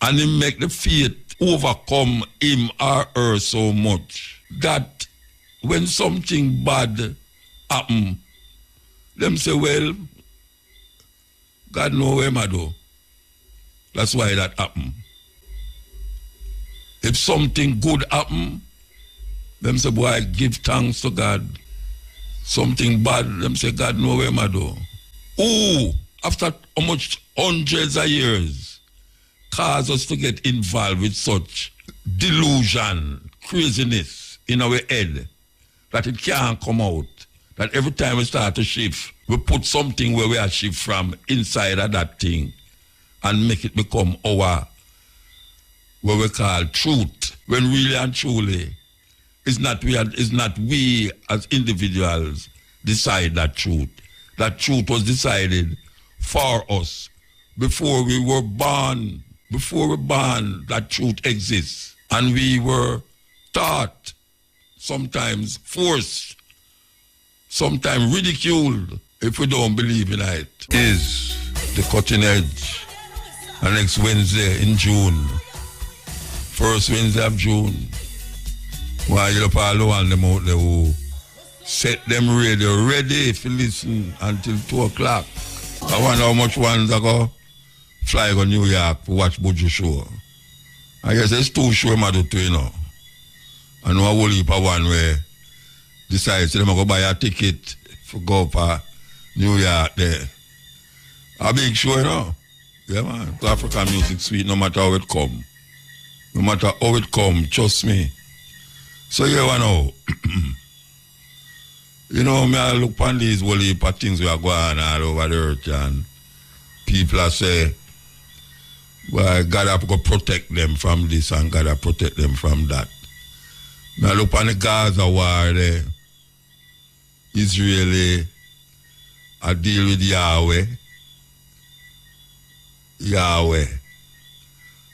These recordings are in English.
And him make the faith overcome him or her so much that when something bad happen, them say, well, God know where I do. That's why that happen. If something good happen, them say, boy, give thanks to God. Something bad, them say, God know where I do. Who, after how much hundreds of years, cause us to get involved with such delusion, craziness in our head, that it can't come out. That every time we start to shift, we put something where we are shift from inside of that thing and make it become our, what we call truth. When really and truly, it's not we as individuals decide that truth. That truth was decided for us before we were born. Before we were born, that truth exists. And we were taught, sometimes forced, sometimes ridiculed if we don't believe in it. Is the cutting edge. And next Wednesday in June, first Wednesday of June, while you're all on them out there who set them radio ready if you listen until 2 o'clock. I wonder how much ones I go fly to New York to watch Buju show. I guess there's 2 shows I do too, you know. I know a whole heap of one where decides to go buy a ticket for go for New York there. A big show, you know. Yeah, man. African music sweet no matter how it come. No matter how it come, trust me. So you know, you know, me I look on these whole heap of things we are going all over the earth and people are say, well, God have to protect them from this and God have to protect them from that. Me I look on the Gaza war there. Israeli, I deal with Yahweh.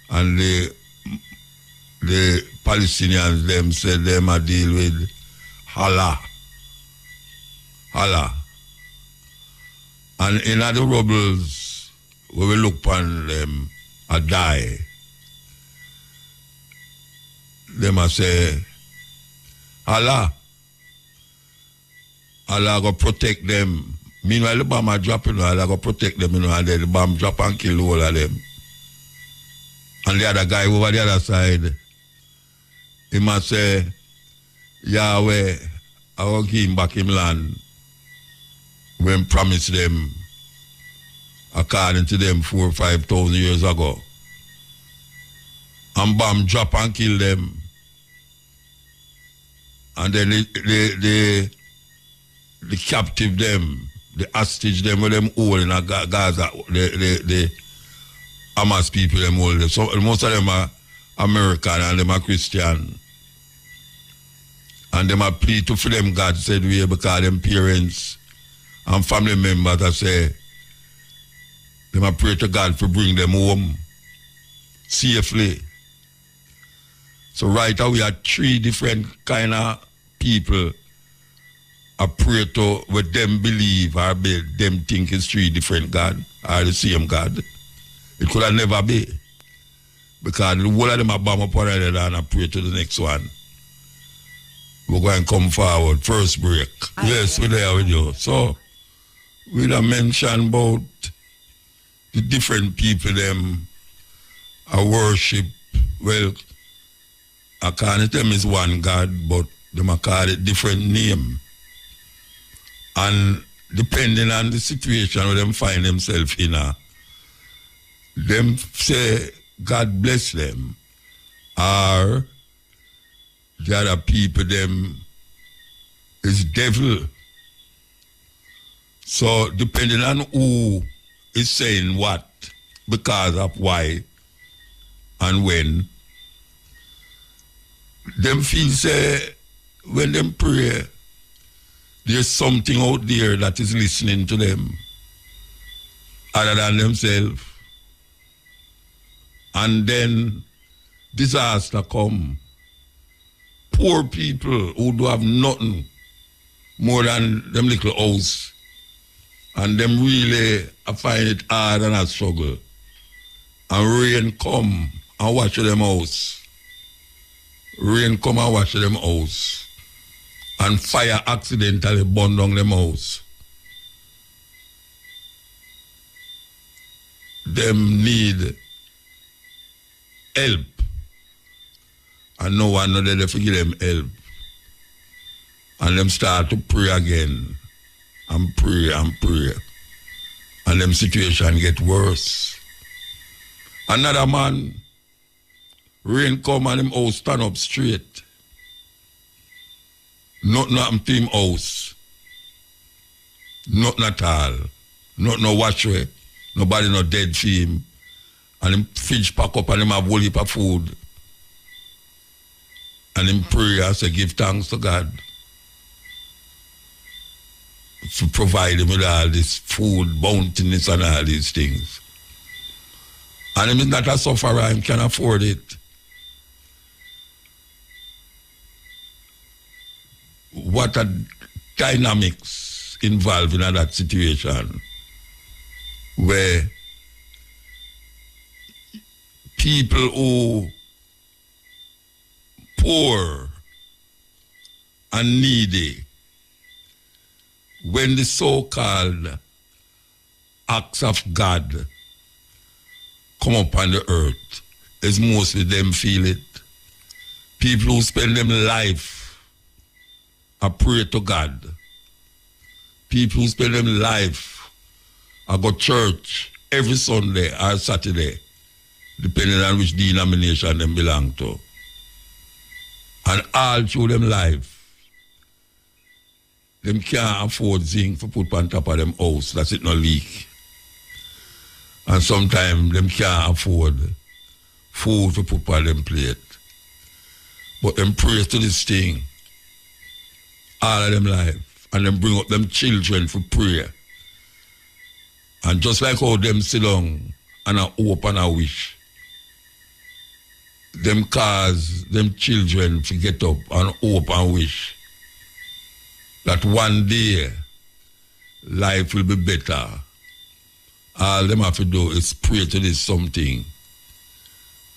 And the Palestinians them said them a deal with Allah. And in other rebels, we will look upon them a die. Them a say, Allah go protect them. Meanwhile, the bomb are dropping, Allah go protect them, you know, and then the bomb drop and kill all of them. And the other guy over the other side, he must say, Yahweh, I will give him back him land when promised them, according to them, 4,000 or 5,000 years ago. And bomb drop and kill them. And then the captive them, the hostage them, with them all in Gaza, the Hamas people them all. So most of them are American and them are Christian. And them are plead to for them God said we because them parents and family members that say them are pray to God for bring them home safely. So right now we are 3 different kind of people I pray to what them believe or them think is 3 different God or the same God. It could have never be. Because the whole of them are bomb upon it and I pray to the next one. We're going to come forward. First break. Yes, we're there with you. So, we done mention about the different people them I worship. Well, I can't tell them is one God, but them I call it different name. And depending on the situation where them find themselves in, them say, God bless them. Or the other people, them is devil. So depending on who is saying what, because of why and when, them feel say, when them pray, there's something out there that is listening to them other than themselves. And then disaster come. Poor people who do have nothing more than them little house. And them really I find it hard and a struggle. and rain come and wash them house. Rain come and wash them house. And fire accidentally burn down them house. Them need help. And no one know that they give them help. And them start to pray again. And pray and pray. And them situation get worse. Another man, rain come and him house stand up straight. Nothing happen to him house. Nothing at all. Nothing no wash way. Nobody no dead for him. And him fridge pack up and him have whole heap of food. And him pray and say give thanks to God to provide him with all this food, bountiness and all these things. And him is not a sufferer, him can afford it. What are dynamics involved in that situation where people who poor and needy, when the so-called acts of God come upon the earth, it's mostly them feel it. People who spend them life I pray to God. People who spend them life, I go church every Sunday or Saturday, depending on which denomination them belong to. And all through them life, them can't afford zinc to put on top of them house, that's it no leak. And sometimes them can't afford food to put on them plate. But them pray to this thing all of them life, and them bring up them children for prayer. And just like how them sit down and a hope and a wish, them cause them children to get up and hope and wish that one day life will be better. All them have to do is pray to this something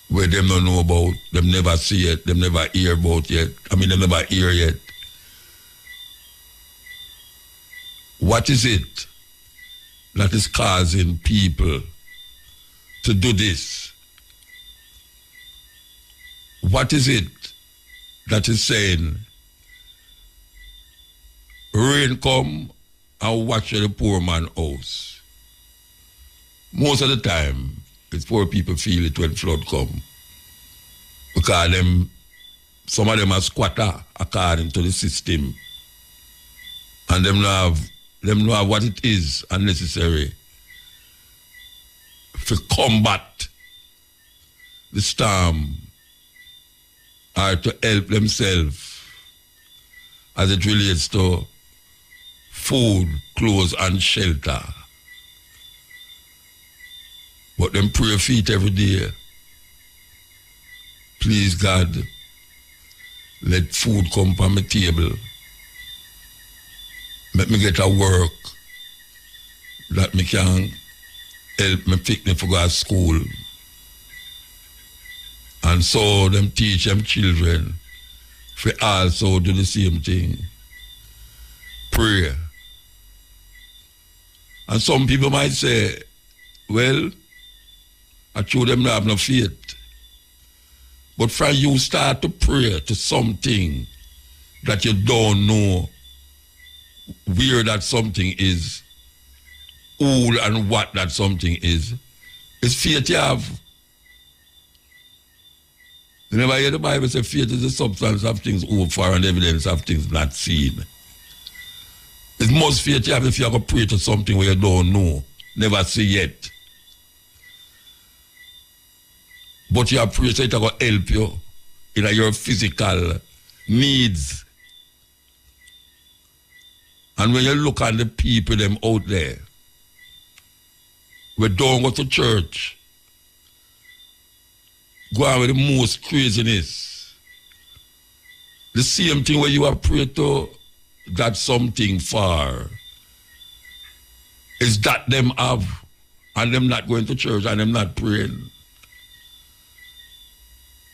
where them don't know about, them never see it, them never hear about yet. Them never hear yet. What is it that is causing people to do this? What is it that is saying, rain come and watch the poor man house? Most of the time, it's poor people feel it when flood come. Because some of them are squatter according to the system. And them know what it is unnecessary to combat the storm or to help themselves as it relates to food, clothes, and shelter. But them pray feet every day. Please God, let food come from my table. Let me get a work that me can help me pick me for go to school. And so them teach them children for also do the same thing. Pray. And some people might say, well, I told them I have no faith. But from you start to pray to something that you don't know where that something is, who and what that something is, it's faith you have. You never hear the Bible say faith is the substance of things hoped for and evidence of things not seen. It's most faith you have if you have to pray to something where you don't know, never see yet. But you have prayed so it's going to help you in your physical needs. And when you look at the people them out there, we don't go to church, go on with the most craziness. The same thing where you are prayed to that something for is that them have and them not going to church and them not praying.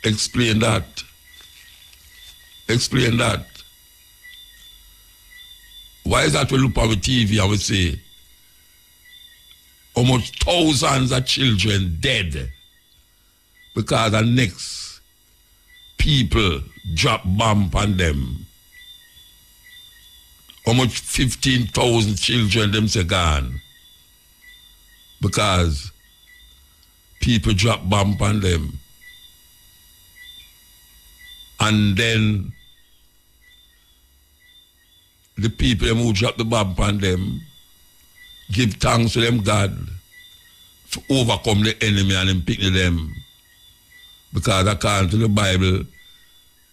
Explain that. Explain that. Why is that we look on the TV and we say almost thousands of children dead because the next people drop bomb on them? Almost 15,000 children them say gone because people drop bomb on them. And then the people who drop the bomb on them give thanks to them God to overcome the enemy and them pick them. Because according to the Bible,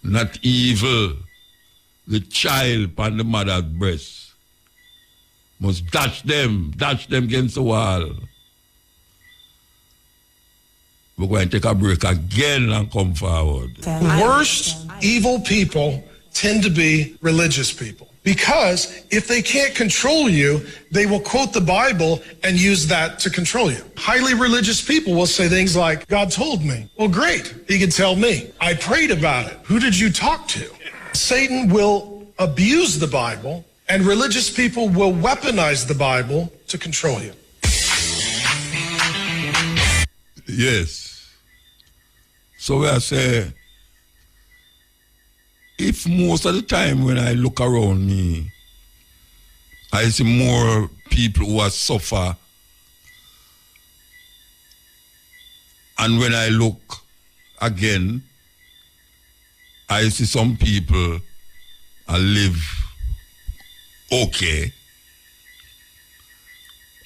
not evil, the child upon the mother's breast must dash them against the wall. We're going to take a break again and come forward. The worst evil people tend to be religious people. Because if they can't control you, they will quote the Bible and use that to control you. Highly religious people will say things like, God told me. Well, great. He could tell me. I prayed about it. Who did you talk to? Satan will abuse the Bible, and religious people will weaponize the Bible to control you. Yes. So I say, if most of the time when I look around me, I see more people who are suffer, and when I look again, I see some people live okay.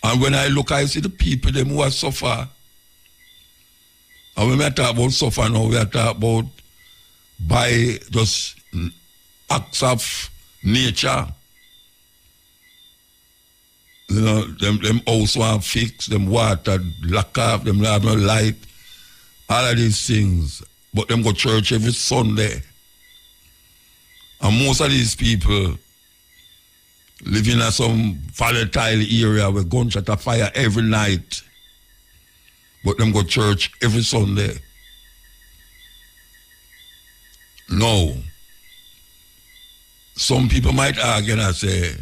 And when I look, I see the people them who are suffer. And when we talk about suffer now, we are talking about by just acts of nature. You know, them house want fix, them water lock off, them have no light, all of these things. But them go to church every Sunday. And most of these people live in some volatile area where gunshot are fire every night. But them go to church every Sunday. No. Some people might argue and say,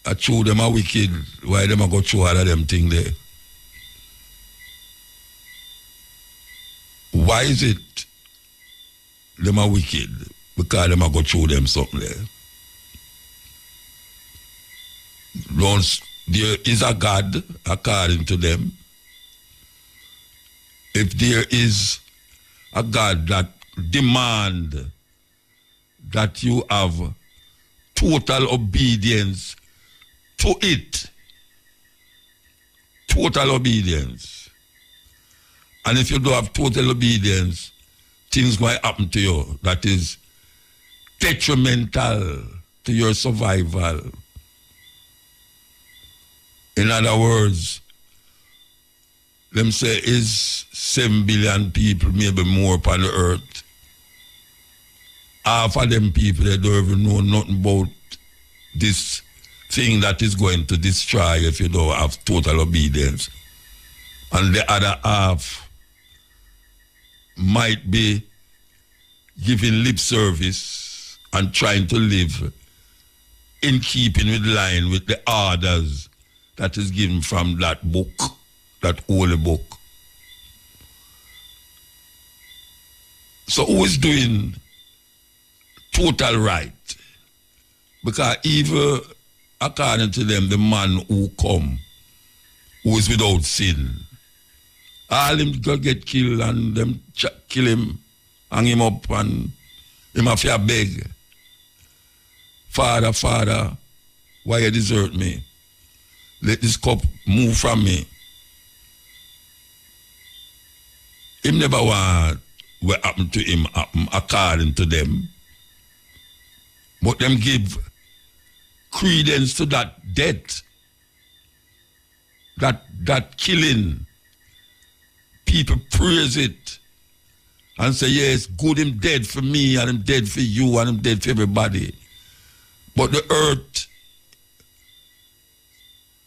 I true them are wicked, why them are go through all of them things there? Why is it them are wicked? Because them are go through them something there. There is a God according to them. If there is a God that demand that you have total obedience to it, total obedience, and if you don't have total obedience, things might happen to you that is detrimental to your survival. In other words, them say is 7 billion people, maybe more upon the earth. Half of them people, they don't even know nothing about this thing that is going to destroy if you don't have total obedience. And the other half might be giving lip service and trying to live in keeping with line with the orders that is given from that book, that holy book. So who is doing total right? Because even according to them, the man who come, who is without sin, all him go get killed and them kill him, hang him up and him have to beg, Father, Father, why you desert me? Let this cup move from me. Him never want what happened to him happen according to them. But them give credence to that death, that killing. People praise it and say, yes, good, him dead for me, and him dead for you, and him dead for everybody. But the earth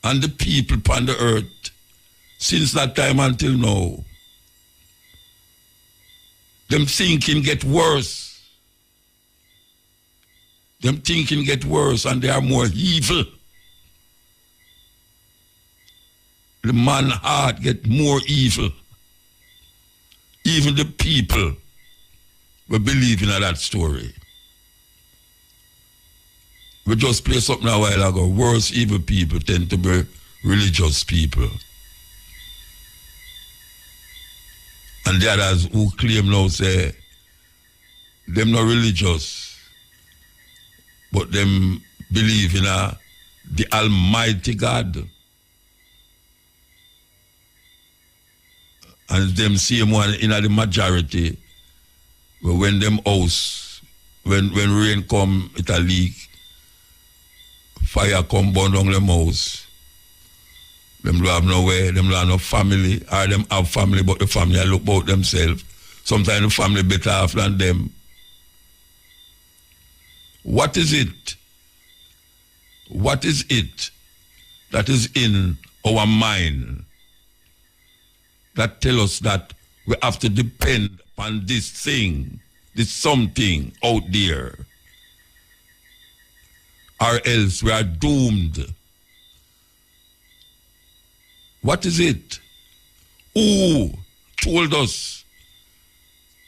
and the people upon the earth, since that time until now, Them thinking get worse. Them thinking get worse and they are more evil. The man heart get more evil. Even the people will believe in that story. We just played something a while ago. Worse evil people tend to be religious people. And the others who claim now say, them not religious, but them believe in the Almighty God. And them same one in the majority, when them house, when rain come, it a leak, fire come burn down them house. Them don't have nowhere, them don't have no family, or them have family, but the family look about themselves. Sometimes the family better off than them. What is it? What is it that is in our mind that tell us that we have to depend on this thing, this something out there, or else we are doomed? What is it? Who told us?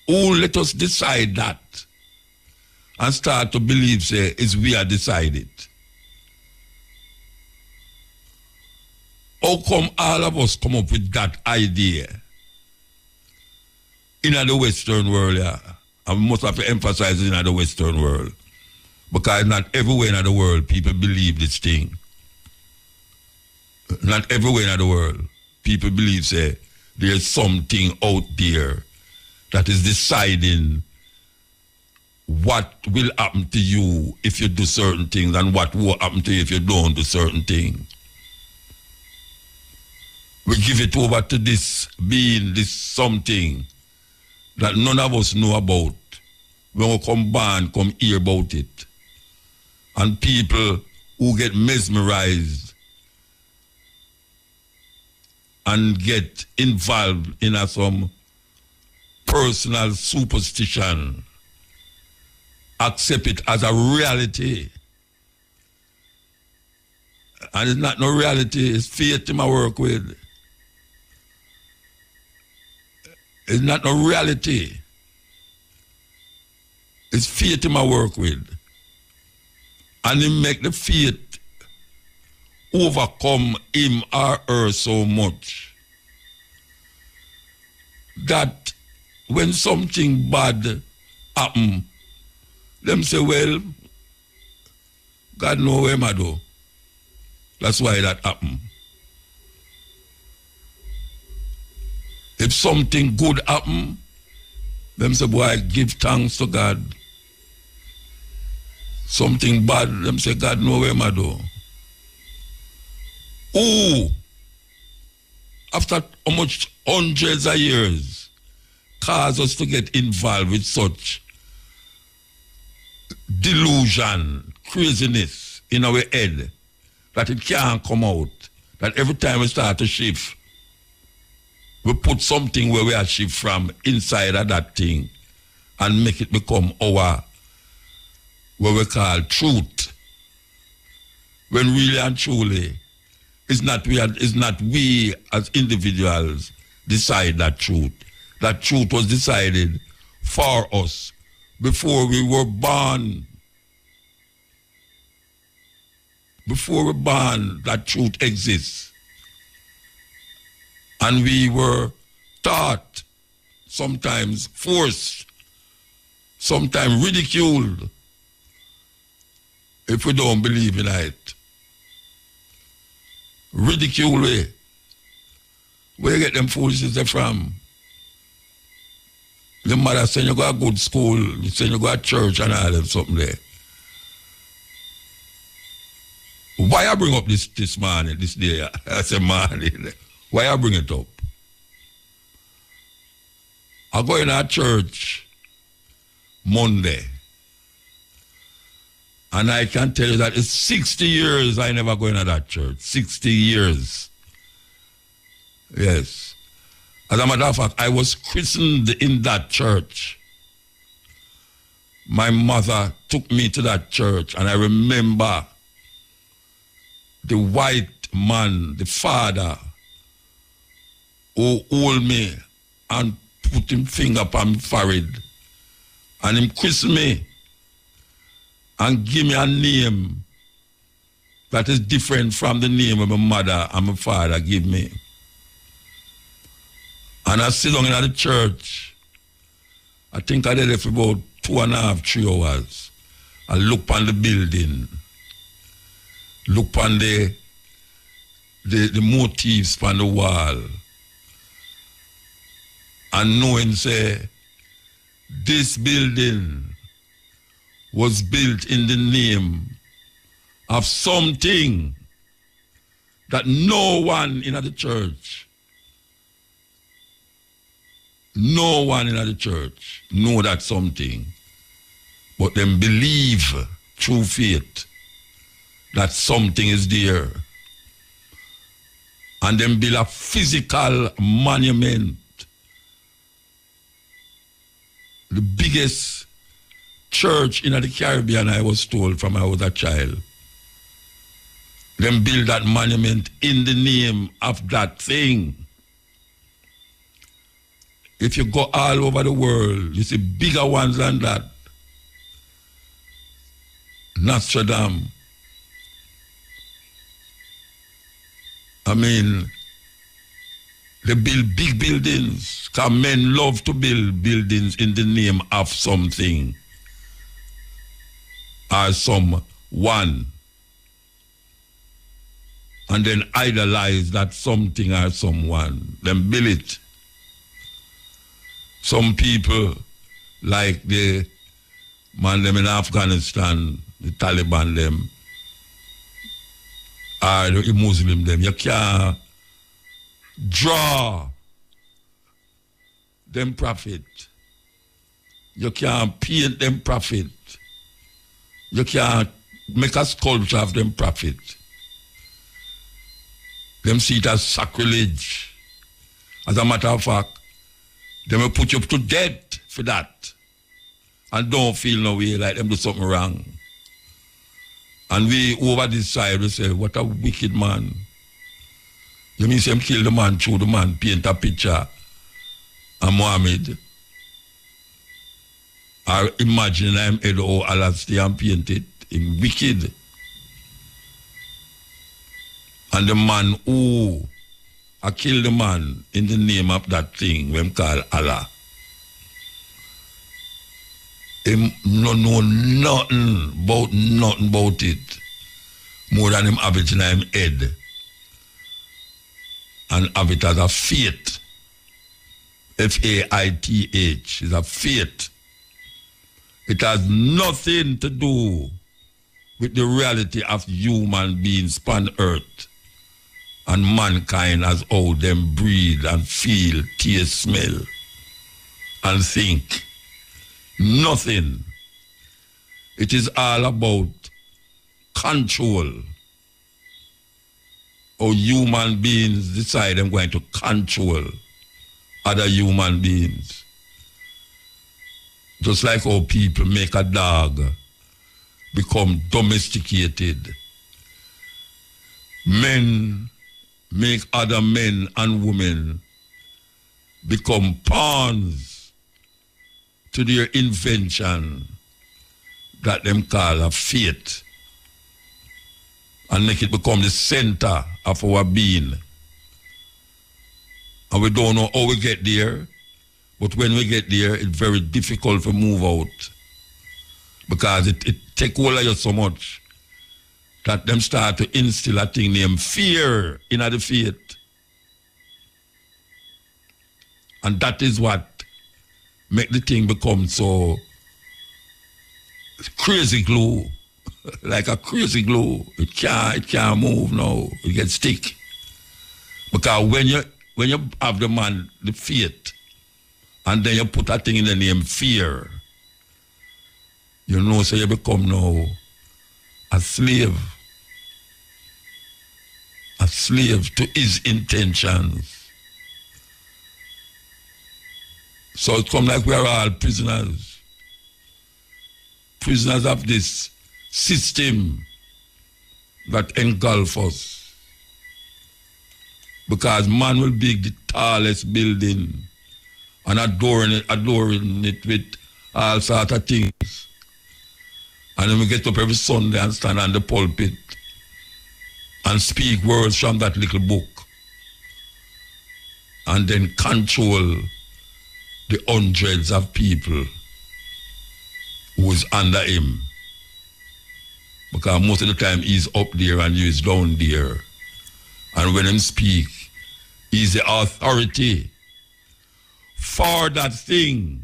Who let us decide that? And start to believe, say, is we are decided. How come all of us come up with that idea? In the Western world, yeah. And we must have to emphasize it in the Western world. Because not everywhere in the world people believe this thing. Not everywhere in the world people believe, say, there's something out there that is deciding what will happen to you if you do certain things and what will happen to you if you don't do certain things. We give it over to this being, this something that none of us know about. When we come hear about it. And people who get mesmerized and get involved in some personal superstition, accept it as a reality. And it's not no reality, it's faith in my work with. It's not no reality. It's faith in my work with. And it make the faith overcome him or her so much that when something bad happen, them say, well, God know where I do. That's why that happened. If something good happen, them say, boy, give thanks to God. Something bad, them say, God know where I do. Who, after how much hundreds of years, cause us to get involved with such delusion, craziness in our head, that it can't come out, that every time we start to shift, we put something where we are shift from inside of that thing and make it become our, what we call truth. When really and truly, it's not we as individuals decide that truth. That truth was decided for us before we were born. Before we were born, that truth exists. And we were taught, sometimes forced, sometimes ridiculed, if we don't believe in it. Ridicule way. Where you get them foolishness from? The mother saying you go to good school, saying you go to church and all that something there. Why I bring up this morning, this day? I say morning. Why I bring it up? I go in our church Monday. And I can tell you that it's 60 years I never go into that church. 60 years. Yes. As a matter of fact, I was christened in that church. My mother took me to that church, and I remember the white man, the father, who hold me and put him finger upon my forehead, and him christen me and give me a name that is different from the name of my mother and my father give me. And I sit down in the church. I think I did it for about 2.5, 3 hours. I look on the building, look on the motifs on the wall, and knowing, say, this building was built in the name of something that no one in the church know that something, but them believe through faith that something is there. And them build a physical monument. The biggest church in the Caribbean, I was told from I was a child. Them build that monument in the name of that thing. If you go all over the world, you see bigger ones than that. Notre Dame. I mean, they build big buildings, because men love to build buildings in the name of something or someone, and then idolize that something or someone, then build it. Some people, like the man them in Afghanistan, the Taliban them, or the Muslim them, you can't draw them prophet. You can't paint them prophet. You can't make a sculpture of them prophet. Them see it as sacrilege. As a matter of fact, they will put you to death for that. And don't feel no way like them do something wrong. And we over this side, we say, what a wicked man. You mean him kill the man, through the man, paint a picture of Muhammad? Or imagine him head or Alastair and paint it in wicked. And the man who I kill the man in the name of that thing we call Allah. Him no know nothing about it more than him have it in him head and have it as a faith. Faith is a faith. It has nothing to do with the reality of human beings upon earth and mankind as how them breathe and feel, taste, smell, and think. Nothing. It is all about control. How human beings decide they're going to control other human beings. Just like how people make a dog become domesticated. Men make other men and women become pawns to their invention that them call a fate, and make it become the center of our being. And we don't know how we get there, but when we get there, it's very difficult to move out, because it take hold of you so much that them start to instill a thing named fear in the faith. And that is what make the thing become so crazy glue, like a crazy glue. It can't move now. It gets stick. Because when you have the man, the faith, and then you put that thing in the name fear, you know, so you become now a slave to his intentions. So it come like we are all prisoners. Prisoners of this system that engulf us. Because man will build the tallest building and adorning it with all sorts of things. And then we get up every Sunday and stand on the pulpit and speak words from that little book. And then control the hundreds of people who is under him. Because most of the time he's up there and you is down there. And when him speak, he's the authority for that thing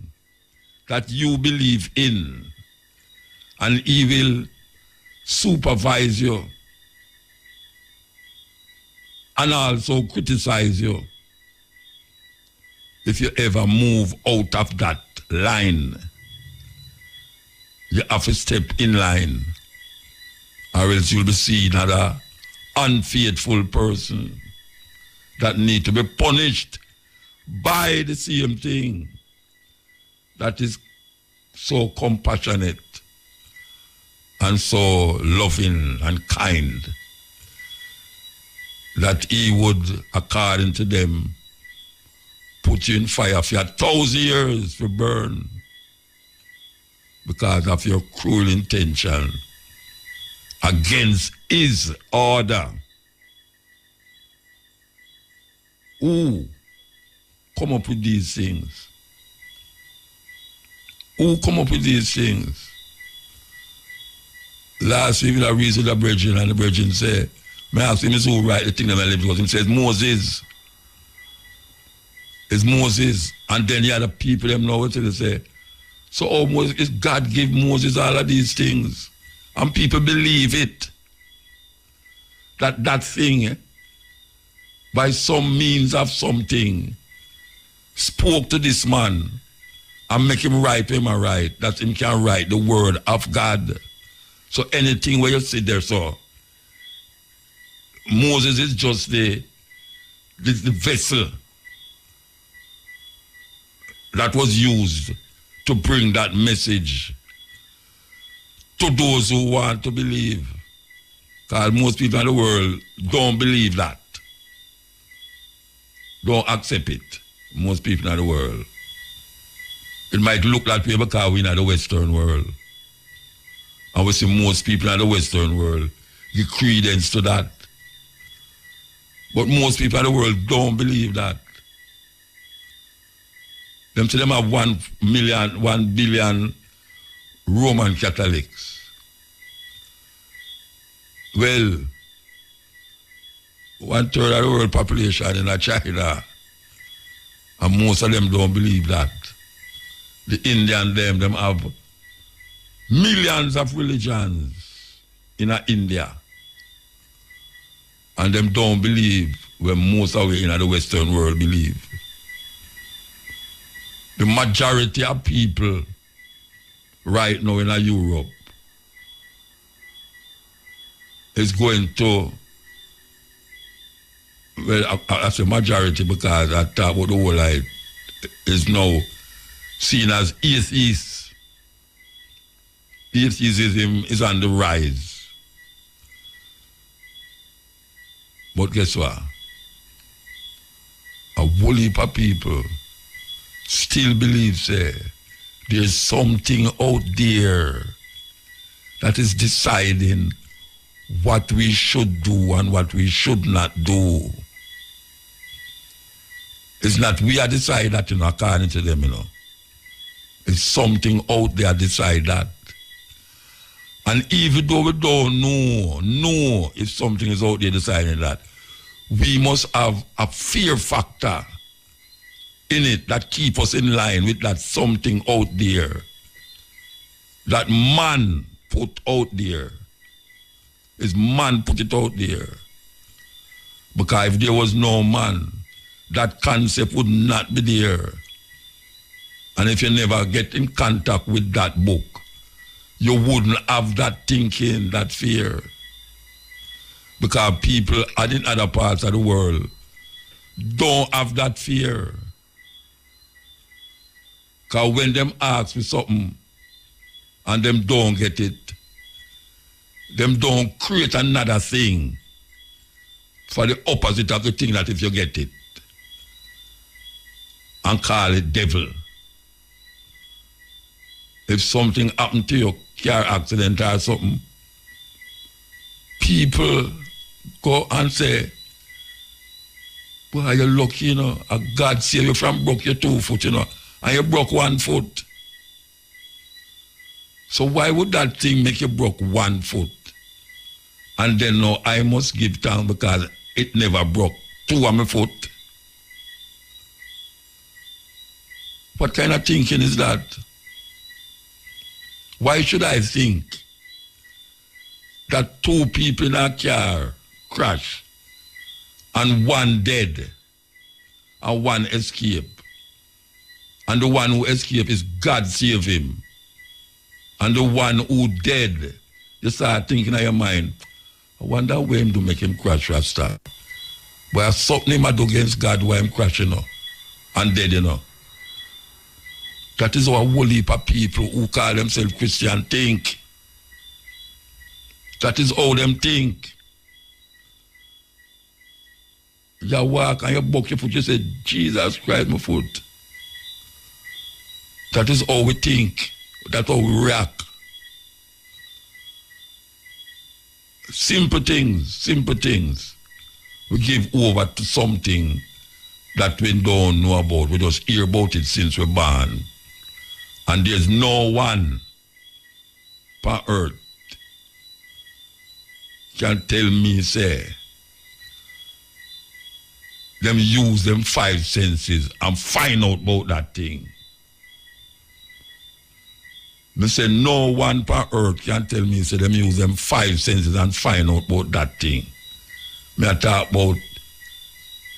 that you believe in. And he will supervise you and also criticize you if you ever move out of that line. You have to step in line, or else you'll be seen as an unfaithful person that need to be punished by the same thing that is so compassionate and so loving and kind, that he would, according to them, put you in fire for 1,000 years to burn because of your cruel intention against his order. Who come up with these things? Who come up with these things? Last week, I read to the brethren, and the brethren say, "May I ask him who write the thing that I live?" Because he says, Moses. It's Moses. And then the other people, them know what they say. So, oh, Moses, God give Moses all of these things. And people believe it. That thing, by some means of something, spoke to this man and make him write him a write. That him can write the word of God. So anything where you sit there, so Moses is just the vessel that was used to bring that message to those who want to believe. Because most people in the world don't believe that. Don't accept it. Most people in the world. It might look that way because we're in the Western world. And we see most people in the Western world give credence to that. But most people in the world don't believe that. Them say them have 1 billion Roman Catholics. Well, 1/3 of the world population in China, and most of them don't believe that. The Indian them have millions of religions in India. And them don't believe when most of we in the Western world believe. The majority of people right now in Europe is going to, well, I say majority because I talk about the whole life is now seen as atheists. Atheism is on the rise. But guess what? A whole heap of people still believe there's something out there that is deciding what we should do and what we should not do. It's not we are decide that, according to them, It's something out there decide that. And even though we don't know if something is out there deciding that, we must have a fear factor in it that keep us in line with that something out there that man put out there. Is man put it out there. Because if there was no man, that concept would not be there. And if you never get in contact with that book, you wouldn't have that thinking, that fear. Because people in other parts of the world don't have that fear. Because when them ask for something and them don't get it, them don't create another thing for the opposite of the thing that if you get it. And call it devil. If something happened to your car accident or something, people go and say, boy, you're lucky, you know. God save you from broke your 2 foot, you know, and you broke 1 foot. So why would that thing make you broke 1 foot? And then no, I must give thanks because it never broke 2 of my foot. What kind of thinking is that? Why should I think that 2 people in a car crash and 1 dead and 1 escape? And the one who escaped is God save him. And the one who dead, you start thinking in your mind, I wonder where him do make him crash Rasta. But there's something him do against God why him crashing, you know, and dead, you know. That is how a whole heap of people who call themselves Christian think. That is how them think. You walk and you buck your foot, you say, Jesus Christ, my foot. That is how we think. That's how we react. Simple things. We give over to something that we don't know about. We just hear about it since we're born. And there's no one on earth can tell me, say, them use them 5 senses and find out about that thing. Me say no one on earth can tell me, say, them use them 5 senses and find out about that thing. Me I talk about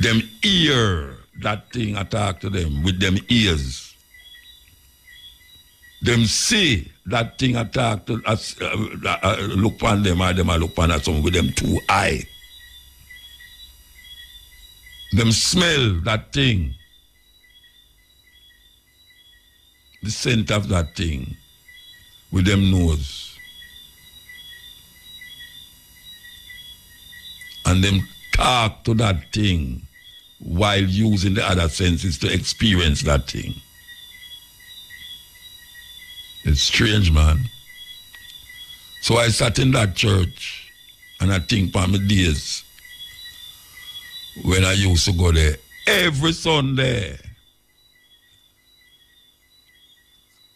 them hear that thing, I talk to them with them ears. Them see that thing, I talk to, look upon them, or them I look upon something with them 2 eyes. Them smell that thing. The scent of that thing with them nose. And them talk to that thing while using the other senses to experience that thing. It's strange, man. So I sat in that church and I think about my days when I used to go there every Sunday.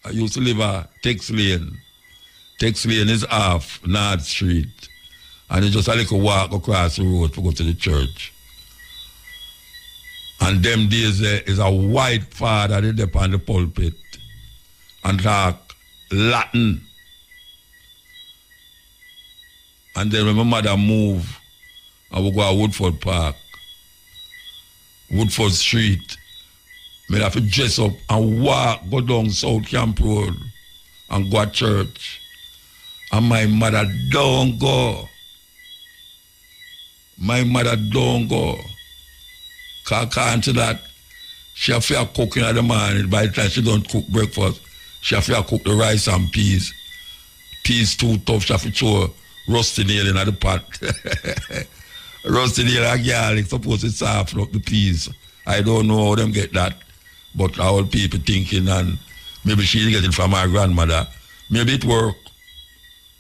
I used to live at Tex Lane. Tex Lane is off North Street. And it's just a little walk across the road to go to the church. And them days there is a white father there on the pulpit and talk Latin. And then when my mother moved, I would go to Woodford Park, Woodford Street. I have to dress up and walk, go down South Camp Road and go to church. And my mother don't go. My mother don't go. Because to that, she have to cook in the morning. By the time she don't cook breakfast, she have to cook the rice and peas. Peas too tough, she have to throw rusty nail in the pot. Rusty nail and garlic supposed to soften up the peas. I don't know how them get that. But our people thinking, and maybe she get it from her grandmother. Maybe it work.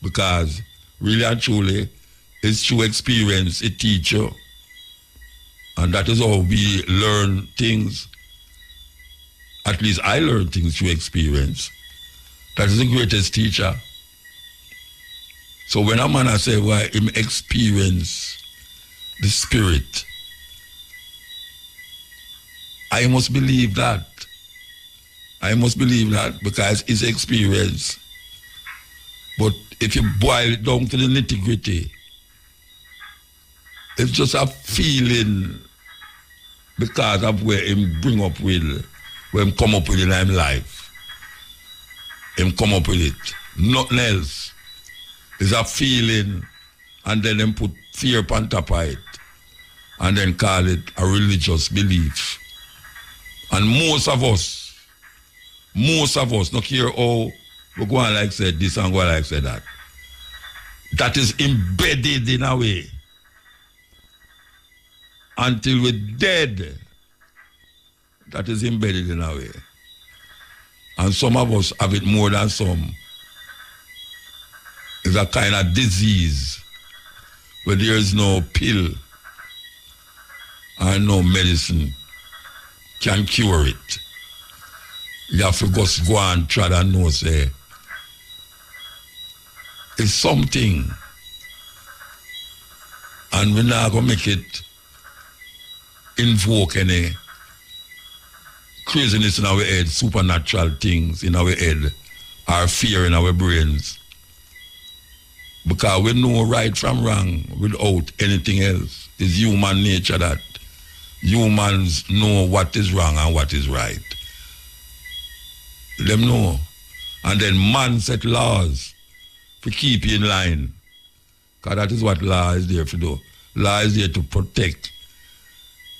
Because really and truly, it's through experience, it teach you. And that is how we learn things. At least I learn things through experience. That is the greatest teacher. So when a man say, well, him experience the spirit, I must believe that. I must believe that because it's experience. But if you boil it down to the nitty-gritty, it's just a feeling because of where him bring up with, where him come up with in his life. Him come up with it. Nothing else. It's a feeling, and then him put fear on top of it, and then call it a religious belief. And most of us most of us, not care how we go on like said this and go on like said that. That is embedded in a way. Until we're dead, that is embedded in a way. And some of us have it more than some. It's a kind of disease where there is no pill and no medicine can cure it. You have to just go and try to know, say, it's something. And we're not going to make it invoke any craziness in our head, supernatural things in our head, or fear in our brains. Because we know right from wrong without anything else. It's human nature that humans know what is wrong and what is right. Them know. And then man set laws to keep you in line. Because that is what law is there to do. Law is there to protect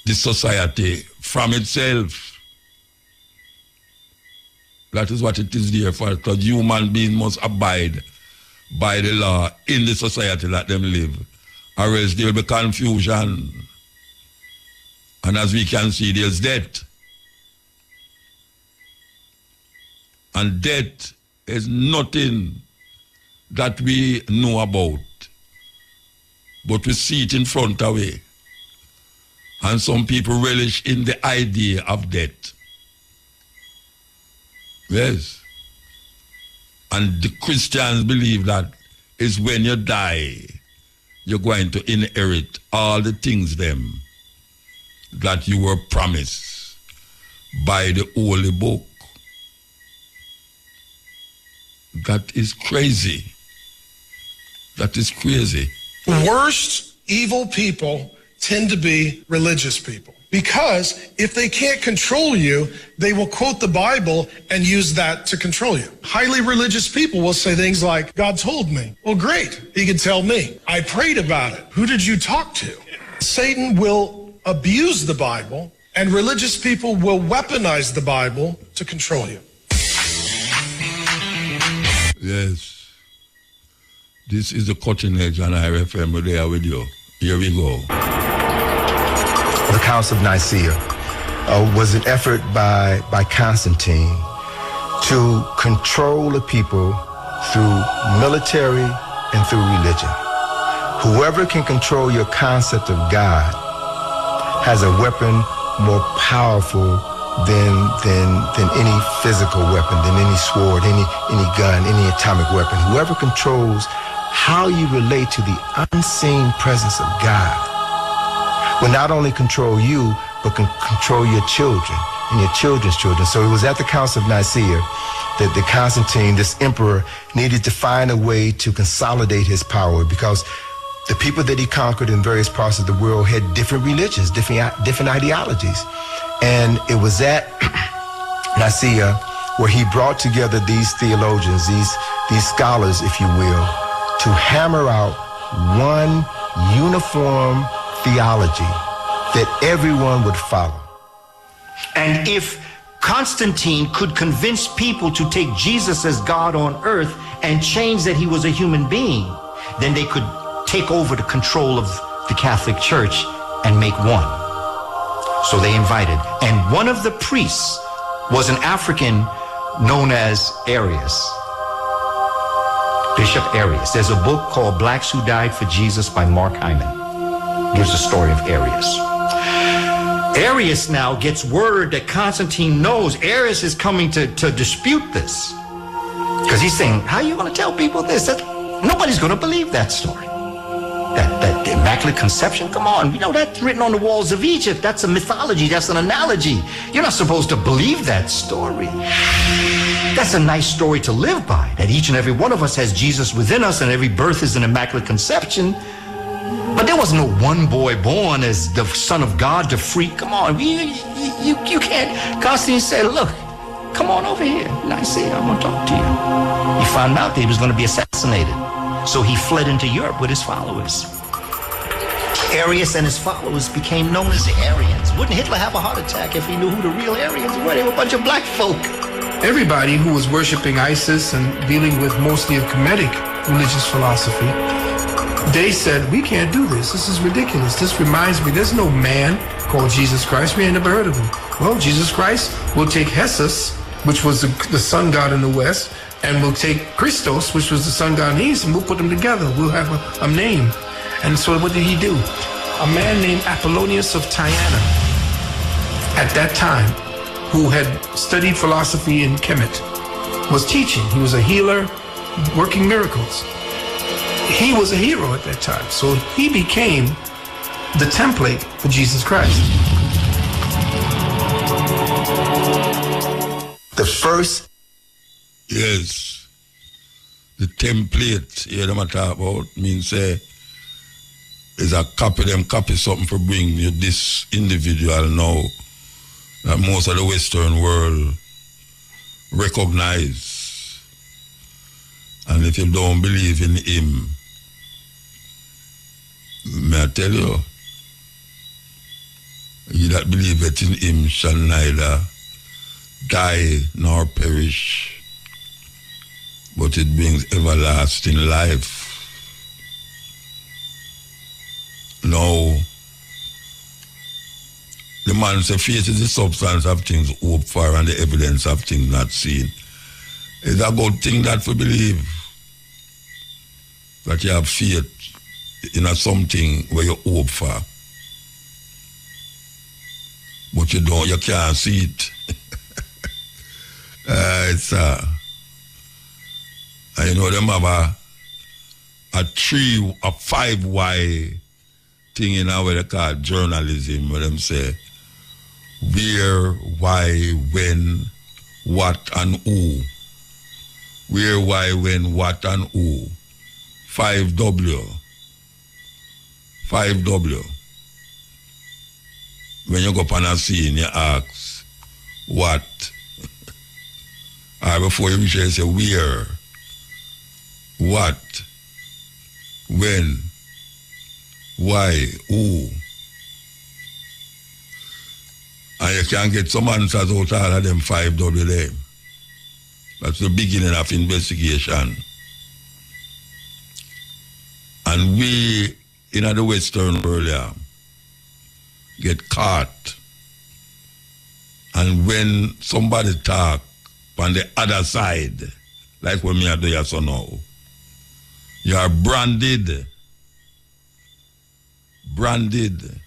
the society from itself. That is what it is there for. Because human beings must abide by the law in the society that them live. Or else there will be confusion. And as we can see, there's death. And death is nothing that we know about. But we see it in front of us. And some people relish in the idea of death. Yes. And the Christians believe that is when you die, you're going to inherit all the things them that you were promised by the Holy Book. That is crazy. That is crazy. The worst evil people tend to be religious people. Because if they can't control you, they will quote the Bible and use that to control you. Highly religious people will say things like, God told me. Well, great. He could tell me. I prayed about it. Who did you talk to? Satan will abuse the Bible, and religious people will weaponize the Bible to control you. Yes. This is the cutting edge on IRFM. They are with you. Here we go. The Council of Nicaea was an effort by Constantine to control the people through military and through religion. Whoever can control your concept of God has a weapon more powerful than any physical weapon, than any sword, any gun, any atomic weapon. Whoever controls how you relate to the unseen presence of God will not only control you, but can control your children and your children's children. So it was at the Council of Nicaea that the Constantine, this emperor, needed to find a way to consolidate his power, because the people that he conquered in various parts of the world had different religions, different ideologies. And it was at Nicaea where he brought together these theologians, these scholars, if you will, to hammer out one uniform theology that everyone would follow. And if Constantine could convince people to take Jesus as God on earth and change that he was a human being, then they could take over the control of the Catholic Church and make one. So they invited, and one of the priests was an African known as Arius, Bishop Arius. There's a book called Blacks Who Died for Jesus by Mark Hyman. Gives the story of Arius. Arius now gets word that Constantine knows Arius is coming to dispute this. Because he's saying, how are you going to tell people this? Nobody's going to believe that story. That Immaculate Conception, come on, you know, that's written on the walls of Egypt. That's a mythology, that's an analogy. You're not supposed to believe that story. That's a nice story to live by, that each and every one of us has Jesus within us and every birth is an Immaculate Conception. But there was no one boy born as the Son of God to free. Come on, you can't. Constantine said, look, come on over here. Nicaea, I'm going to talk to you. He found out that he was going to be assassinated. So he fled into Europe with his followers. Arius and his followers became known as the Aryans. Wouldn't Hitler have a heart attack if he knew who the real Aryans were? They were a bunch of black folk. everybody who was worshiping Isis and dealing with mostly a Kemetic religious philosophy, they said, we can't do this. This is ridiculous. This reminds me, there's no man called Jesus Christ. We ain't never heard of him. Well, Jesus Christ will take Jesus, which was the sun god in the West, and we'll take Christos, which was the sun god in the East, and we'll put them together. We'll have a name. And so what did he do? A man named Apollonius of Tyana, at that time, who had studied philosophy in Kemet, was teaching. He was a healer, working miracles. He was a hero at that time. So he became the template for Jesus Christ. The first. Yes. The template, here them talk about, means say, is a copy something for bring you this individual now that most of the Western world recognize. And if you don't believe in him, may I tell you, he that believeth in him shall neither die nor perish, but it brings everlasting life. Now, the man says faith is the substance of things hoped for and the evidence of things not seen. It's a good thing that we believe, that you have faith in something where you hope for. But you can't see it. And you know them have a 5Y thing in our way they call journalism, where them say where, why, when, what, and who. Where, why, when, what, and who. 5W. 5W. When you go up on a scene, you ask, what? Or before you reach there, you say, where? What? When? Why? Who? And you can get some answers out of all of them 5W there. That's the beginning of investigation. And we, in the Western world, get caught. And when somebody talk on the other side, like when me I do yes or no, you are branded. Branded.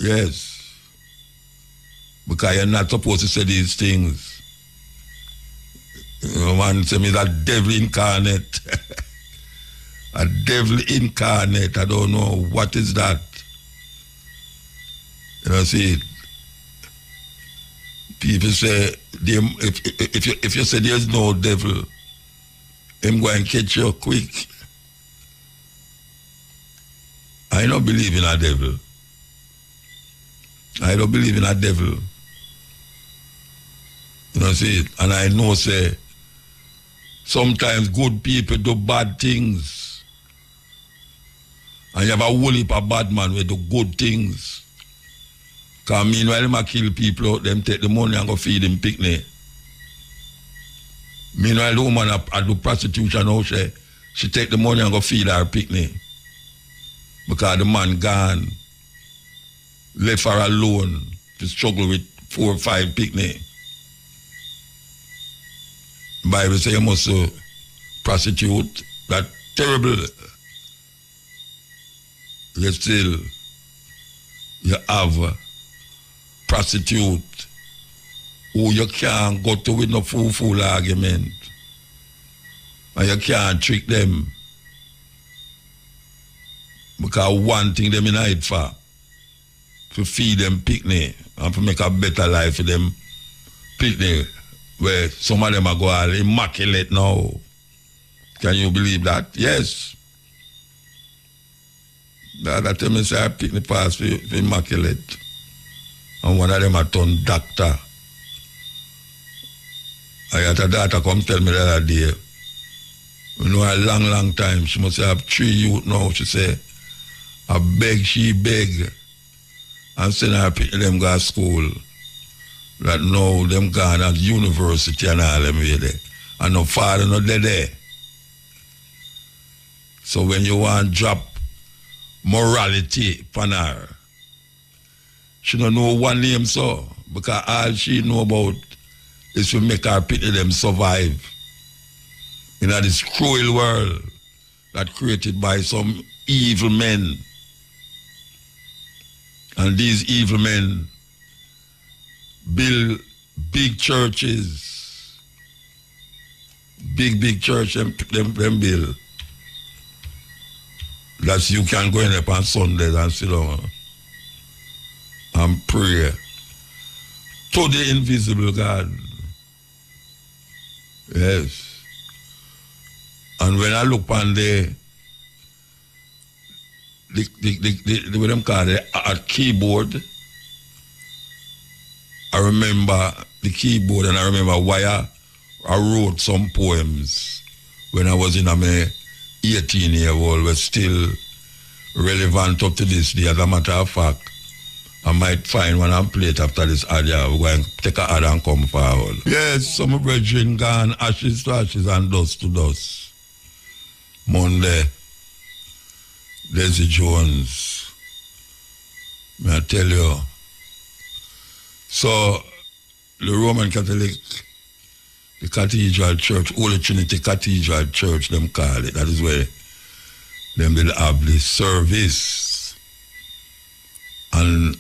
Yes. Because you're not supposed to say these things. You know, man say me that devil incarnate. A devil incarnate. I don't know what is that. You know, see, people say, if you say there's no devil, him go and catch you quick. I don't believe in a devil. I don't believe in a devil. You know, see, and I know, say, sometimes good people do bad things. And you have a whole heap of bad man who do good things. Because meanwhile, them kill people out, them take the money and go feed them picnic. Meanwhile, the woman I do prostitution now, she take the money and go feed her picnic. Because the man gone, left her alone to struggle with 4 or 5 picnic. The Bible says you must prostitute. That's terrible. Yet still, you have prostitute who you can't go to with no fool argument. And you can't trick them. Because one thing them in it for feed them picnic and to make a better life for them picnic, where some of them are go all immaculate now. Can you believe that? Yes. That time I say I picnic pass for immaculate. And one of them a turned doctor. I had a daughter come tell me the other day, you know, a long time, she must have 3 youth now, she say, she beg, and send her them go to school. that now them gone at university and all them way there. And no father not there. So when you want to drop morality upon her, she don't know one name so, because all she know about is to make her pity them survive in this cruel world that created by some evil men. And these evil men build big churches, big church them build. That you can go in up on Sundays and sit down and pray to the invisible God. Yes. And when I look on the what them call it, a keyboard, I remember the keyboard and I remember why I wrote some poems when I was in my 18-year-old, was still relevant up to this day. As a matter of fact, I might find one and play it after this ad. We're going to take an ad and come forward. Yes, some brethren gone ashes to ashes and dust to dust. Monday, Desi Jones, may I tell you. So, the Roman Catholic, the Cathedral Church, Holy Trinity Cathedral Church, them call it. That is where them will have the service. And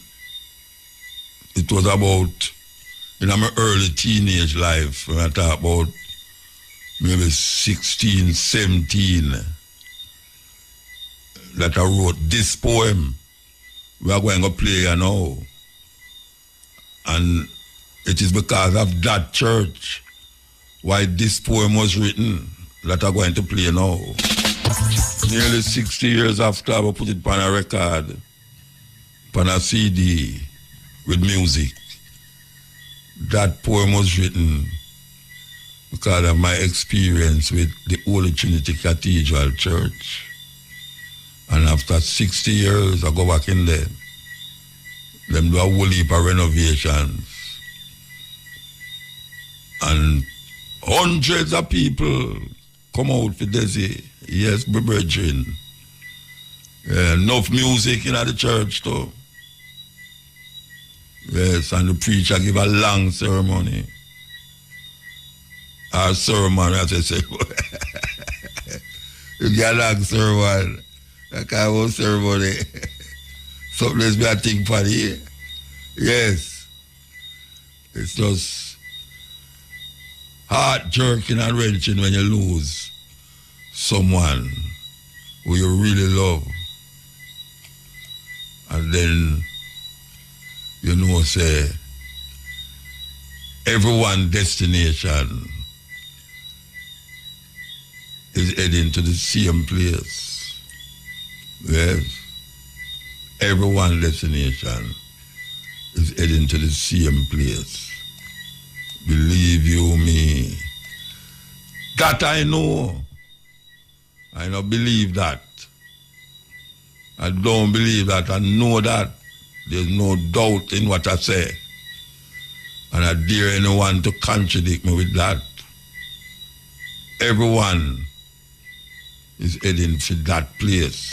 it was about, in my early teenage life, when I talk about maybe 16, 17, that I wrote this poem. We are going to play now. And it is because of that church why this poem was written that I'm going to play now. Nearly 60 years after, I put it on a record, on a CD with music. That poem was written because of my experience with the Holy Trinity Cathedral Church. And after 60 years, I go back in there. Them do a whole heap of renovations. And hundreds of people come out for Desi. Yes, brethren. Enough music in the church too. Yes, and the preacher give a long ceremony. Our sermon, as I say, you get a long sermon. I can't hold ceremony. Something else be a thing for the yes. It's just heart jerking and wrenching when you lose someone who you really love. And then, you know, say, everyone's destination is heading to the same place. Yes. Everyone's destination is heading to the same place. Believe you me. That I know. I don't believe that. I don't believe that. I know that. There's no doubt in what I say. And I dare anyone to contradict me with that. Everyone is heading to that place.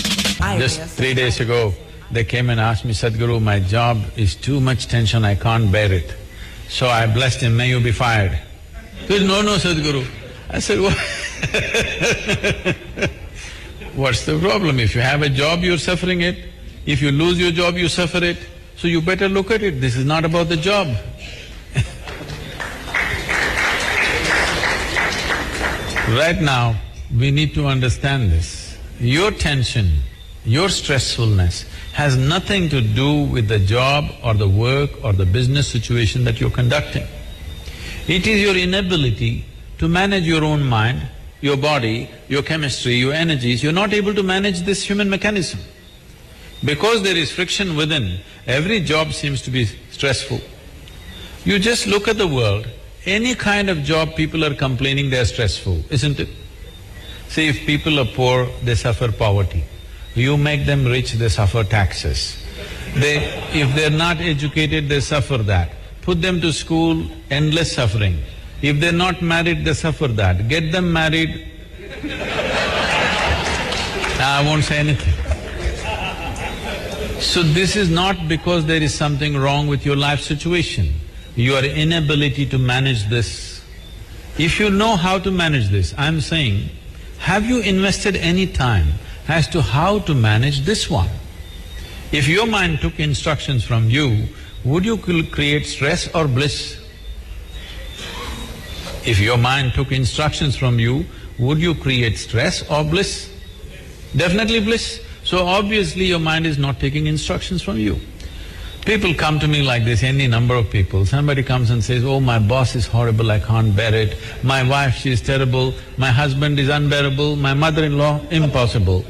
Just 3 days ago, they came and asked me, Sadhguru, my job is too much tension, I can't bear it. So I blessed him, may you be fired. He said, no, Sadhguru. I said, what? What's the problem? If you have a job, you're suffering it. If you lose your job, you suffer it. So you better look at it. This is not about the job. Right now, we need to understand this. Your tension, your stressfulness has nothing to do with the job or the work or the business situation that you're conducting. It is your inability to manage your own mind, your body, your chemistry, your energies. You're not able to manage this human mechanism. Because there is friction within, every job seems to be stressful. You just look at the world, any kind of job people are complaining they're stressful, isn't it? See, if people are poor, they suffer poverty. You make them rich, they suffer taxes. If they're not educated, they suffer that. put them to school, endless suffering. If they're not married, they suffer that. Get them married, I won't say anything. So this is not because there is something wrong with your life situation, your inability to manage this. If you know how to manage this, I'm saying, have you invested any time as to how to manage this one? If your mind took instructions from you, would you create stress or bliss? If your mind took instructions from you, would you create stress or bliss? Definitely bliss. So obviously your mind is not taking instructions from you. People come to me like this, any number of people. Somebody comes and says, oh, my boss is horrible, I can't bear it. My wife, she is terrible. My husband is unbearable. My mother-in-law, impossible.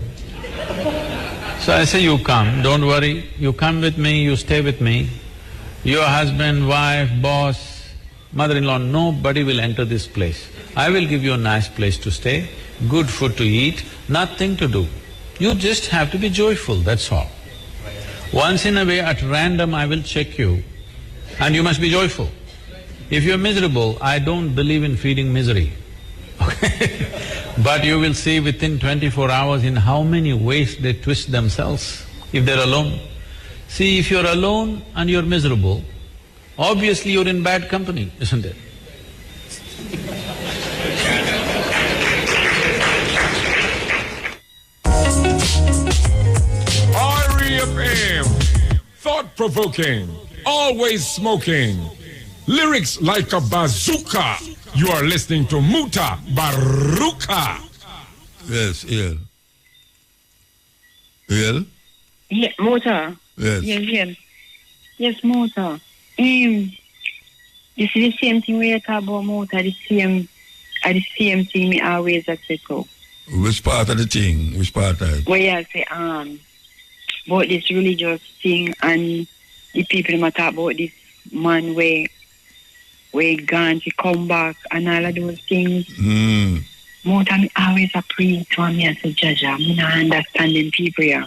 So I say, you come, don't worry. You come with me, you stay with me. Your husband, wife, boss, mother-in-law, nobody will enter this place. I will give you a nice place to stay, good food to eat, nothing to do. You just have to be joyful, that's all. Once in a way, at random, I will check you and you must be joyful. If you're miserable, I don't believe in feeding misery, okay? But you will see within 24 hours in how many ways they twist themselves if they're alone. See, if you're alone and you're miserable, obviously you're in bad company, isn't it? REFM, thought-provoking, always smoking, lyrics like a bazooka. You are listening to Mutabaruka. Yes, Ian. Ian? Yeah, muta. Yes. Yes, muta. This is the same thing we talk about muta, the same thing me always say so. Which part of the thing? Which part of it? Where I say, about this religious thing and the people might talk about this man where gone to come back and all of those things. Muta, me always a pray to me as a judge. I'm not understanding people here.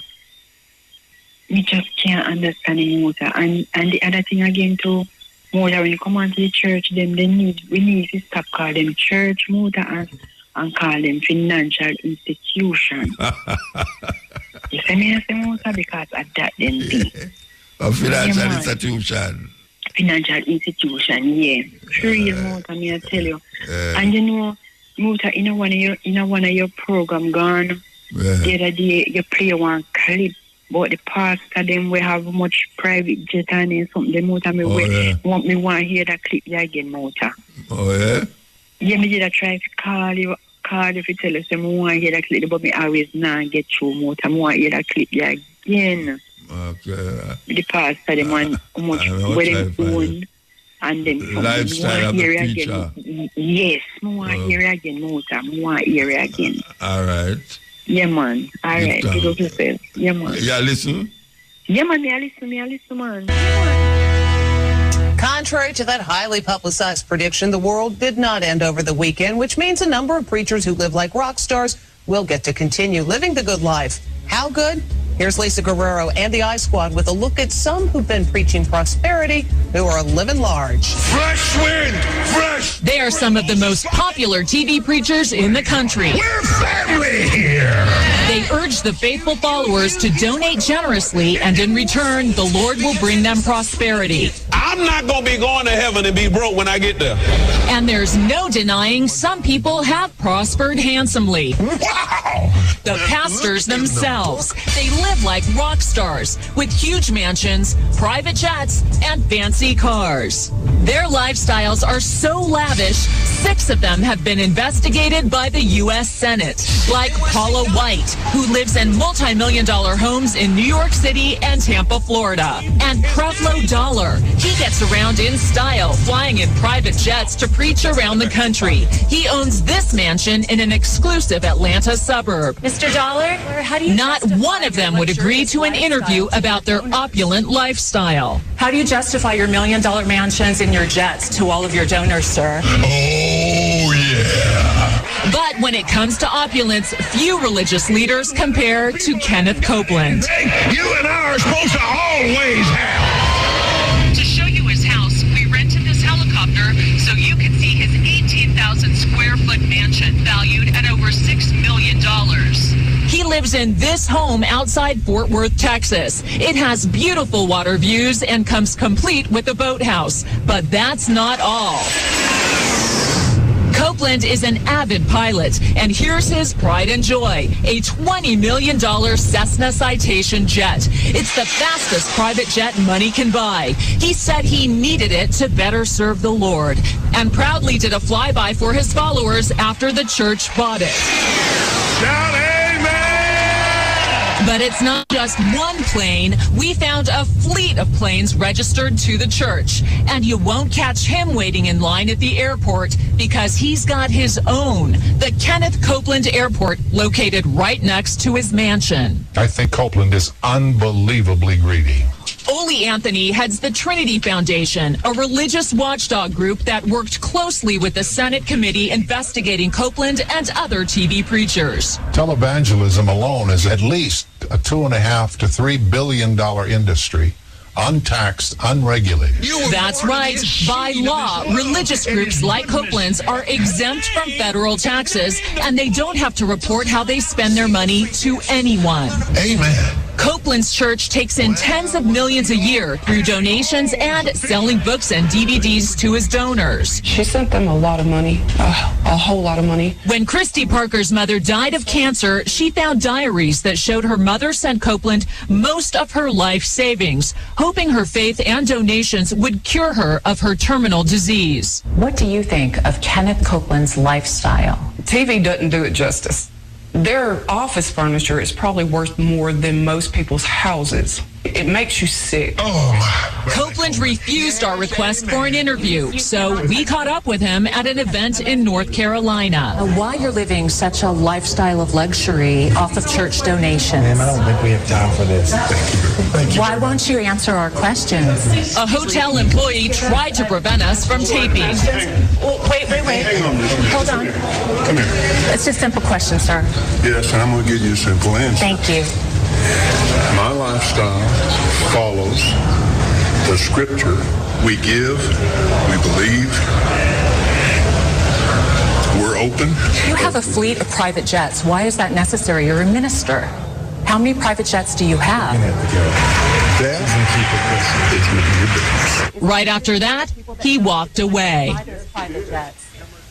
Me just can't understand it, muta. And the other thing again too, muta, when you come onto the church, we need to stop calling them church, muta, and call them financial institution. You see me, I say muta, because of that then be. A financial institution. Financial institution, yeah. Sure, muta, me I tell you. And you know, muta, in one of your program gone, the other day you play one clip. But the pastor them we have much private jet and something. The muta me want to hear that clip again, muta. Oh yeah? Yeah, me did I try to call you if you tell us I want to hear that clip, but me always not get through, muta. I want to hear that clip again. Okay. The pastor them want how much where them own and then lifestyle of the preacher. Yes, I want to hear it again, muta. I want to hear it again. All right. Yeah, man. All right. Good of yourself. Yeah, man. Yeah, listen. Yeah, man. I listen, man. Contrary to that highly publicized prediction, the world did not end over the weekend, which means a number of preachers who live like rock stars will get to continue living the good life. How good? Here's Lisa Guerrero and the I-Squad with a look at some who've been preaching prosperity who are living large. Fresh wind, fresh. They are some of the most popular TV preachers in the country. We're family here. They urge the faithful followers to donate generously, and in return, the Lord will bring them prosperity. I'm not going to be going to heaven and be broke when I get there. And there's no denying some people have prospered handsomely. Wow. The pastors themselves. They live like rock stars with huge mansions, private jets, and fancy cars. Their lifestyles are so lavish, 6 of them have been investigated by the U.S. Senate, like Paula White, who lives in multi-million-dollar homes in New York City and Tampa, Florida. And Creflo Dollar. He gets around in style, flying in private jets to preach around the country. He owns this mansion in an exclusive Atlanta suburb. Mr. Dollar, how do you Not one of them would agree to an interview about their opulent lifestyle. How do you justify your $1 million mansions and your jets to all of your donors, sir? Oh, yeah. But when it comes to opulence, few religious leaders compare to Kenneth Copeland. Hey, you and I are supposed to always have. To show you his house, we rented you can see his 18,000 square foot mansion valued at over $6 million. He lives in this home outside Fort Worth, Texas. It has beautiful water views and comes complete with a boathouse. But that's not all. Copeland is an avid pilot, and here's his pride and joy, a $20 million Cessna Citation jet. It's the fastest private jet money can buy. He said he needed it to better serve the Lord, and proudly did a flyby for his followers after the church bought it. Shout amen! But it's not just one plane. We found a fleet of planes registered to the church. And you won't catch him waiting in line at the airport because he's got his own, the Kenneth Copeland Airport, located right next to his mansion. I think Copeland is unbelievably greedy. Ole Anthony heads the Trinity Foundation, a religious watchdog group that worked closely with the Senate committee investigating Copeland and other TV preachers. Televangelism alone is at least a $2.5 to $3 billion industry, untaxed, unregulated. That's right. By law, religious groups like Copeland's are exempt from federal taxes, and they don't have to report how they spend their money to anyone. Amen. Copeland's church takes in tens of millions a year through donations and selling books and DVDs to his donors. She sent them a lot of money, a whole lot of money. When Christy Parker's mother died of cancer, she found diaries that showed her mother sent Copeland most of her life savings, hoping her faith and donations would cure her of her terminal disease. What do you think of Kenneth Copeland's lifestyle? TV doesn't do it justice. Their office furniture is probably worth more than most people's houses. It makes you sick. Oh, my. Copeland refused our request for an interview, so we caught up with him at an event in North Carolina. Why you're living such a lifestyle of luxury off of church donations? Ma'am, I don't think we have time for this. Thank you. Why won't you answer our questions? A hotel employee tried to prevent us from taping. Wait. Hang on just a minute. Hold on. Come here. It's just a simple question, sir. Yes, and I'm going to give you a simple answer. Thank you. My lifestyle follows the scripture. We give, we believe, we're open. You have a fleet of private jets. Why is that necessary? You're a minister. How many private jets do you have? Right after that, he walked away.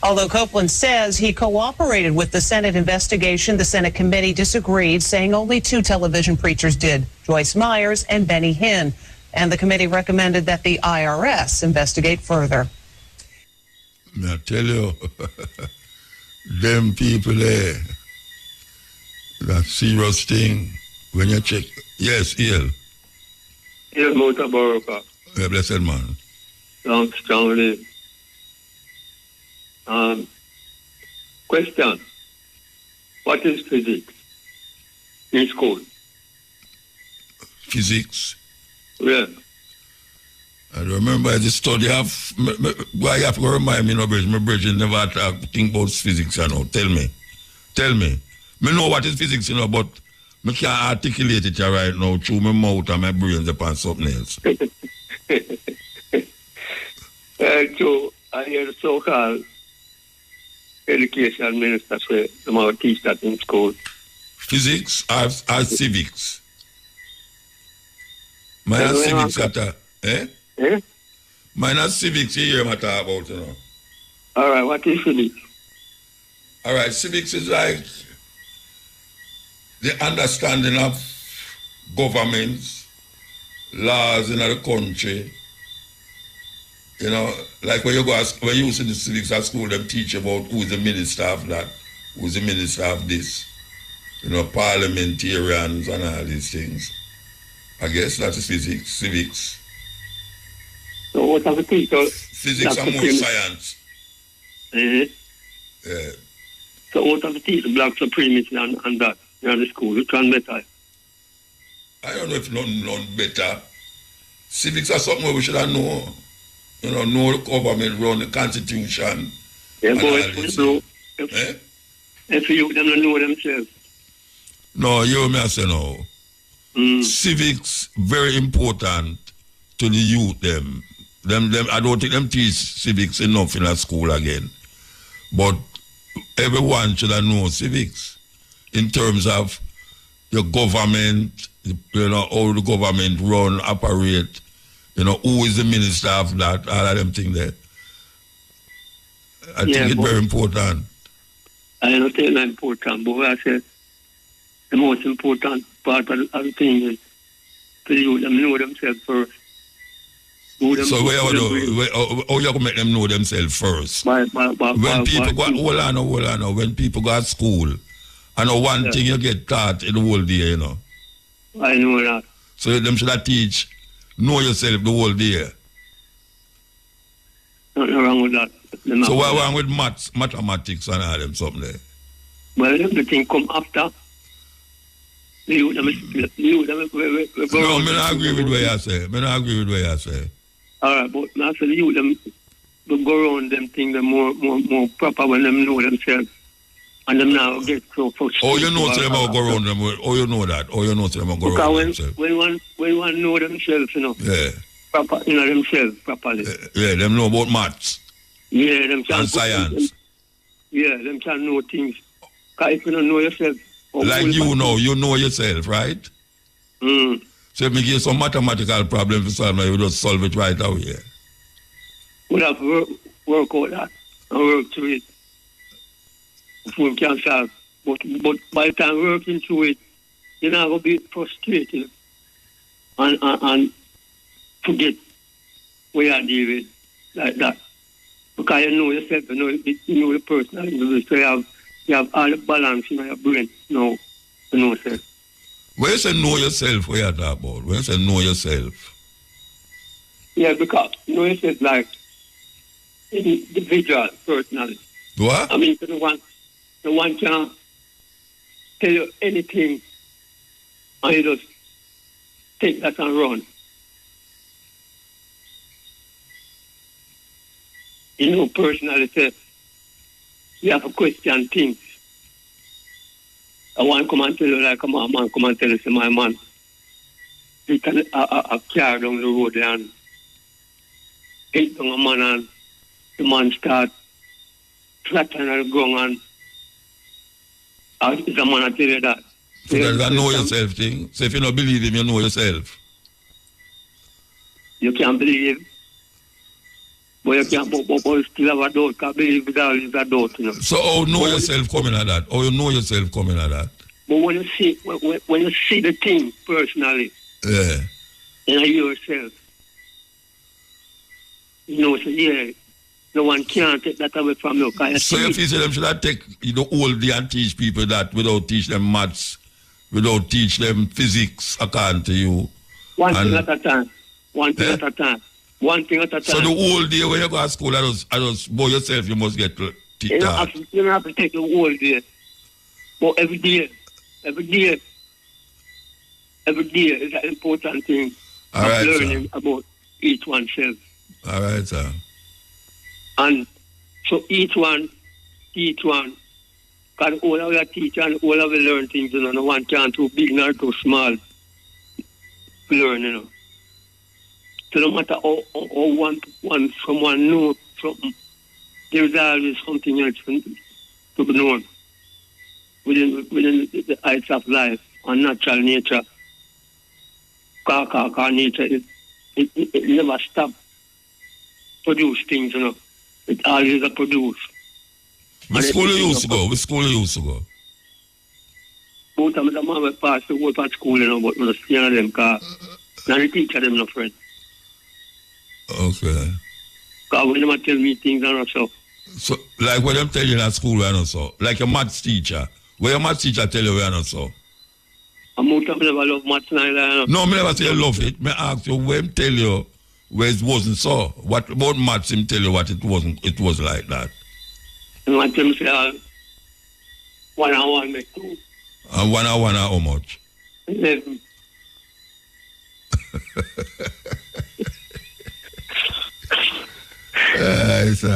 Although Copeland says he cooperated with the Senate investigation, the Senate committee disagreed, saying only 2 television preachers did, Joyce Myers and Benny Hinn. And the committee recommended that the IRS investigate further. I tell you, them people there, that serious thing, when you check, yes, ill. Yes, Mutabaruka. Yeah, blessed man. Strongly. Question. What is physics in school? Physics? Yeah. I remember the study of, why you have to remind me, my bridge never think about physics, you know. Tell me. I know what is physics, you know, but I can't articulate it right now through my mouth and my brains upon something else. So I hear so-called education ministers say they might teach that in school. Physics or civics? Mine is civics at Eh? Mine is civics you hear me talk about, you know. All right, what is physics? All right, civics is like the understanding of governments, laws in the country. You know, like when you use in the civics at school, them teach about who's the minister of that, who's the minister of this, you know, parliamentarians and all these things. I guess that is physics, civics. So what are the people? Physics and more science. Yeah. So what are the people, black supremacy and that in the school? Which one better? I don't know if none better. Civics are something we should have known. You know the government run the constitution. Yeah, but if you them don't know themselves. No, you hear me say no. Civics very important to the youth them. I don't think them teach civics enough in a school again. But everyone should know civics in terms of your government, how the government run, operate, who is the minister of that, all of them things there. I think it's very important. I don't think it's important, but I say the most important part of the thing is to you them know themselves first. So how you make them know themselves first? When people go, when people go to school, I know one thing you get taught in the whole day, I know that. So them should teach, know yourself the whole day. Nothing wrong with that. So what wrong with mathematics and all them something there? Well, everything come after. No, I don't agree with what you say. All right, but I say you them go around them things more proper when them know themselves. And them now get so frustrated. Oh, you know them how go around them. Oh, you know that. Oh, you know them how go around themselves. When one know themselves, Yeah. Proper, themselves properly. Yeah, them know about maths. Yeah, them can and science. Them can know things. Because if you don't know yourself. Like you know yourself, right? Mm. So if you get some mathematical problem to solve, you just solve it right away. We have to work out that and work through it. Before we can solve. But by the time working through it, you're not going to be frustrated and forget what you are dealing with like that. Because you know yourself, you know the person, so you have all the balance in your brain now, you know yourself. When you say know yourself, what you talk about? When you say know yourself? Yeah, because know yourself like individual, personally. What? I mean, the one can tell you anything and you just take that and run. You know, personally, you have to question things. I want to come and tell you, like a man come and tell you, say, my man, he can a car down the road and hit down a man and the man start flattening on the ground and the man I tell you that. So that's a know yourself thing. So if you don't believe him, you know yourself. You can't believe. But you can't, but still have a doubt. Because believe without is a doubt, So how know yourself coming at that? How you know yourself coming at that? But when you see the thing personally, yeah, and yourself, so yeah, no one can't take that away from you. So if you say them should not take the whole day and teach people that without teach them maths, without teach them physics, according to you. One thing at a time. One thing at a time. So the whole day when you go to school, I just by yourself, you must get to teach that. You don't have to take the whole day. But every day is an important thing. All right, learning about each oneself. All right, sir. And so each one, because all of your teach and all of you learn things, no one can't too big nor too small to learn, So no matter how someone knows something, there's always something else to be known within the heights of life and natural nature. Because nature, it never stops produce things, It always a produce. Which school you used to go? Both of them have passed the whole part school, but not seeing them because not the teacher them, no friend. Okay. Because when they tell me things, I don't know. So, like what them tell you in school, I don't know. Like your maths teacher. What your maths teacher tell you, I don't know. Muta never love maths neither. No, I never say you love it. I ask you, when tell you where it wasn't so. What about maths him tell you what it was like that? And what him say, 1 and 1 make 2. And 1 and 1 are how much? 11. It's 1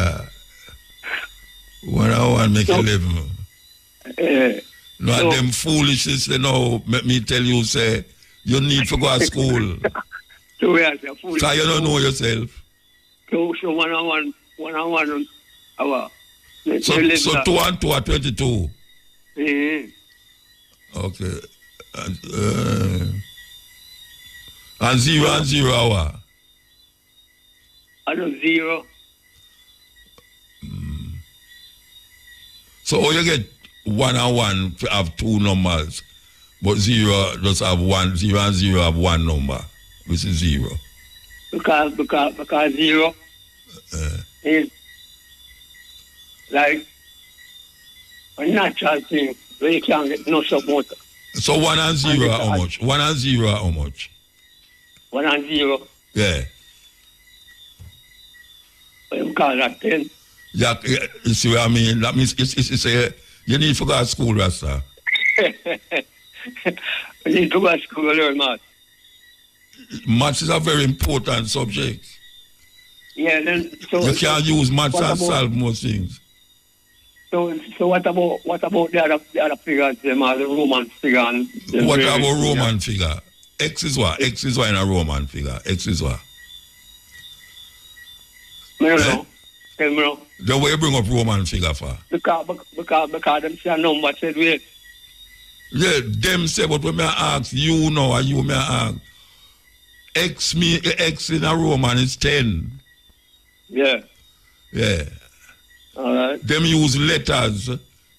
and 1 make 11. No, so, them foolishness, make me tell you, say, you need to go to school. So we are foolish. Because you don't know yourself. So 1 and 1 hour. So 2 and 2 are 22. Okay. And 0 and 0 hour. I do 0. So you get 1 and 1 to have 2 numbers, but 0 just have 1. 0 and 0 have 1 number, which is 0. Because 0 is like a natural thing where you can't get no support. So 1 and 0 are how much? 1 and 0 are how much? 1 and 0. Yeah. What you call that 10? Yeah, you see what I mean? That means it's you need to go to school, Rasta. You need to go to school to learn math. Maths is a very important subject. Yeah, then you can't use maths and solve most things. So what about the other figures, the Roman figure? What about Roman figure? X is what? X is what in a Roman figure? X is what? I don't know. Tell me now. The way you bring up Roman figure for? Because them say a number said wait. Yeah, them say, but when I ask you now, and you may ask, X in a Roman is 10. Yeah. Yeah. All right. Them use letters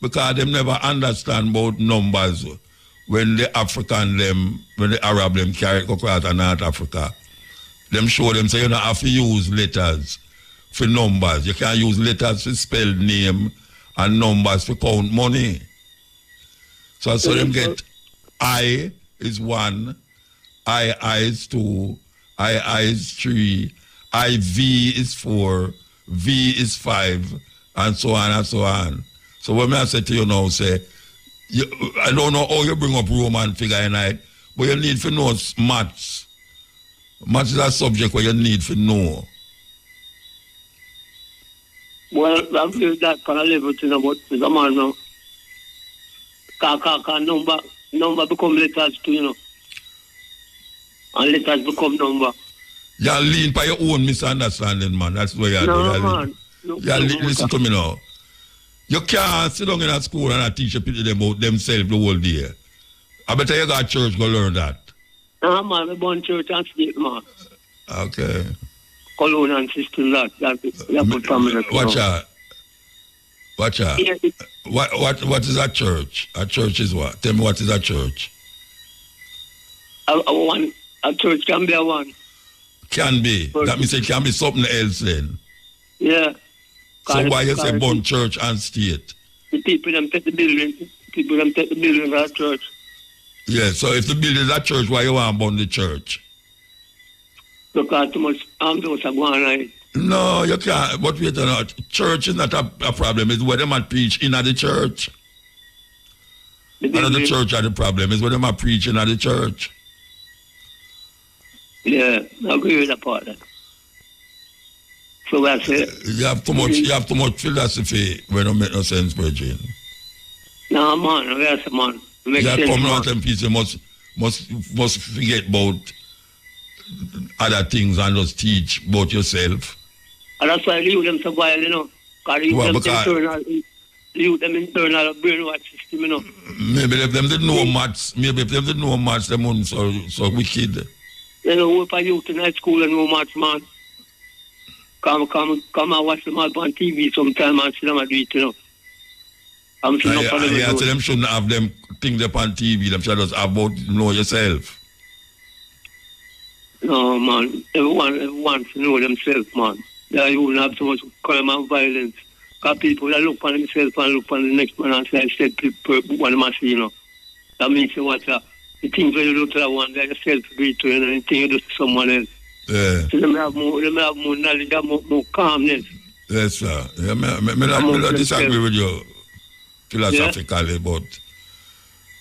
because them never understand about numbers when the Arab them carry across North Africa. Them show them say you don't have to use letters for numbers. You can't use letters to spell name and numbers to count money. So them get I is 1, I is 2, I is 3, IV is 4, V is 5, and so on and so on. So when I say to you now, say, I don't know how you bring up Roman figure tonight, but you need to know maths. Maths is a subject where you need to know. Well, I feel that kind of level thing about the man now. Number become letters too, you know. And letters become number. You lean by your own misunderstanding, man. That's where you're man. Listen to me now. You can't sit down in a school and teach people about themselves the whole day. I better you go to church, go learn that. Man, I'm born church and state, man. Okay. Colonial system, that put family. Watch out. Watch out. Yeah, what is a church? A church is what? Tell me what is a church? A church can be a one. Can be. That means it can be something else then. Yeah. So why you say born church and state? The people them take the building. People them take the building of a church. Yeah, so if the building is a church, why you want to burn the church? Because too much those are going on. No, you can't. But wait a minute. Church is not a problem. It's where they might preach in the church. The church are the problem. It's where they might preach in the church. Yeah, I agree with that part. So that's it. You have too much philosophy when it make no sense, Virgin. No, man, that's man. You have come out and people must forget about other things and just teach about yourself. And that's why I leave them survive, you know. Because leave them internal brainwash system, you know. Maybe if them didn't know maths, them wouldn't so wicked. You know, if I youth in high school and no maths, man. Come and watch them out on TV sometime and see them do it, you know. I'm sure so them shouldn't have them things up on TV. Them should just have about know yourself. No, man. Everyone should know themselves, man. They wouldn't have so much crime and violence. Because people that look for themselves and look for the next man and say, I said people what them see, you know. That means you watch the things when you do to that one, they're self-beat to, you know, anything you do to someone else. Yeah. So they may have more knowledge, they have more calmness. Yes, sir. Yeah, I disagree with you philosophically, but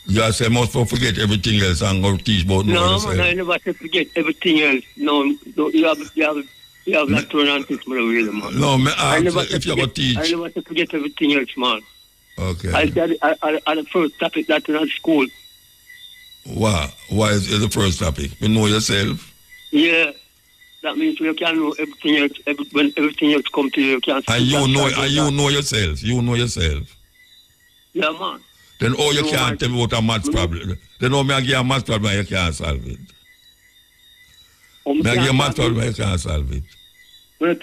you say most people forget everything else and go teach about yourself. No, man, I never say forget everything else. No, you have that turn on things, man. No, I never if you go teach. I never say forget everything else, man. Okay. I said at the first topic that in school. Wow. Why is the first topic? You know yourself? Yeah. that means you can know everything else. When everything else comes to you, you can. And you know yourself. You know yourself. Yeah, man. Then you can't tell me about a maths problem. Then me give you a maths problem and you can't solve it. Me give you a maths problem and you can't solve it. That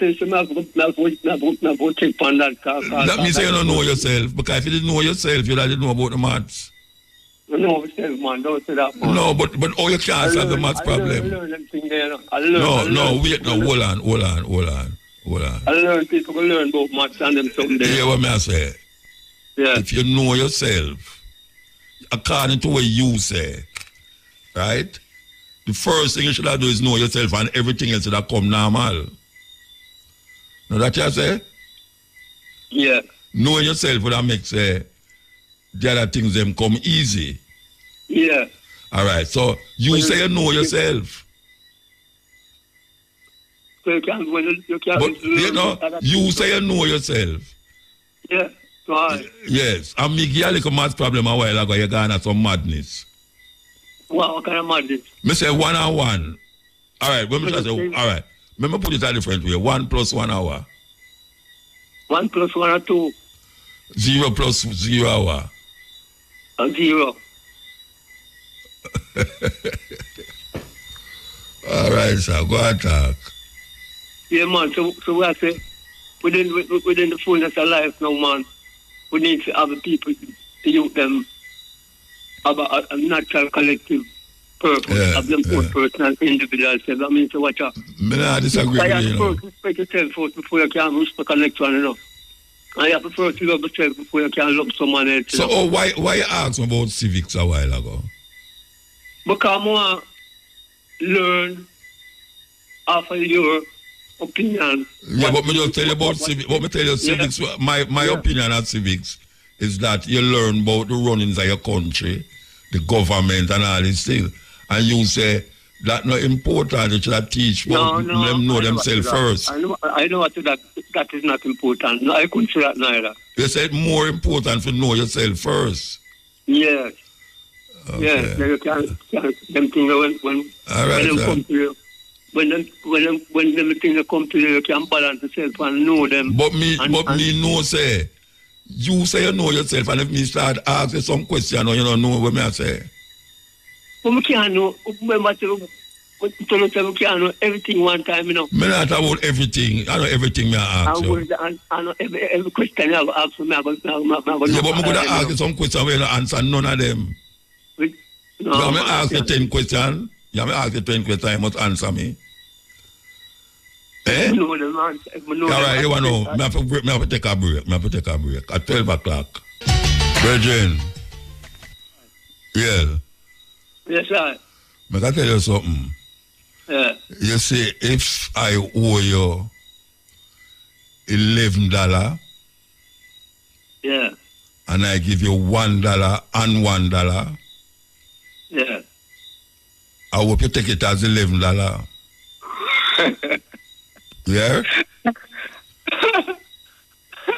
means you don't know yourself. Because if you didn't know yourself, you didn't know about the maths. No, man, don't say that, man. No, but you can't solve the maths problem. Wait, hold on. I learn people can learn about maths and them something there. You hear what I say? Yeah. If you know yourself, according to what you say, right? The first thing you should do is know yourself and everything else that come normal. Know that you say? Yeah. Knowing yourself would make the other things them come easy. Yeah. All right. So you say you know yourself. So you can't. You say you know yourself. Yeah. Right. Yes. And me give you a little math problem a while ago. You're going at some madness. What kind of madness? Me say 1 and 1. All right. When me say, all right. Let me put it a different way. 1 plus 1 hour. 1 plus 1 or 2. 0 plus 0 hour. 0. All right, sir. Go and talk. Yeah, man. So what I say, within the fullness of life now, man, we need to have the people to use them have a natural collective purpose of them own personal individual self. I mean, so what you... I disagree with you, know. Respect yourself first before you can respect the next one, you know. And you have to first love yourself before you can love someone else. So why you asked me about civics a while ago? Because I want to learn after your opinion. Yeah, but me just tell you about civics. What me tell you, civics, my opinion on civics is that you learn about the runnings of your country, the government and all these things. And you say that's not important, you should teach them know themselves first. I know what that is not important. No, I couldn't say that neither. You said more important to know yourself first. Yes. Okay. Yes, you can't them things when them come to you. When them things come to you, you can balance yourself and know them. But me know say you say you know yourself, and if me start asking some question or you don't know what me I say. But we can't know. Remember, we can't know everything one time, you know. Me not about everything. I know everything me I ask you. I know every question you have asked me. Yeah, but I'm going to ask you some questions where you don't answer none of them. No, I'm going to ask you 10 questions. You ask you 10 questions, you must answer me. Eh? No, the answer. All right, you want to know? I have to take a break. At 12 o'clock. Virgin. Yeah. Yes, sir. I can tell you something. Yeah. You see, if I owe you $11, yeah, and I give you $1 and $1, yeah, I hope you take it as $11. Yeah?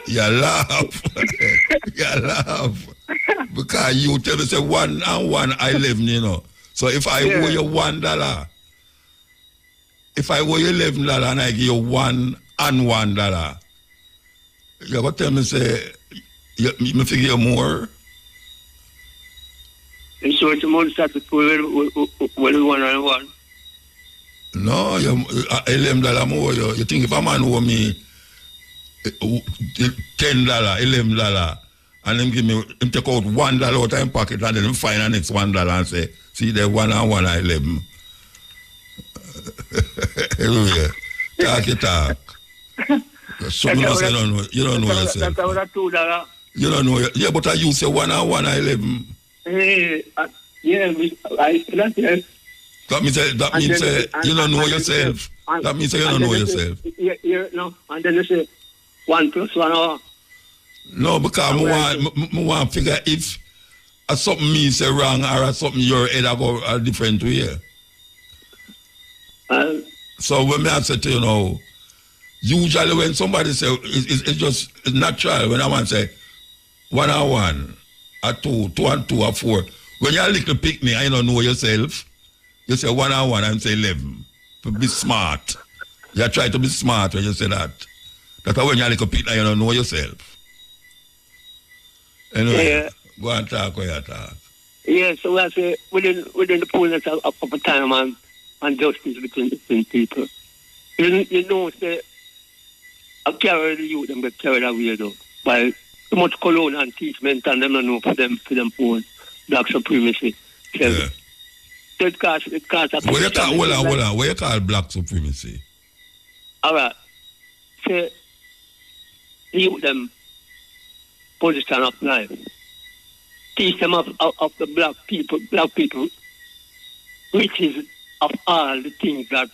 You laugh. You laugh. Because you tell me say 1 and 1 I 11, you know. So if I owe you $1, if I owe you $11 and I give you $1 and $1, you got to tell me say me figure more. And so it's more satisfied when 1 and 1. No, $11 more. You think if a man owe me $10, $11, and him give me, him take out $1 out of his pocket and then him find the next $1 and say, see the 1 and 1 I 11. Anyway, talk. Something else you don't know yourself. $2. You don't know. Yeah, but you say 1 and 1 I 11. Yeah, that's That means you don't know yourself. That means you don't know yourself. Yeah, no, and then you say 1 plus 1 hour. No, because I want to figure if something me say wrong or something your head I go a different way. So when I say to you know, usually when somebody say it's just natural when I want to say 1 and 1 or 2, 2 and 2 or 4. When you're a little pick me, I don't know yourself. You say 1 and 1 and say 11. To be smart. You try to be smart when you say that. That's when you're a little bit, you don't know yourself. Anyway, go and talk where you talk. Yeah, so I say within the fullness of time and justice between people. You know, say, I carry the youth, them get carried away though. By too much cologne and teachment and them don't know for them own black supremacy. So, yeah. It cause what you call, hold on. What you call black supremacy? Alright. Say, the youth them position of life. Teach them of the black people, riches of all the things that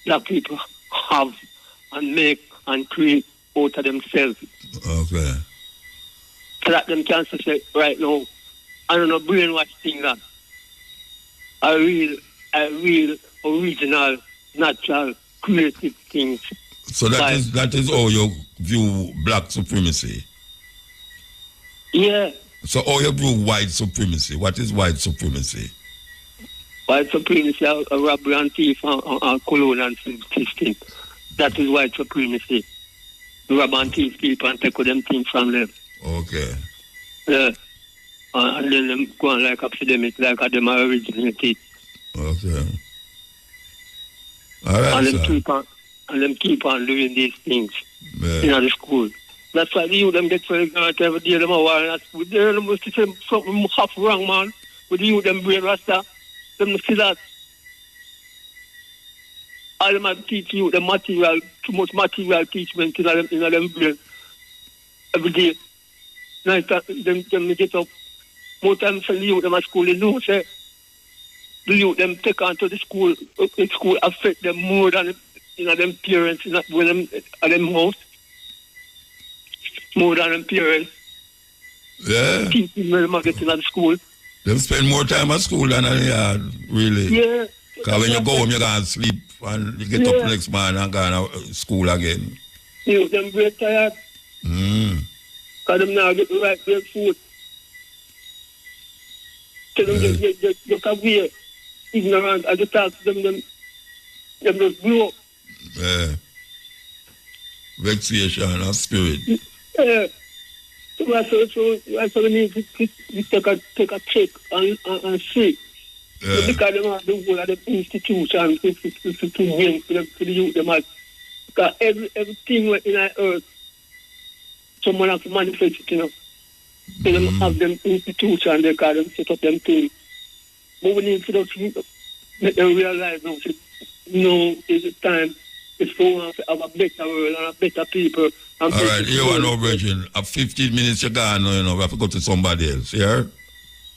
black people have and make and create out of themselves. Okay. So that them can say right now, I don't know, brainwash thing that a real original, natural, creative things. So that is how you view black supremacy? Yeah. So how you view white supremacy? What is white supremacy? White supremacy, a robbery and thief and cologne and system. That is white supremacy. Rob and thief people and take them things from them. Okay. Yeah. And then them go on like epidemic, like them originated. Okay. All right, and them keep on doing these things in the school. That's why the youth them get so ignorant every day. Them are worrying at school. They must say something half wrong, man. With the youth them brain rasta, them see that. All them have teach you the material, too much material teachment in them brain every day. Night them get up. More times for the youth them at school, they know say the youth them take on to the school affect them more than them parents when them at them house. More than them parents. Yeah. Teaching when them get in the school. Them spend more time at school than in the yard, really. Yeah. Because when you go home, you go and sleep and you get up next morning and go to school again. You them great tired. Because them now get the right great food. Tell them just away, ignorant. I just talk to them just grow up. Yeah. Vexation of spirit. Yeah. So I we need to take a check and see. Yeah. Because them have the whole of the institution to win for the youth. Because everything in our earth, someone has to manifest it, you know. They don't have them institution, they call them set up them things. But we need to let them realize now, it's the time, it's for to have a better world and a better people. All right, here one now, Virgin. At 15 minutes you gone now, you know, we have to go to somebody else, yeah?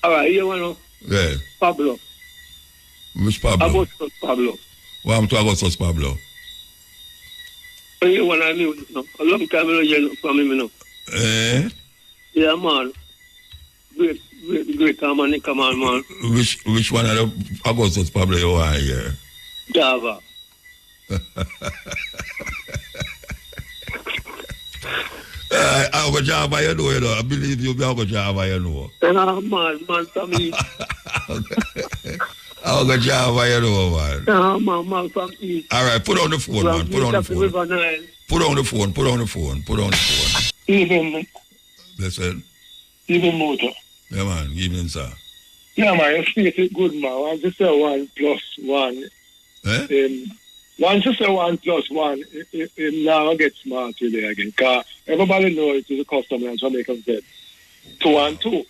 All right, here one now. Yeah. Pablo. Which Pablo? Augustus Pablo. Well, I'm to Augustus Pablo. You want to music now. A long time I don't hear from him now. Eh? Yeah, man. Great harmonica man. Which one of the Augustus Pablo you want here? Java. I'll go Java, you know. I believe you'll be I'll go Java, you know. Man, from East. I'll go Java, you know, man. Man, from East. All right, put on the phone, man. Put on the phone. Put on the phone. Evening. Listen. Evening, Muta. Yeah, man. Evening, sir. Yeah, man. You speak it good, man. I just say 1 + 1. Eh? Once you say 1 + 1, it now gets smart today again. Because everybody knows it is a custom in Jamaican said 2 and 2.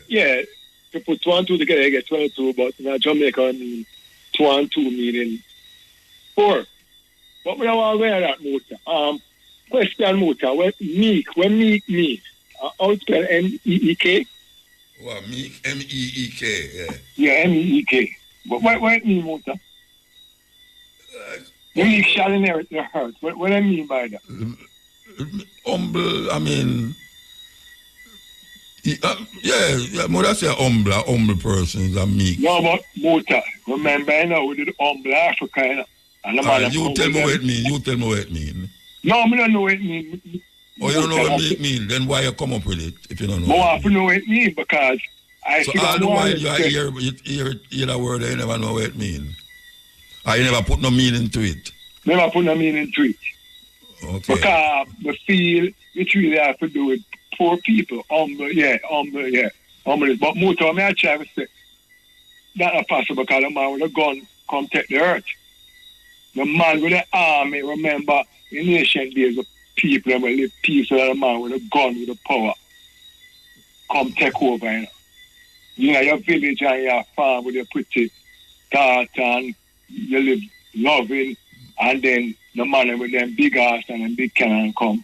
Yeah, to put 2 and 2 together, you get 22, but in Jamaica, 2 and 2 meaning 4. But we don't want to wear that, Muta. Question, Muta, when meek means, how to spell M-E-E-K? Well, meek, M-E-E-K, yeah. Yeah, M-E-E-k. But what it mean, Muta? You mean shall inherit the hurt. What do I mean by that? Humble, I mean... yeah, mother say humble persons are meek. No, but Muta, remember, you know, we did humble Africa, you know. And you tell me what it mean. No, I don't know what it means. Oh, you don't know what it means? Then why you come up with it if you don't know? Well, I have to know what it means because I so all the while you hear the word, you never know what it means. Or you never put no meaning to it. Never put no meaning to it. Okay. Because I feel it really have to do with poor people. Humble. But muta, I try to say, that's not possible because the man with a gun come take the earth. The man with the army, remember, in ancient days, the people that will live peaceful, the man with a gun, with the power, come take over, you know. You know, your village and your farm with your pretty daughter and you live loving, and then the man with them big ass and them big cannon come.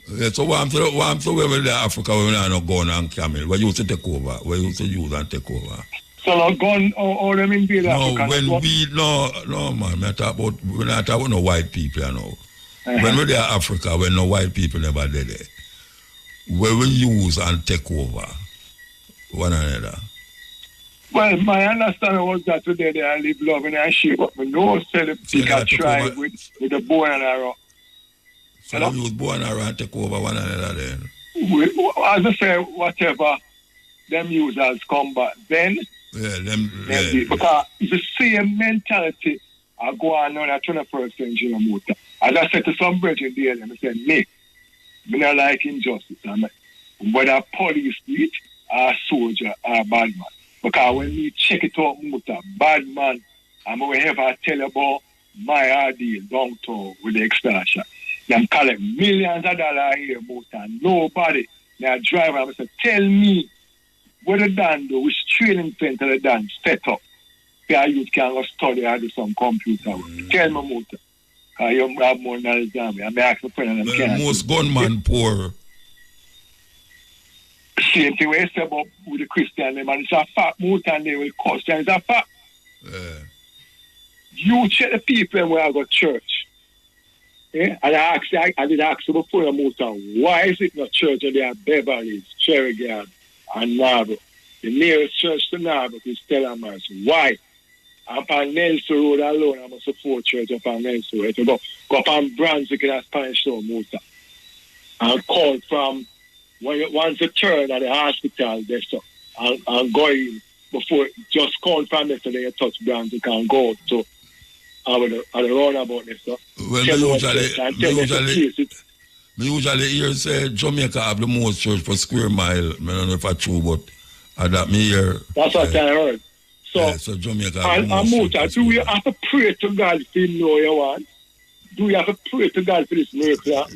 Yeah, so what I'm saying, where with Africa, when we have no gun and camel, where you used to take over, where you used to use and take over. So no gun or them invade Africa? No, man, we're not talking about no white people, you know. When we're there Africa, when no white people never did it, where we use and take over one another. Well, my understanding was that today they live loving and shape up. But no sell the bigger tribe with the bow and arrow. So they use bow and arrow and take over one another then? As I say, whatever them users come back then. Yeah, because it's the same mentality I go on in the 21st century muta. As I said to some brethren there, I said, me not like injustice. Whether police do it, or soldier, or bad man. Because when we check it out, muta, bad man, I'm going to ever tell you about my ordeal downtown with the extortion. Them collect millions of dollars here, muta. Nobody, they driver, I say, tell me what the Dan do, which training center the Dan set up. Your youth can go study or do some computer work. Tell me, muta. Because you have more knowledge than me. I may ask my friend and them can't. Most gunmen poor. Same thing we say about with the Christian, and it's a fact, muta, and they will cost, and it's a fact. You check the people where I go to church. Yeah? And I did ask you before, muta, why is it not church and they are Beverly's, Cherrygard, and Narberth? The nearest church to Narberth is Telemars. Why? Up on Nelson Road alone, I'm a support church up on Nelson Road. Go up on Brunswick in a Spanish town, muta. And call from once you turn at the hospital, there, so, and go in before, just call from there so then you touch Brunswick and go to the roundabout there, so. Well, me usually hear say Jamaica have the most church per square mile. I don't know if it's true, but that me hear. That's what I heard. So Jamaica have the most muta, do we have to pray to God if you know you want? Do we have to pray to God for this miracle?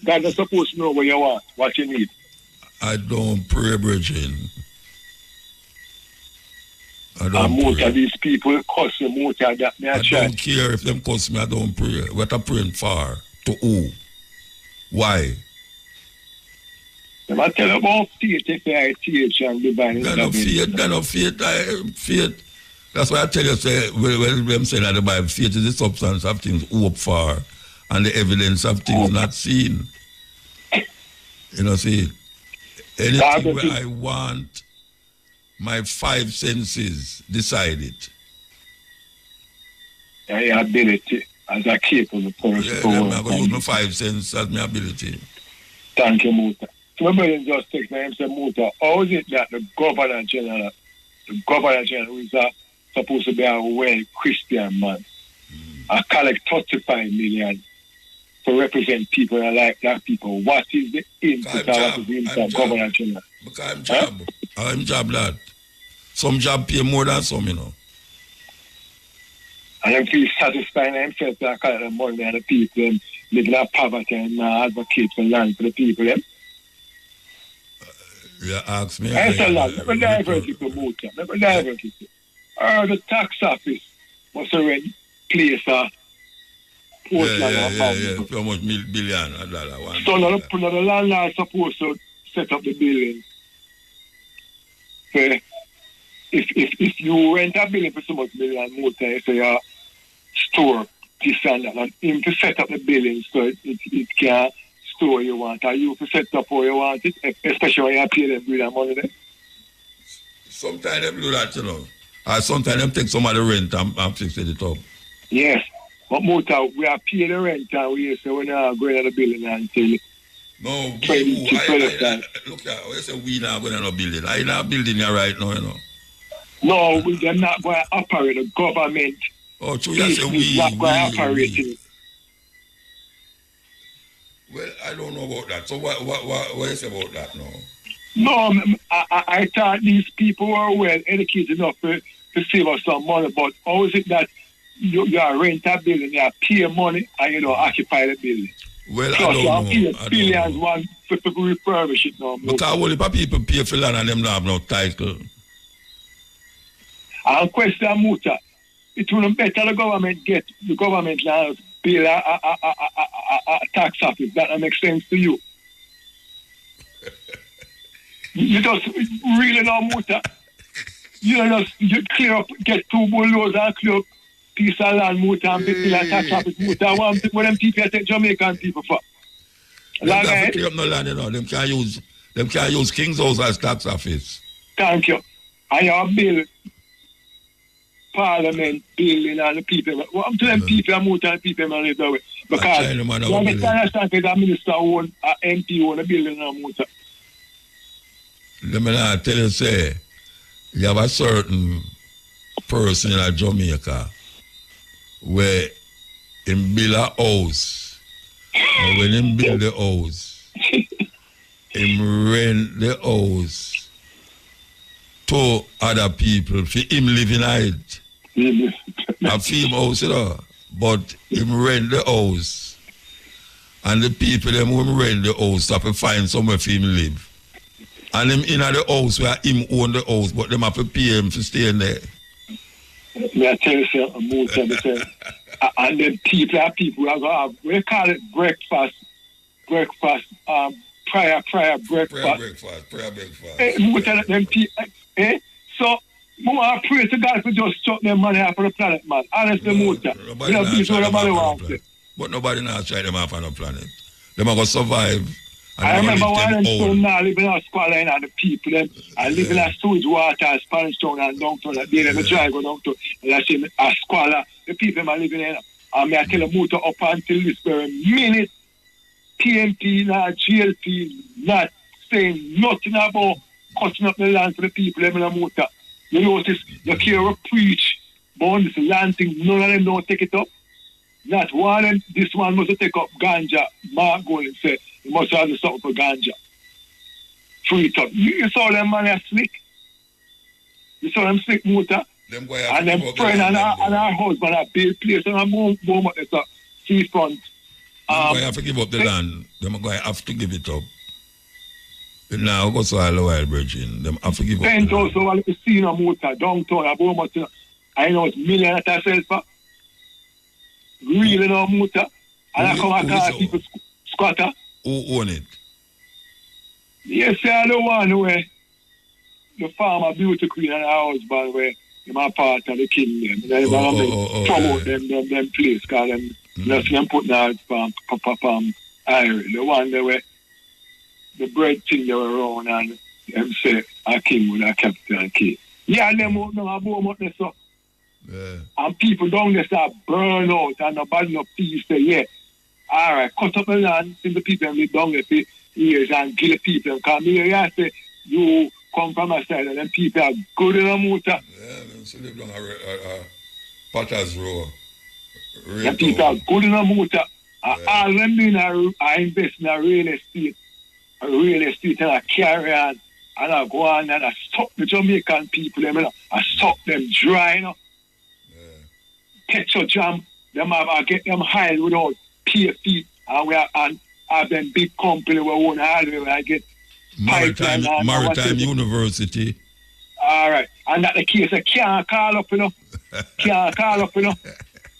God is supposed to know what you want, what you need. I don't pray, brethren. I don't pray. These people cuss you, muta, that me I don't care if them cuss me, I don't pray. What I praying for? To who? Why? I tell about faith, if I teach and divine. Faith. That's why I tell you, say, when them say that the Bible, faith is the substance of things hoped for and the evidence of things not seen. You know, see, anything where I want, my five senses decide it. Your ability as a capable person. Yeah, I'm going to use my five senses as my ability. Thank you, muta. So my brother just text me and say, muta, how is it that the Governor General is supposed to be a well Christian man, collect 35 million to represent people and like black people? What is the input of what is the input of Governor General? Because I'm job lad. Some job pay more than some, you know. And them feel satisfied themselves to collect the money and the people and living in poverty and advocate for land for the people. You ask me. I said, lad, never divert it to muta. Never divert it. The tax office must already place a Portland. How much billion $1? So now the landlord is supposed to set up the building. So if you rent a building for so much million muta, you say store this and that, and him to set up the building so it can store you want, or you to set up how you want it, especially when you pay them with that money there. Sometimes them do that, you know. Or sometimes them take some of the rent and fix it up. Yes. But muta, we are paying the rent and we say we're not going to the building until no, 20 to 12 times. Look at we say we not going to no building. I'm not building here right now, you know. No, they're not going to operate. The government Oh, so you say we. Well, I don't know about that. So what you say about that now? No, I thought these people were well educated enough to save us some money, but how is it that you rent a building, you pay money, and you don't occupy the building? Well, plus, I don't know. Billions want to refurbish it now. Because only people pay for land and them don't have no title. And question Muta, it would be better the government lands build a tax office. That makes sense to you. You just really know Muta. You clear up, get 2 bulldozers and clear up piece of land, Muta, and build a tax office, Muta. What them people take Jamaican people for? Them can't clear up no land, you know. Them can't use King's House as tax office. Thank you. And you build Parliament building and the people. What I'm telling people, Muta and people man live that way. Because you understand that a minister own, an MP own a building and Muta. Let me not tell you, say, you have a certain person in Jamaica where him build a house, and when him build the house, him rent the house to other people for him living in it. A film house, you know, but him rent the house, and the people them who rent the house have to find somewhere for him live. And him in the house where him own the house, but them have to pay him for staying there. May I tell you something, and then people are going to have, we call it breakfast, prayer breakfast. Them people, so, I pray to God to just chuck them money off of the planet, man. Honestly, Muta. But nobody now try them off on the planet. Them are going to survive. I remember one of them now living in a squalor and the people them and living in sewage water, Spanish town and downtown. They never try to go down to a squalor. The people are living in. And I tell them Muta up until this very minute, PMP, not GLP, not saying nothing about cutting up the land for the people them in Muta. You notice the care preach about this land thing, none of them don't take it up. Not one of them, this one must take up ganja, Mark Gold and say, you must have the something for ganja. Free it up. You saw them man are slick. You saw them slick Muta. And them friend and our husband are build place and I'm going at the seafront. They're going to have to give up the land. They're going to have to give it up. But now, go to all the wild virgin. Them have to give up the land. Also, while you see no Muta, downtown, I know it's million at herself. Really no Muta. And I come and call people squatter. Who own it? Yes, I the one where the farmer beauty queen and her husband where them are part of the kingdom. They promote them place because that's them putting out iron. The one there where the bread thing they were around and them say a king with a capital K. Yeah, and them are boom up there so. Yeah. And people down there start burn out and nobody no peace say, yeah. All right, cut up the land, send the people and live down there for years and kill the people. Because me, I say, you come from a side and then people are good in a Muta. Yeah, man, so live down a Potter's Row. The people are good in a Muta. Yeah. All them doing are invest in a real estate and I carry on and I go on and I stop the Jamaican people, you know, I stop them dry, you know. Yeah. Petro jam, I get them high without pay feet and have them big company we own highway where I get Maritime University. All right. And that the case I can't call up, you know. Can't call up, you know.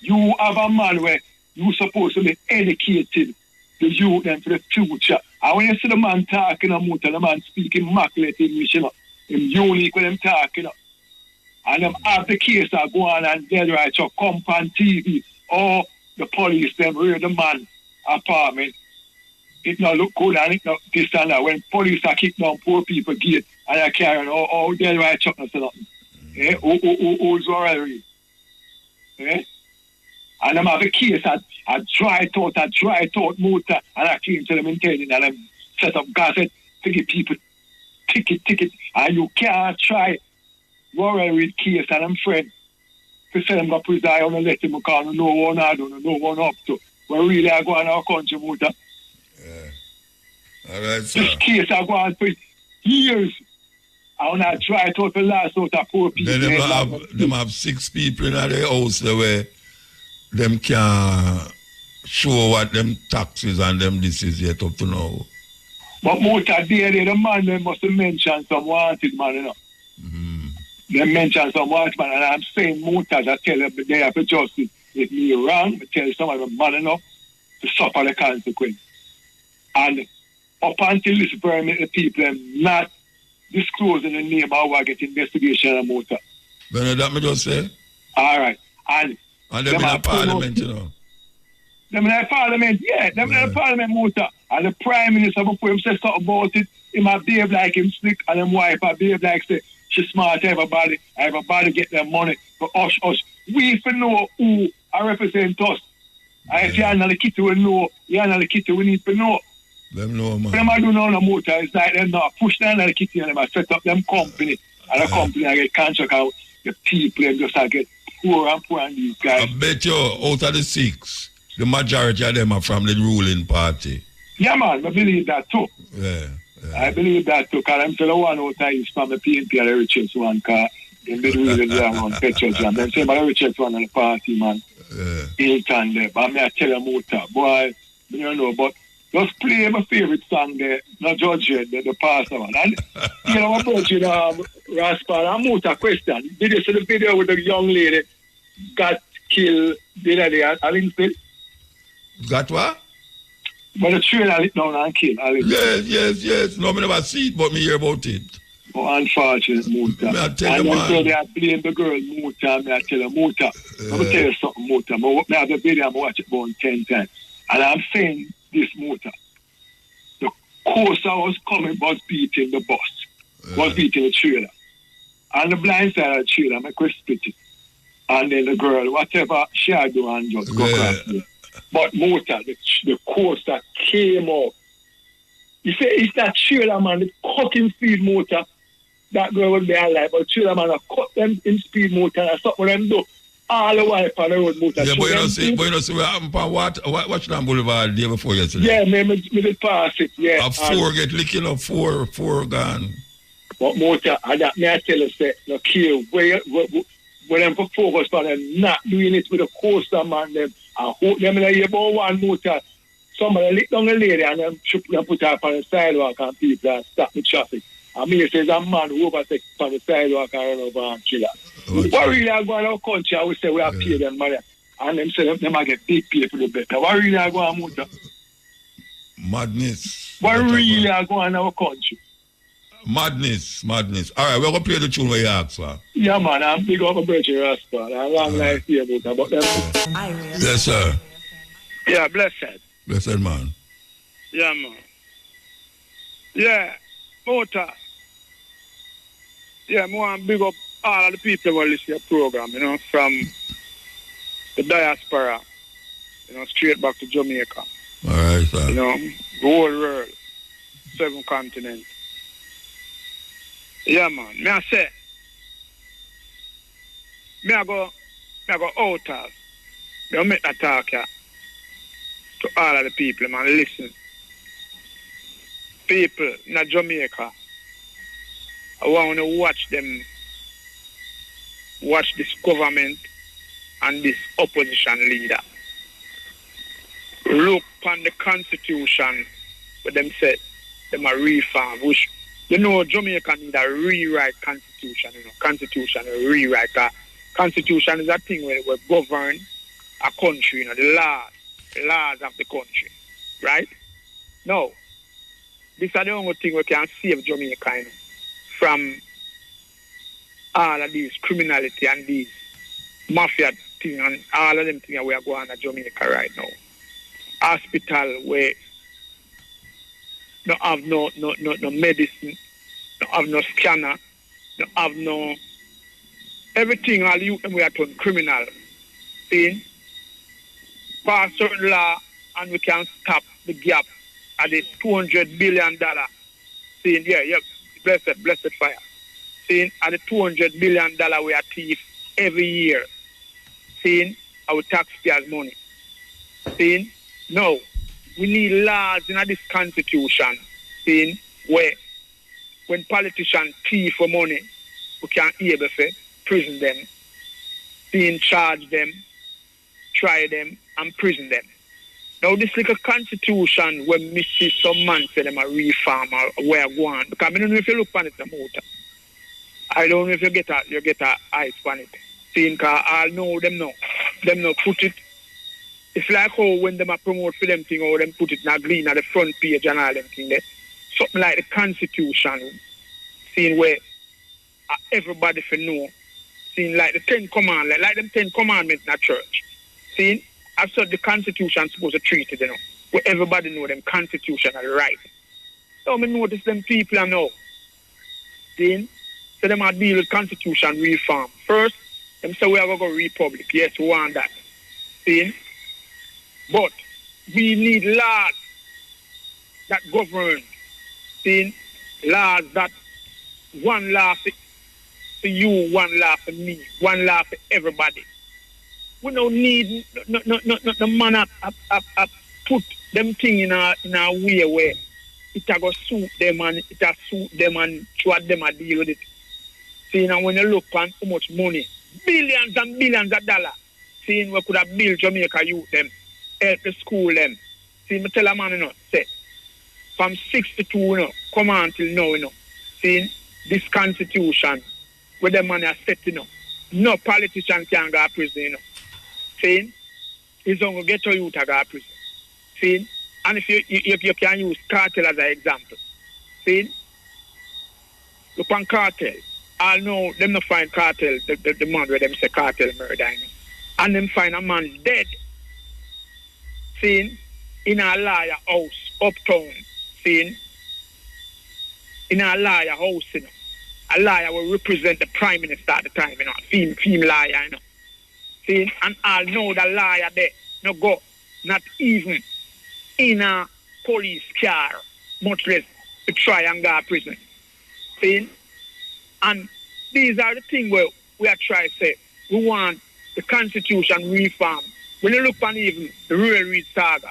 You have a man where you supposed to be educated the youth them for the future. And when you see the man talking about the man speaking immaculate English, you know, him unique when them talking, you know. And them have the case that go on and dead right so come on TV or the police them raid the man apartment. It not look good and it not this and that. When police are kick down poor people gate and they carry on dead right chuck and nothing. Who's already? Eh? And them have a case at dry thought Muta and I came to them in telling and them set up gazette to give people ticket and you can't try worry with case and them friend to send him to prison, I want to let him because no one I don't know one up to. But really, I go on our country, Muta. All right, sir. This case I go on for years. I want to try to the last out of poor people. Then them have 6 people in their house the way them can show what them taxes and them this is yet up to now. But Muta, the man, they must mention some wanted man, you know. They mention some wanted man, and I'm saying Muta, I tell them they have to justice. If me wrong, I tell some of them man enough to suffer the consequence. And up until this permit, the people are not disclosing the name of what get investigation on Muta. But that me just say? All right. And them in the parliament, you know. Them in the parliament, yeah. Them in the parliament, Muta. And the prime minister, before him say something about it, he might behave like him slick, and them wife might behave like say, she smart, everybody get their money. But us, we for know who I represent us. And if you're not the kitty, we know. You're not the kitty, we need to know. Them know, man. Them I do know no Muta. It's like them not push down the kitty and them set up them company. And the company I get contract out. The people them just get poor and these guys. I bet you out of the 6, the majority of them are from the ruling party. Yeah, man, I believe that too. Yeah. I believe that too, because I'm telling one out is from the PNP and the richest one, because in the ruling one, Petrus, and then say, but the richest one in the party, man. Hilton there. But I tell you, Muta, boy, you don't know, but just play my favorite song there, not judge it, the pastor one. And, you know, about you, Raspal, and Muta question. Did you see the video with the young lady got killed the other day at Linfield? Got what? But the trailer lit down and killed. Yes. No, I never see it, but me hear about it. Oh, unfortunate, Muta. I tell you, man. So they are playing the girl, Muta. I tell you, Muta. Let me tell you something, Muta. I have the video, I watch it about 10 times. And I'm saying this, Muta. The coaster was coming, was beating the bus. Was beating the trailer. And the blind side of the trailer, I could split it. And then the girl, whatever she had to do, and just go across me. But Muta, the coaster came out. You say it's that trailer man, the cutting speed motor, that girl would be alive. But trailer man, I cut them in speed motor and stop what them do. All the way on the road motor. Yeah, but you don't see what happened on Watchdown Boulevard the day before yesterday. Yeah, me did pass it, yeah. A 4 get licking up, 4 gone. But motor, and that me I tell you, say, no kill, where them for focus on them not doing it with the coaster man, them. I hope them in a year about one motor. Somebody lick down the lady and them put her on the sidewalk and people and stop the traffic. And me says a man who overtake on the sidewalk and run over and kill her. What really are going on our country? I would say we have paid them money. And them say them might get big pay for the better. What really are going on motor? Madness. What really are going on our country? Madness. All right, we're going to play the tune where you ask for. Yeah, man, I'm big up a Virgin Rascal. I'm long life here, Muta. But yes, sir. Yeah, blessed. Blessed, man. Yeah, man. Yeah, Muta. Yeah, I want to big up all of the people who listen to your program, you know, from the diaspora, you know, straight back to Jamaica. All right, sir. You know, the whole world, 7 continents. Yeah, man. Me I say, I go out. Me make that talk here to all of the people, man. Listen. People in Jamaica, I want to watch this government and this opposition leader. Look on the constitution where them said them a reform, which you know Jamaica need a rewrite constitution, you know, constitution a rewrite. Constitution is a thing where we govern a country, you know, the laws of the country. Right? No. This is the only thing we can save Jamaica, you know, from all of these criminality and these mafia things and all of them things we are going to Jamaica right now. Hospital where don't have no medicine, don't have no scanner, don't have no everything. All you we are turn criminal. See, pass certain law and we can stop the gap at the $200 billion. See, yeah, blessed fire. See, at the $200 billion we are thief every year. seeing our taxpayers' money. Seeing? No. We need laws in this constitution, seeing, where when politicians thief for money, we can able to prison them, seeing, charge them, try them, and prison them. Now, this like a constitution when me see some man say them a reform or where I go on, because I don't know if you look on it, the motor. I don't know if you get a eyes on it. Seeing, because I know them now. Them now put it. It's like how when them a promote for them thing, or them put it in a green at the front page and all them thing there. Something like the constitution, seeing where everybody for know, seeing like the 10 commandments, like them 10 commandments in a church. Seeing, I've said the constitution supposed to treat it, where everybody know them constitutional right. So me notice them people I know. Seeing, so them are deal with constitution reform. First, them say we have to go republic. Yes, we want that. Seeing, but we need laws that govern. Seeing, laws that one law for you, one law for me, one law for everybody. We don't need the man put them thing in a way where it a go suit them and it a suit them and try them a deal with it. Seeing, and when you look on how much money, billions and billions of dollars, seeing we could have built Jamaica youth them, help the school them. See, me tell a man, say, from 62, come on till now, seeing this constitution, where the money are set, no politician can go to prison, Seeing, it's only get to youth to go to prison. Seeing, and if you can use cartel as an example. Seeing, look on cartel. I know them not find cartel, the man where them say cartel murder, and them find a man dead. Seeing, in a liar house, uptown, seeing, in a liar house, a liar will represent the prime minister at the time, female liar, Seeing, and I'll know the liar there, no go, not even in a police car, much less to try and go to prison. Seeing, and these are the things where we are trying to say, we want the constitution reform. When you look on even the railway saga,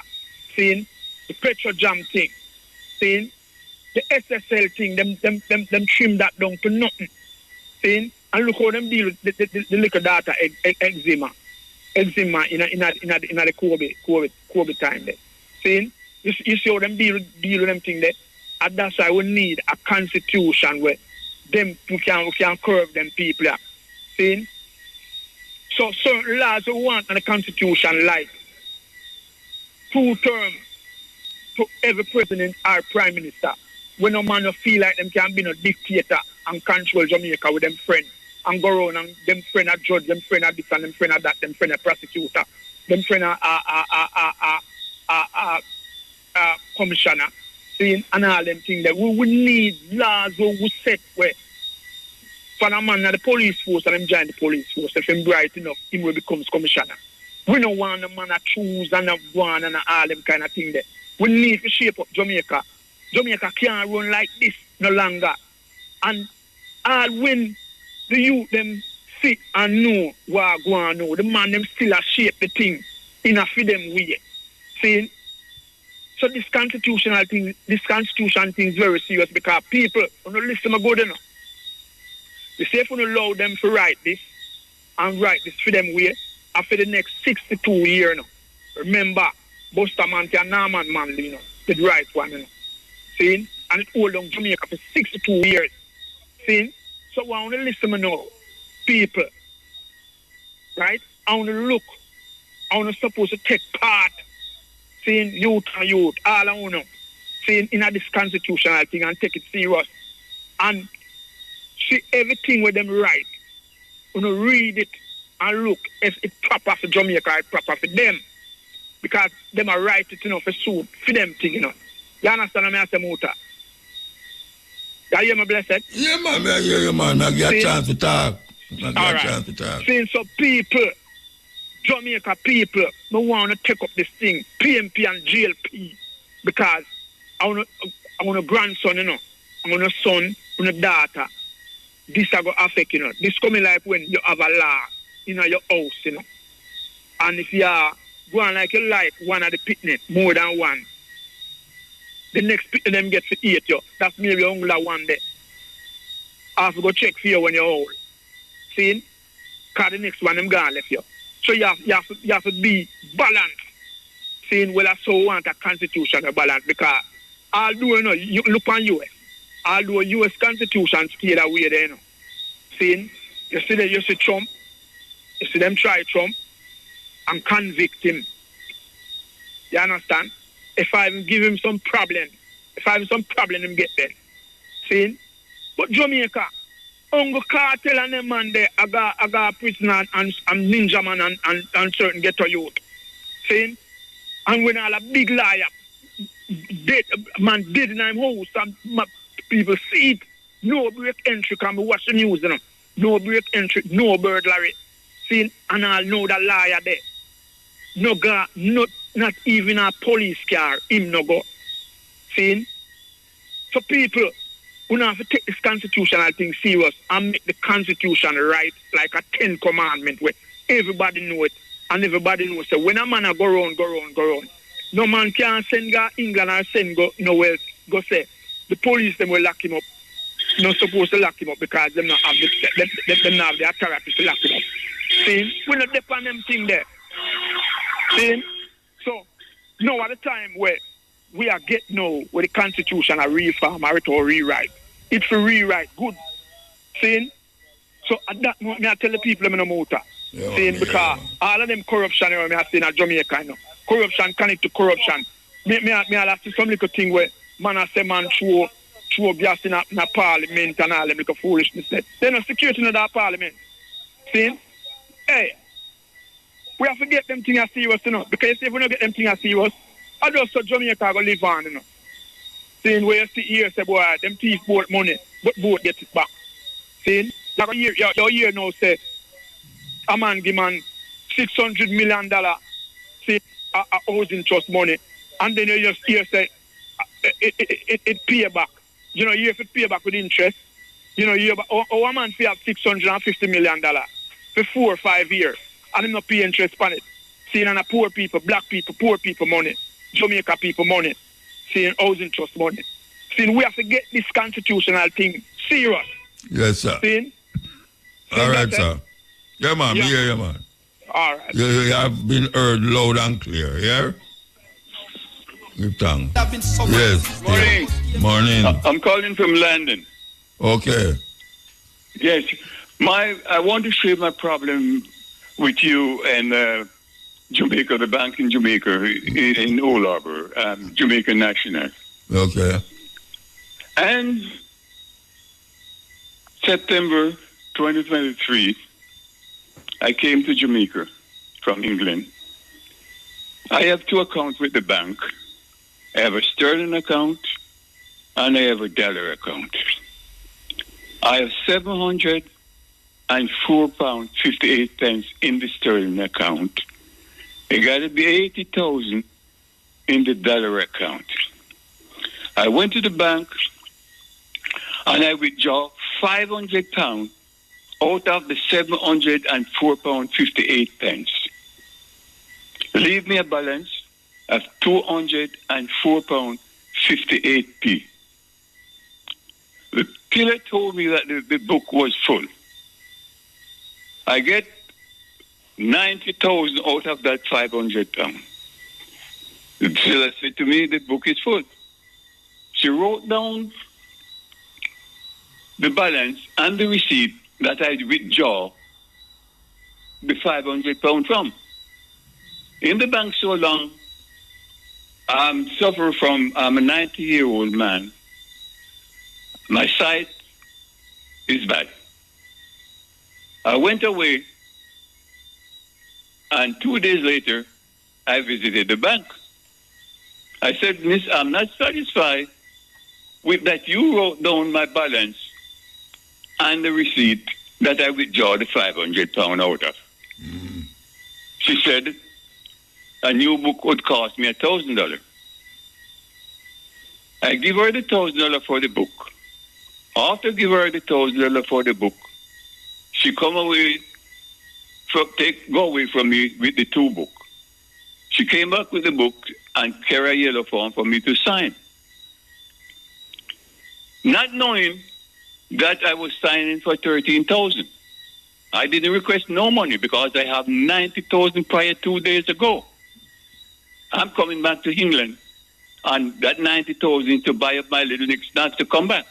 seeing the petrol jam thing, seeing the SSL thing, them trim that down to nothing. Seeing, and look how them deal with the liquor data eczema in the COVID time there. Seeing, you see how them deal with them thing there, and that's why we need a constitution where them we can curb them people. Seeing, so certain laws we want in the constitution, like 2 terms to every president or prime minister. When no man no feel like them can be no dictator and control Jamaica with them friends and go around and them friend a judge, them friend a this and them friend a that, them friend a prosecutor, them friend a commissioner, seeing, and all them things that we need laws where we set where for a man at the police force and them join the police force, if him bright enough, him will becomes commissioner. We don't want a man to choose and a one and all them kind of thing there. We need to shape up Jamaica. Jamaica can't run like this no longer. And all when the youth them sit and know what go on now, the man them still a shape the thing in a for them way. See? So this constitution thing is very serious because people don't listen to good enough. You say if you allow them to write this and write this for them way, after the next 62 years now. Remember, Buster Manty and Norman Manley, the right one, See? And it hold on Jamaica for 62 years. See? So I want to listen to now, people, right? I want to look. I want to supposed to take part, seeing youth and youth, all I want to know, seeing in this constitutional thing and take it serious. And see everything with them right. You know, read it and look if it's proper for Jamaica or it's proper for them. Because them are right it, for suit, for them thing, You understand what I say, Muta? You hear me, blessed? Yeah, man, I hear you, man. I get a chance to talk. Since so people, Jamaica people, I want to take up this thing, PMP and GLP, because I want a grandson, I want a son, I want a daughter. This are going to affect, This coming like when you have a law in your house, And if you are going like you like one of the picnic, more than one, the next picnic them get to eat you. That's maybe only one day. I have to go check for you when you're old. See? Because the next one them gone left you. So you have to be balanced. Saying, well, I so want a constitutional balance because although you look on US, although US constitution stay that way there, you know. Saying, you see Trump, you see them try Trump and convict him. You understand? If I even give him some problem, him get there. Saying, but Jamaica, Uncle Cartel and them man there, I got prisoner and ninja man and certain ghetto youth. Saying, and when all a big liar, dead in my house, and people see it, no break entry, can be watch the news, you know. No break entry, no burglary. See, and I'll know the liar there. Not even a police car, him no go. See? So people, we have to take this constitutional thing serious and make the constitution right, like a 10 commandment where everybody know it. And everybody knows that when a man go round, no man can send go England or send go nowhere. Go say the police them will lock him up. Not supposed to lock him up because them not have the authority to lock him up. See, we not depend on them thing there. See, so now at the time where we are getting now with the constitution a reform or rewrite, it's a rewrite good. See, so at that moment I tell the people them no muta. Saying because all of them corruption I see in Jamaica, you know. Corruption connect to corruption. Me I see some little thing where man I say man throw gas in a parliament and all them little foolishness. They no security in that parliament. See? Hey, we have to get them things serious, you know. Because if we don't get them things serious, I just so Jamaica go live on, you know. Saying where you see here say boy, them thief both money, but both get it back. See? Like your year now say a man give man $600 million say a housing trust money, and then you just hear say it pay back. You know, you have to pay back with interest. You know, a man fee have $650 million for 4 or 5 years, and him not pay interest on it. Seeing on a poor people, black people, poor people money, Jamaica people money, seeing housing trust money. Seeing we have to get this constitutional thing serious. Yes, sir. Seeing? All right, sir. Yeah, man. Yeah, yeah, man. All right. You have been heard loud and clear, yeah? Give thanks. Yes. Morning. Morning. I'm calling from London. Okay. Yes. I want to share my problem with you and Jamaica, the bank in Jamaica, in Old Harbour, Jamaica National. Okay. And September 2023, I came to Jamaica from England. I have 2 accounts with the bank. I have a sterling account and I have a dollar account. I have £704.58 in the sterling account. It got to be 80,000 in the dollar account. I went to the bank and I withdraw £500 out of the £704.58. Leave me a balance of £204.58. The killer told me that the book was full. I get 90,000 out of that £500. The killer said to me, the book is full. She wrote down the balance and the receipt that I withdraw the £500 from. In the bank so long, I'm suffering from, I'm a 90-year-old man. My sight is bad. I went away, and 2 days later, I visited the bank. I said, Miss, I'm not satisfied with that you wrote down my balance and the receipt that I withdraw the £500 out of. She said, a new book would cost me $1,000. I give her the $1,000 for the book. After give her the $1,000 for the book, she come away go away from me with the 2 book. She came back with the book and carried a yellow form for me to sign. Not knowing that I was signing for 13,000. I didn't request no money because I have 90,000 prior 2 days ago. I'm coming back to England and that 90,000 to buy up my little nicks not to come back.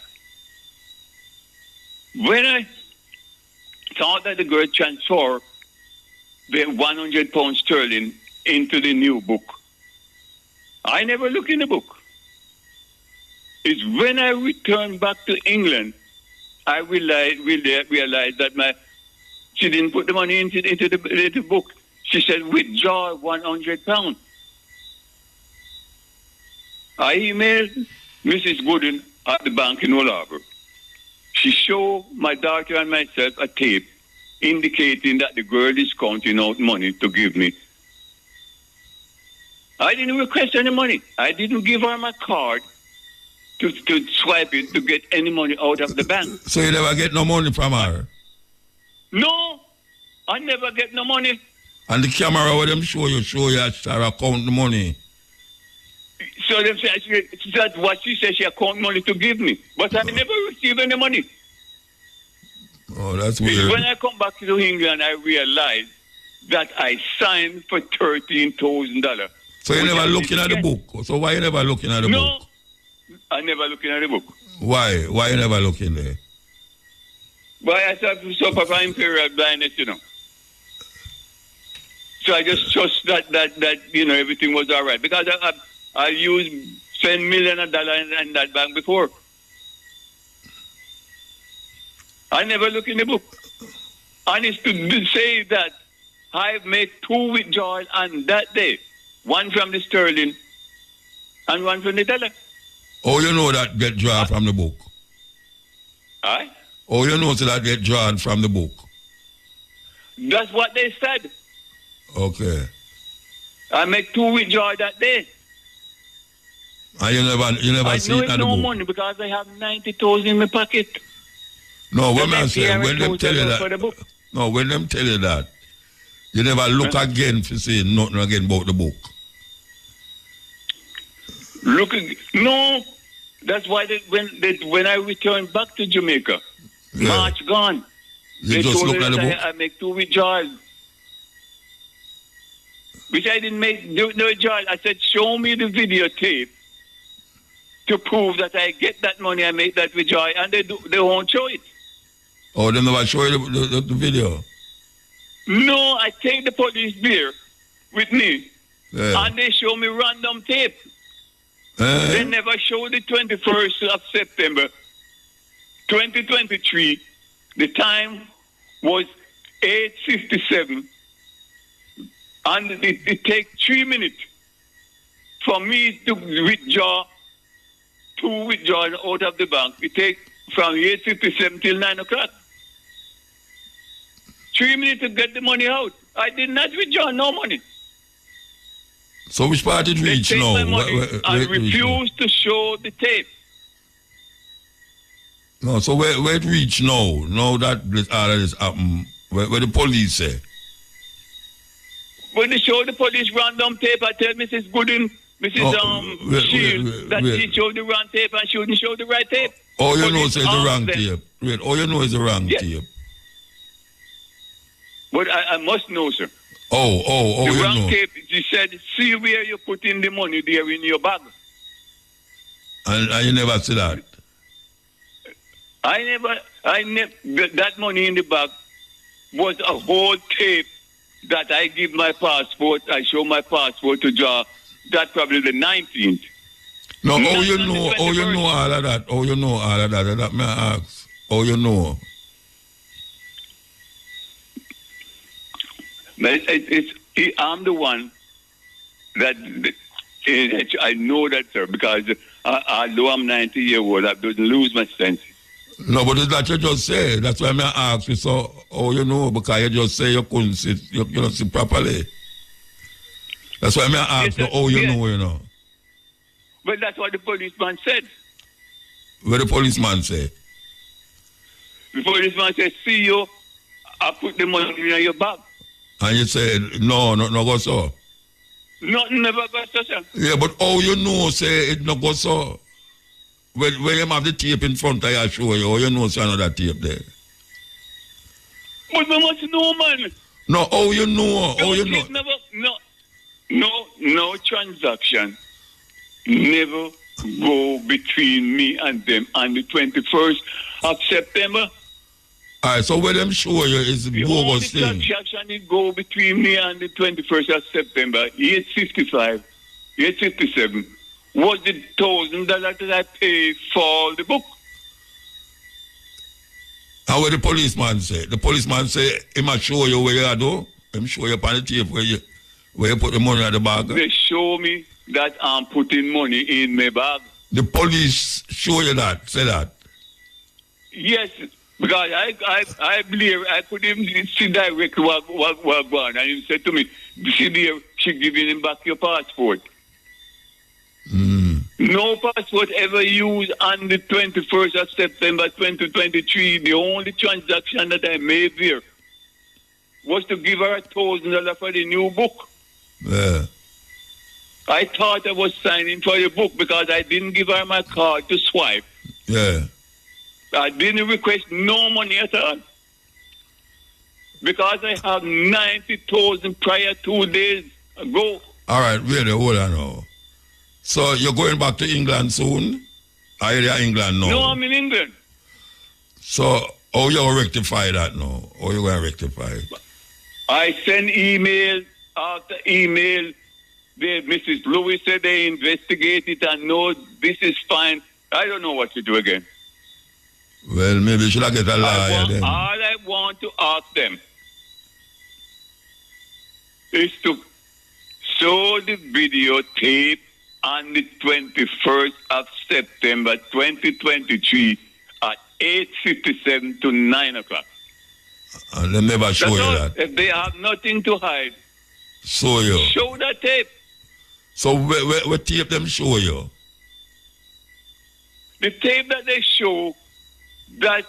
When I thought that the girl transferred the 100 pounds sterling into the new book, I never looked in the book. It's when I returned back to England, I realized that she didn't put the money into the book. She said, withdraw 100 pounds. I emailed Mrs. Gooden at the bank in Old Harbour. She showed my daughter and myself a tape indicating that the girl is counting out money to give me. I didn't request any money. I didn't give her my card to swipe it to get any money out of the bank. So you never get no money from her? No, I never get no money. And the camera where them show you Sarah count the money. So them say, that's what she said, she account money to give me. But I never received any money. Oh, that's weird. When I come back to England, I realized that I signed for $13,000. So you never looking at the book? So why you never looking at the book? No, I never looking at the book. Why? Why you never looking there? Why I suffer from imperial blindness, you know. So I just trust that you know, everything was all right. Because I spend millions of dollars in that bank before. I never look in the book. And it's to say that I make 2 withdrawals on that day. One from the sterling and one from the dollar. Oh, you know that get drawn from the book? Aye? Oh, you know that get drawn from the book? That's what they said. Okay. I make 2 withdrawals that day. And you never see it in the no book? money because I have 90,000 in my pocket. No, when I say, when them tell you that, no, when them tell you that, you never look again to say nothing again about the book. No, that's why when I returned back to Jamaica, March gone. You they just told look me at the that book? I make 2 withdrawals. Which I didn't make no withdrawal. I said, show me the videotape to prove that I get that money, I make that withdrawal, and they won't show it. Oh, they never show you the video? No, I take the police there with me, and they show me random tape. They never show the 21st of September, 2023. The time was 8:57, and it takes 3 minutes for me to withdraw 2 withdrawals out of the bank. It takes from 8:57 till 9 o'clock. 3 minutes to get the money out. I did not withdraw no money. So which part it reach they take now? my money and refuse to show the tape. No, so where it reach now? Now that all of this happen, where the police say? When they show the police random tape, I tell Mrs. Gooden, Shield, that she showed the wrong tape and she wouldn't show the right tape. Oh, you know it's the wrong tape. Wait, oh, you know it's the wrong tape. But I must know, sir. Oh, the you wrong know. tape, she said, see where you put in the money there in your bag. And you never see that? That money in the bag was a whole tape that I give my passport, I show my passport to draw. That probably the 19th. No, you know all of that? Oh, you know all of that? That may I ask. Oh, you know? But I'm the one that I know that, sir, because although I'm 90 years old, I don't lose my sense. No, but it's that you just say. That's why I ask you. So, oh, you know, because you just say you couldn't sit, you don't see properly. That's why I ask you, oh, you know, you know. But that's what the policeman said. What the policeman say? The policeman said, see you, I put the money in your bag. And you said, no go so. Nothing never got so, sir. Yeah, but how you know say it no go so? When you have the tape in front of you, show you, how you know say another tape there? But we must know, man. No, how you know? How you know? No transaction never go between me and them on the 21st of September. All right, so what them show you is the bogus thing. The transaction it go between me and the 21st of September, 857, was the $1,000 that I paid for the book. And what the policeman say? The policeman say, he must show you where you are, though. Him show you upon the tape where you put the money in the bag. They show me that I'm putting money in my bag. The police show you that, say that? Yes, because I believe I could even see directly what going. And he said to me, see there, she giving him back your passport. No passport ever used on the 21st of September 2023. The only transaction that I made there was to give her $1,000 for the new book. Yeah. I thought I was signing for the book because I didn't give her my card to swipe. Yeah. I didn't request no money at all. Because I have 90,000 prior 2 days ago. All right, really, hold on now. So you're going back to England soon? Are you in England now? No, I'm in England. So how you going to rectify that now? How you going to rectify it? I send email after email. Mrs. Lewis said they investigate it and no, this is fine. I don't know what to do again. Well, maybe should I get a lawyer then? All I want to ask them is to show the videotape on the 21st of September 2023 at 8:57 to 9 o'clock. And they never show you that. If they have nothing to hide, show you. Show the tape. So what tape them show you? The tape that they show, that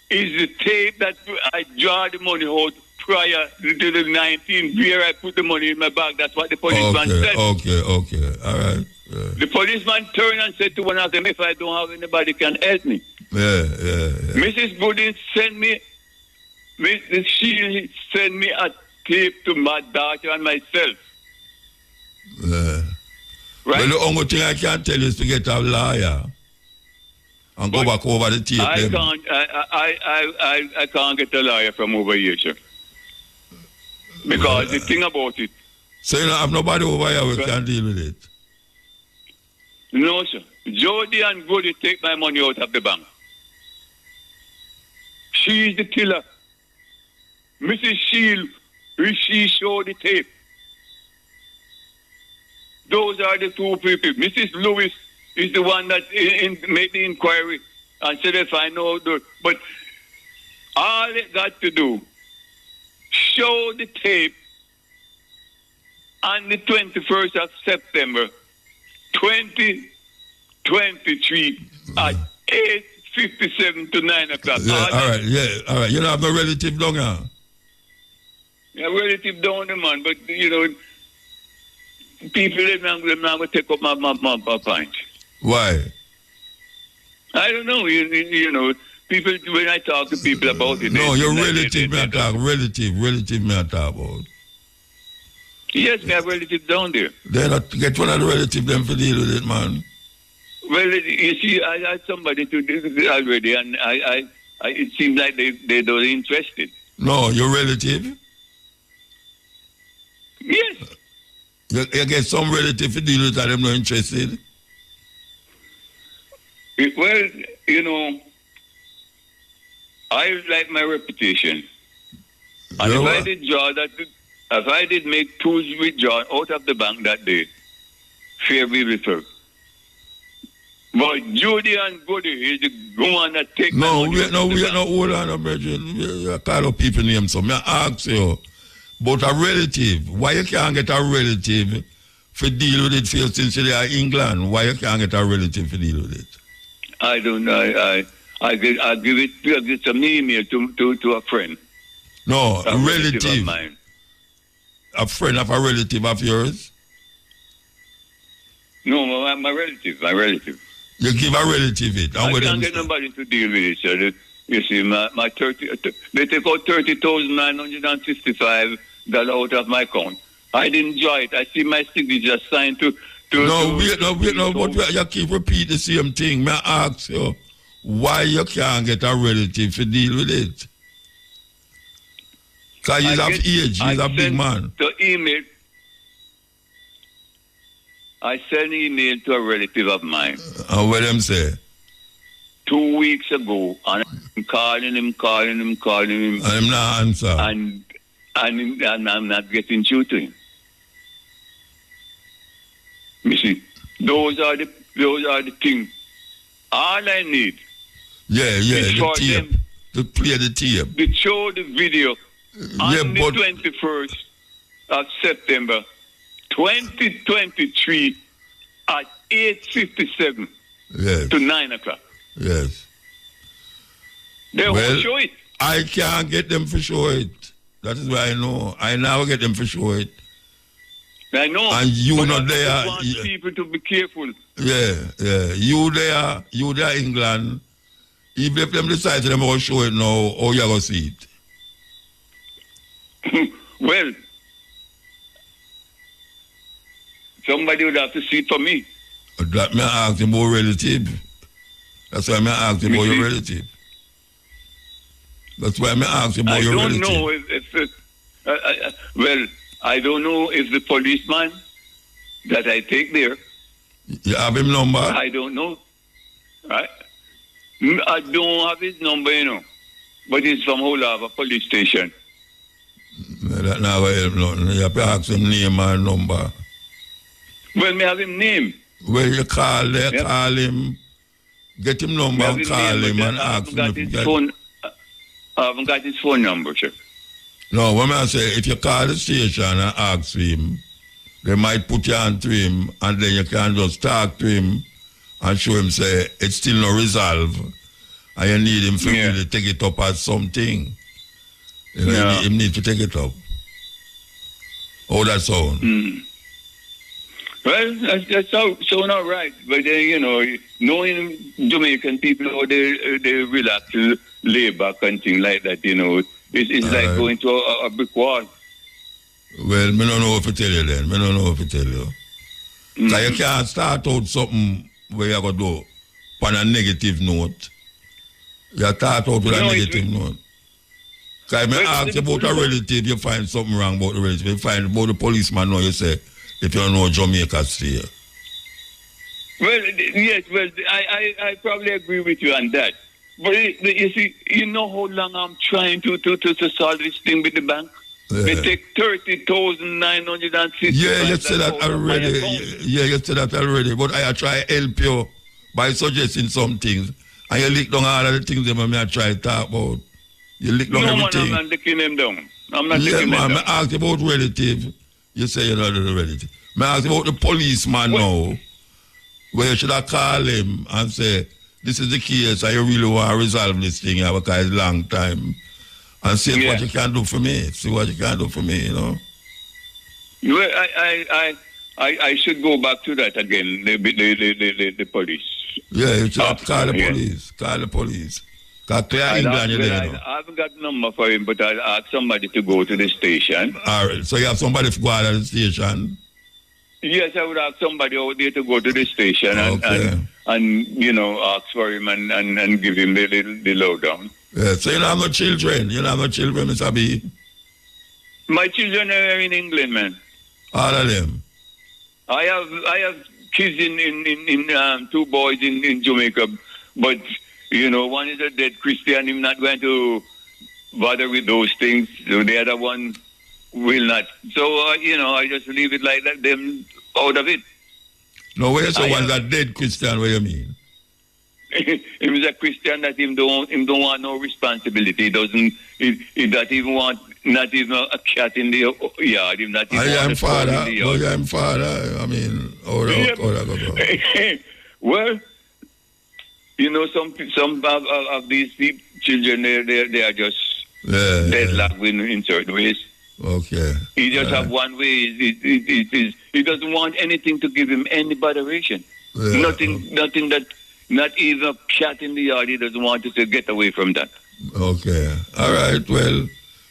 is the tape that I draw the money out prior to the 19th, where I put the money in my bag. That's what the policeman said. Okay, all right. Yeah. The policeman turned and said to one of them, if I don't have anybody can help me. Yeah. Mrs. Gooding sent me, she sent me a tape to my daughter and myself. Yeah. Right? Well, the only thing I can tell you is to get a lawyer and go back over the tape. I can't get a lawyer from over here, sir. Because the thing about it. So you don't have nobody over here who can deal with it? No, sir. Jody and Goody take my money out of the bank. She's the killer. Mrs. Shield, she showed the tape. Those are the two people. Mrs. Lewis is the one that made the inquiry and said if I know. But all it got to do, show the tape on the 21st of September 2023 at 8:57 to 9 o'clock. Yeah, all right. You don't have no relative down here? Yeah, relative down the man, but you know, people they're not going to take up my point. Why? I don't know. You know, people, when I talk to people about it. No, your relative may talk. Relative may talk about. Yes, we have relatives down there. Then get one of the relatives them to deal with it, man. Well, you see, I had somebody to do this already, and it seems like they don't interested. No, your relative? Yes. You get some relative to deal with that, them not interested? Well, you know, I like my reputation. And if I did make 2 withdrawals out of the bank that day, fair be referred. But Judy and Goody is the woman that take No, we are not hold on, Bridget. You call up people names, so I ask you about a relative. Why you can't get a relative to deal with it since they are in England? Why you can't get a relative to deal with it? I don't know. I give some email to a friend. No, a relative. a friend of a relative of yours? No, my relative. You give a relative it. I can't get nobody to deal with it, sir. You see, my 30, they take out $30,965 out of my account. I didn't enjoy it. I see my signature signed to. Wait, but you keep repeating the same thing. May I ask you why you can't get a relative to deal with it? Because he's of age, he's a big man. I sent an email to a relative of mine. What them say? 2 weeks ago, and I'm calling him. And him not answer. And I'm not getting through to him. You see, those are the things. All I need. The tape. To play the tape. To show the video on the 21st of September 2023 at 8:57 to 9 o'clock. Yes. They will show it. I can't get them for show it. That is why I know. I never get them for show it. I know. And you not there. I want people to be careful. Yeah. You there, England. Even if them decide to them all show it now, how you going to see it? Well, somebody would have to see it for me. That may I ask him about relative. That's why I ask him about your relative. That's why I ask him about your relative. I don't know if I don't know if the policeman that I take there. You have his number? I don't know. I don't have his number, but he's from Holava police station. That never help nothing. You have to ask him name and number. Well, me have him name. Well, you call him, get him number and call him and ask him. I haven't got his phone number, sir. No, when I say, if you call the station and ask him, they might put you on to him, and then you can just talk to him and show him, say, it's still no resolve, and you need him to really take it up as something. You need to take it up. Oh, that sound? Well, that sound all right. But then, knowing Jamaican people, how they relax, lay back and things like that, it's like going to a brick wall. Well, I don't know what to tell you then. Because you can't start out something where you're going to do on a negative note. You start out with a negative note. Because if I ask about a relative, you find something wrong about the relative. You find about the policeman, you say, if you don't know Jamaica stay. Well, yes, I probably agree with you on that. But you see, you know how long I'm trying to solve this thing with the bank? Yeah. They take 30,960. Yeah, you said that already. You said that already. But I try to help you by suggesting some things. And you lick down all of the things that I try to talk about. You lick down everything. I'm not licking them down. I'm not licking them down. I asked about relative. You say you're not the relative. I asked about the policeman now. Where you should have called him and say, this is the case, I really want to resolve this thing because it's a long time. And see what you can do for me. Well, I should go back to that again, the police. Yeah, you should have call the police. Call the police. I haven't got a number for him, but I'll ask somebody to go to the station. All right, so you have somebody to go out of the station? Yes, I would ask somebody out there to go to the station and ask for him and give him the lowdown. Yeah, so you don't have no children? You don't have no children, Mr. B? My children are in England, man. All of them? I have kids in 2 boys in Jamaica, but one is a dead Christian. I'm not going to bother with those things. So the other one will not. So I just leave it like that. Them out of it. No, where's the one that dead Christian? What do you mean? He was a Christian that him don't want no responsibility. He doesn't. He not even want not even a cat in the yard. Him not even I am father. I am father. I mean, well, some of these children they are just deadlocked in certain ways. Okay. He just have one way. He doesn't want anything to give him any botheration. Yeah. Nothing that, not even a cat in the yard. He doesn't want to say, get away from that. Okay. All right. Well,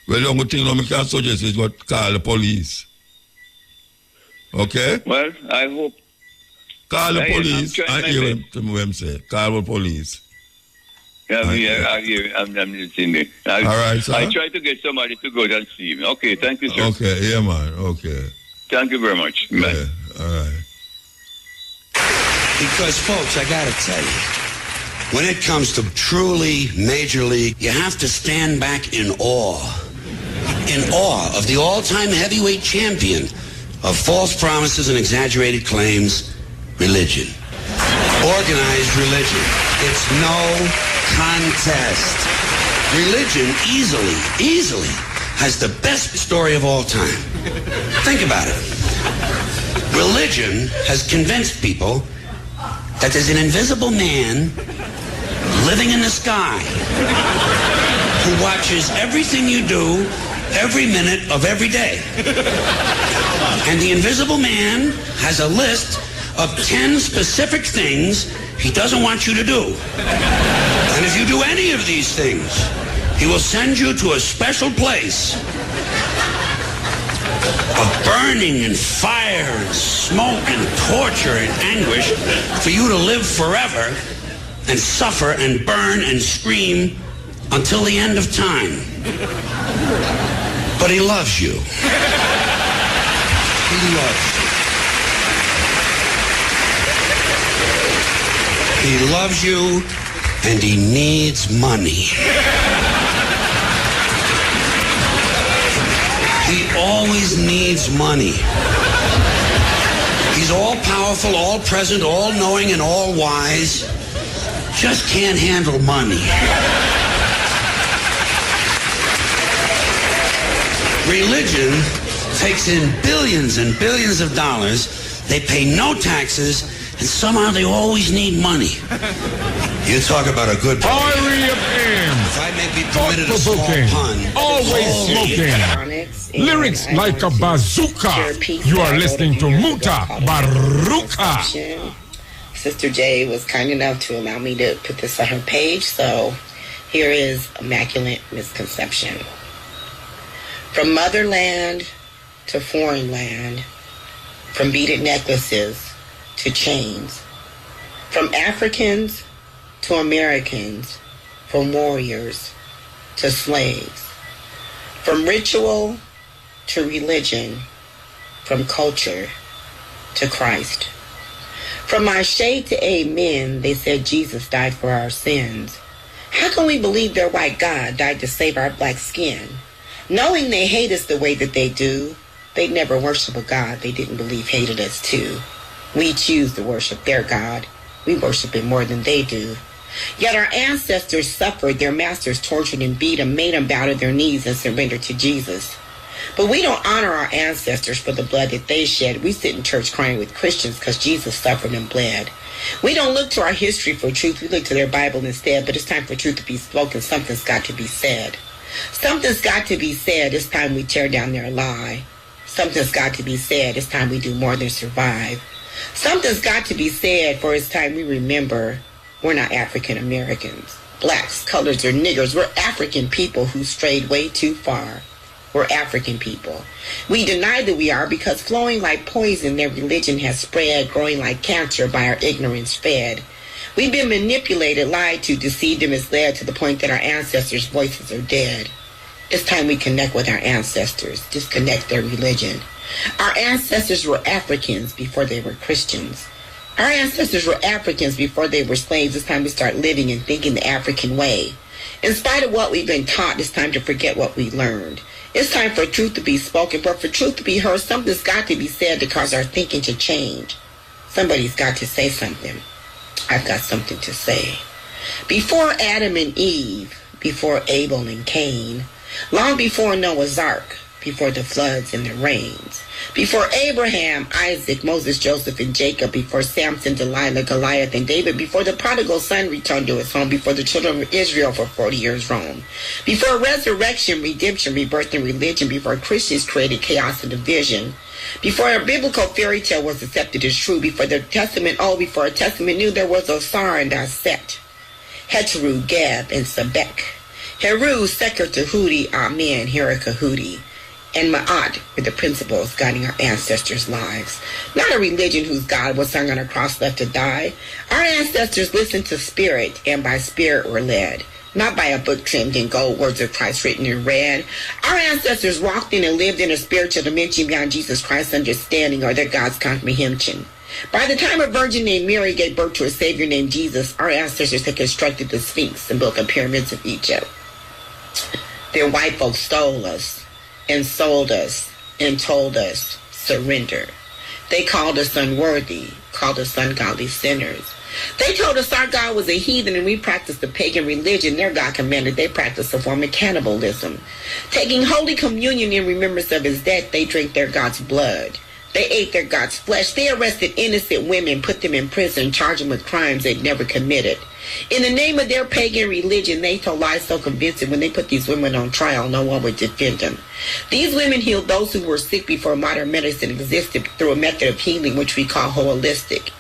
the only thing I can suggest is what call the police. Okay? Well, I hope. Call the I am police. trying I my hear best. him say. Call the police. I hear. I'm listening. All right, sir. I try to get somebody to go and see him. Okay, thank you, sir. Okay, yeah, man. Okay. Thank you very much. Bye. Yeah. All right. Because, folks, I got to tell you, when it comes to truly major league, you have to stand back in awe of the all-time heavyweight champion of false promises and exaggerated claims, religion. Organized religion. It's no contest. Religion easily has the best story of all time. Think about it. Religion has convinced people that there's an invisible man living in the sky who watches everything you do every minute of every day. And the invisible man has a list of 10 specific things he doesn't want you to do. And if you do any of these things, he will send you to a special place of burning and fire and smoke and torture and anguish for you to live forever and suffer and burn and scream until the end of time. But he loves you. He loves you. He loves you, and he needs money. He always needs money. He's all-powerful, all-present, all-knowing, and all-wise. Just can't handle money. Religion takes in billions and billions of dollars. They pay no taxes, and somehow they always need money. You talk about a good point. If I may be permitted a small pun. Always smoking. Lyrics like a bazooka. You are listening to Mutabaruka. Sister J was kind enough to allow me to put this on her page, so here is Immaculate Misconception. From motherland to foreign land, from beaded necklaces to chains, from Africans to Americans, from warriors to slaves, from ritual to religion, from culture to Christ. From my shade to amen, they said Jesus died for our sins. How can we believe their white God died to save our black skin? Knowing they hate us the way that they do, they'd never worship a God they didn't believe hated us too. We choose to worship their God. We worship him more than they do. Yet our ancestors suffered, their masters tortured and beat them, made them bow to their knees and surrender to Jesus. But we don't honor our ancestors for the blood that they shed. We sit in church crying with Christians because Jesus suffered and bled. We don't look to our history for truth. We look to their Bible instead. But it's time for truth to be spoken. Something's got to be said. Something's got to be said. It's time we tear down their lie. Something's got to be said. It's time we do more than survive. Something's got to be said, for it's time we remember we're not African Americans, blacks, colors, or niggers. We're African people who strayed way too far. We're African people. We deny that we are because flowing like poison, their religion has spread, growing like cancer by our ignorance fed. We've been manipulated, lied to, deceived, and misled to the point that our ancestors' voices are dead. It's time we connect with our ancestors, disconnect their religion. Our ancestors were Africans before they were Christians. Our ancestors were Africans before they were slaves. It's time we start living and thinking the African way. In spite of what we've been taught, it's time to forget what we learned. It's time for truth to be spoken, but for truth to be heard, something's got to be said to cause our thinking to change. Somebody's got to say something. I've got something to say. Before Adam and Eve, before Abel and Cain, long before Noah's Ark, before the floods and the rains, Before Abraham, Isaac, Moses, Joseph, and Jacob, before Samson, Delilah, Goliath, and David, before the prodigal son returned to his home, before the children of Israel for 40 years roamed, before resurrection, redemption, rebirth, and religion, before Christians created chaos and division, before a biblical fairy tale was accepted as true, before the Testament old, before a Testament new, there was Osar and Aset, Heteru, Gab, and Sebek, Heru, Seker, Tahudi, Amen, Herikahudi, and Ma'at were the principles guiding our ancestors' lives. Not a religion whose God was hung on a cross left to die. Our ancestors listened to spirit, and by spirit were led. Not by a book trimmed in gold, words of Christ written in red. Our ancestors walked in and lived in a spiritual dimension beyond Jesus Christ's understanding or their God's comprehension. By the time a virgin named Mary gave birth to a Savior named Jesus, our ancestors had constructed the Sphinx and built the pyramids of Egypt. Then white folks stole us and sold us and told us, surrender. They called us unworthy, called us ungodly sinners. They told us our God was a heathen and we practiced the pagan religion their God commanded. They practiced a form of cannibalism. Taking Holy Communion in remembrance of his death, they drank their God's blood. They ate their God's flesh. They arrested innocent women, put them in prison, charged them with crimes they'd never committed. In the name of their pagan religion, they told lies so convincing when they put these women on trial, no one would defend them. These women healed those who were sick before modern medicine existed through a method of healing which we call holistic.